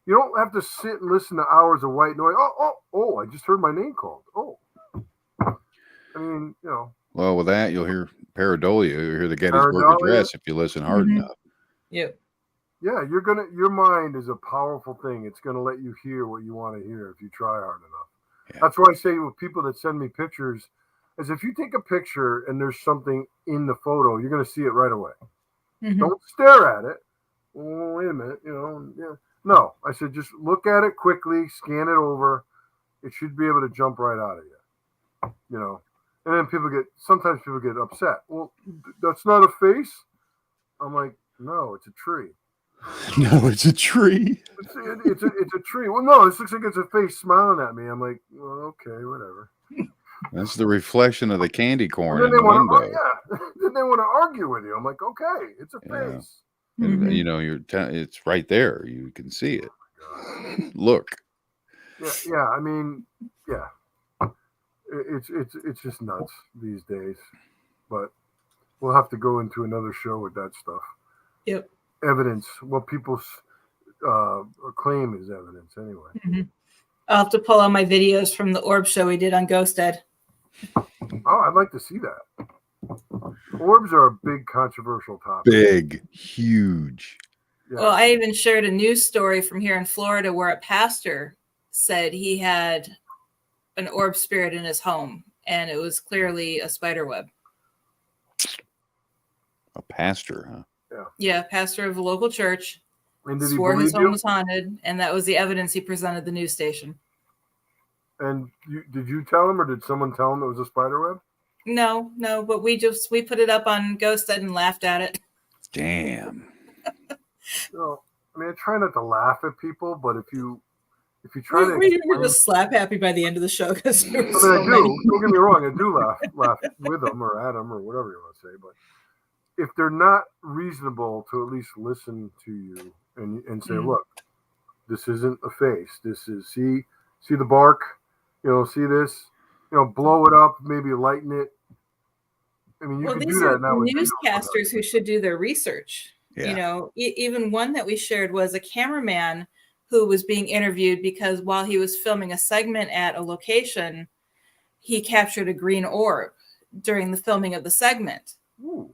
You don't have to sit and listen to hours of white noise. Oh, I just heard my name called. Oh. I mean, you know. Well, with that, you'll hear pareidolia. You'll hear the Gettysburg Address if you listen hard enough. Yep. Yeah, your mind is a powerful thing. It's gonna let you hear what you want to hear if you try hard enough. Yeah. That's why I say with people that send me pictures, is if you take a picture and there's something in the photo, you're gonna see it right away. Mm-hmm. Don't stare at it. Oh, wait a minute, you know. Yeah. No, I said just look at it quickly, scan it over. It should be able to jump right out of you. You know. And then sometimes people get upset. Well, that's not a face. I'm like, no, it's a tree. No, it's a tree. It's a tree. Well, no, this looks like it's a face smiling at me. I'm like, well, okay, whatever. That's the reflection of the candy corn And in then the window. then they want to argue with you. I'm like, okay, it's a Yeah. face. Mm-hmm. And, you know, it's right there. You can see it. Look. Yeah. I mean, yeah. It's just nuts these days. But we'll have to go into another show with that stuff. Yep. Evidence, what people claim is evidence anyway. Mm-hmm. I'll have to pull out my videos from the orb show we did on Ghosted. Oh, I'd like to see that. Orbs are a big controversial topic. Big, huge. Yeah. Well, I even shared a news story from here in Florida where a pastor said he had an orb spirit in his home, and it was clearly a spider web. A pastor, huh? Yeah. Yeah, pastor of a local church. And did he Swore his believe home you? was haunted, and that was the evidence he presented the news station. And did you tell him, or did someone tell him it was a spider web? No, but we put it up on Ghosted and laughed at it. Damn. No. I mean, I try not to laugh at people, but if you try to, we were just slap happy by the end of the show because I do. Don't get me wrong, I do laugh with them or at them or whatever you want to say. But if they're not reasonable to at least listen to you and say, look, this isn't a face. This is see the bark. See this. Blow it up, maybe lighten it. I mean, you can do that now. Newscasters who should do their research. Yeah. Even one that we shared was a cameraman who was being interviewed because while he was filming a segment at a location, he captured a green orb during the filming of the segment. Ooh,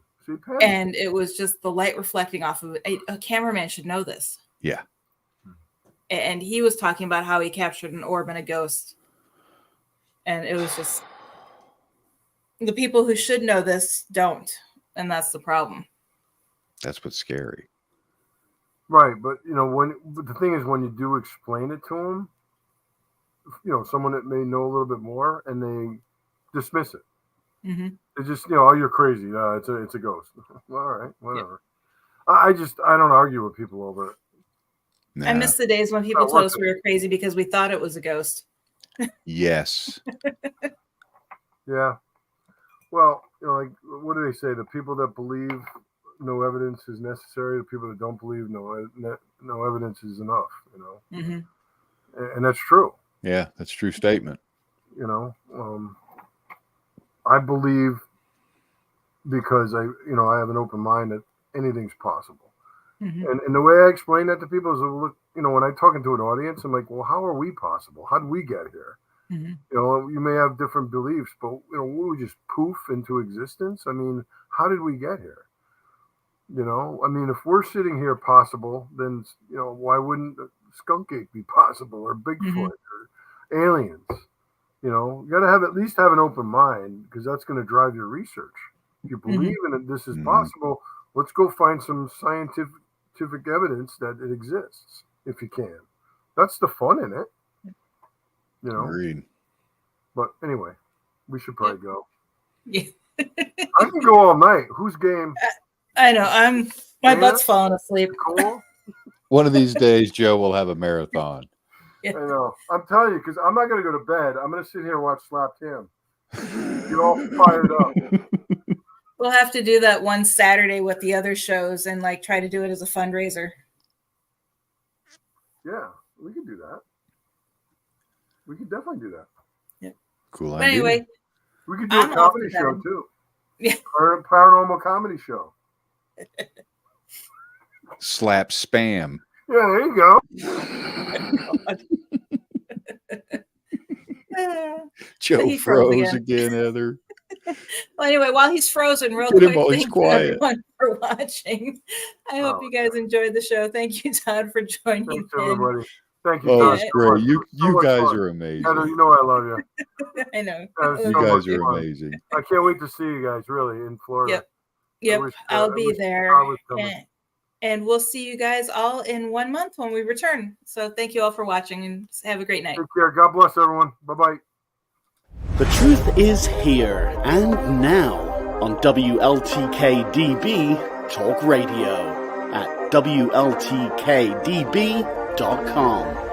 and it was just the light reflecting off of it. A cameraman should know this. Yeah. And he was talking about how he captured an orb and a ghost. And it was just the people who should know this don't. And that's the problem. That's what's scary. Right, but but the thing is, when you do explain it to them, someone that may know a little bit more, and they dismiss it. Mm-hmm. They just, oh, you're crazy. It's a ghost. All right, whatever. Yeah. I don't argue with people over it. Nah. I miss the days when people told us we were crazy because we thought it was a ghost. Yes. Yeah. Well, like, what do they say? The people that believe no evidence is necessary. The people that don't believe no evidence is enough. Mm-hmm. And that's true. Yeah, that's a true statement. I believe because I have an open mind that anything's possible. Mm-hmm. And the way I explain that to people is, look, when I'm talking to an audience, I'm like, well, how are we possible? How did we get here? Mm-hmm. You may have different beliefs, but we just poof into existence. I mean, how did we get here? I mean, if we're sitting here possible, then why wouldn't Skunk Ape be possible, or Bigfoot, or aliens? You got to at least have an open mind, because that's going to drive your research. If you believe in it, this is possible. Let's go find some scientific evidence that it exists, if you can. That's the fun in it. Agreed. But anyway, we should probably go. Yeah. I can go all night. Who's game? I know. My butt's falling asleep. Cool. One of these days, Joe will have a marathon. Yeah. I know. I'm telling you, because I'm not going to go to bed. I'm going to sit here and watch Slap Tim. Get all fired up. We'll have to do that one Saturday with the other shows and try to do it as a fundraiser. Yeah, we could do that. We could definitely do that. Yeah. Cool but idea. Anyway, we could do a comedy show too. Yeah. Or a paranormal comedy show. Slap spam. Yeah, there you go. Joe froze again, Heather. Well, anyway, while he's frozen, real quick, thank you everyone for watching. I hope you guys enjoyed the show. Thank you, Todd, for joining. Thanks, everybody. Thank you. Oh, it's great. You guys are amazing. Heather, I love you. I know. You guys are amazing. I can't wait to see you guys, really, in Florida. Yep. I'll be there. And we'll see you guys all in 1 month when we return. So thank you all for watching, and have a great night. Take care. God bless everyone. Bye-bye. The truth is here and now on WLTK-DB Talk Radio at WLTK-DB.com.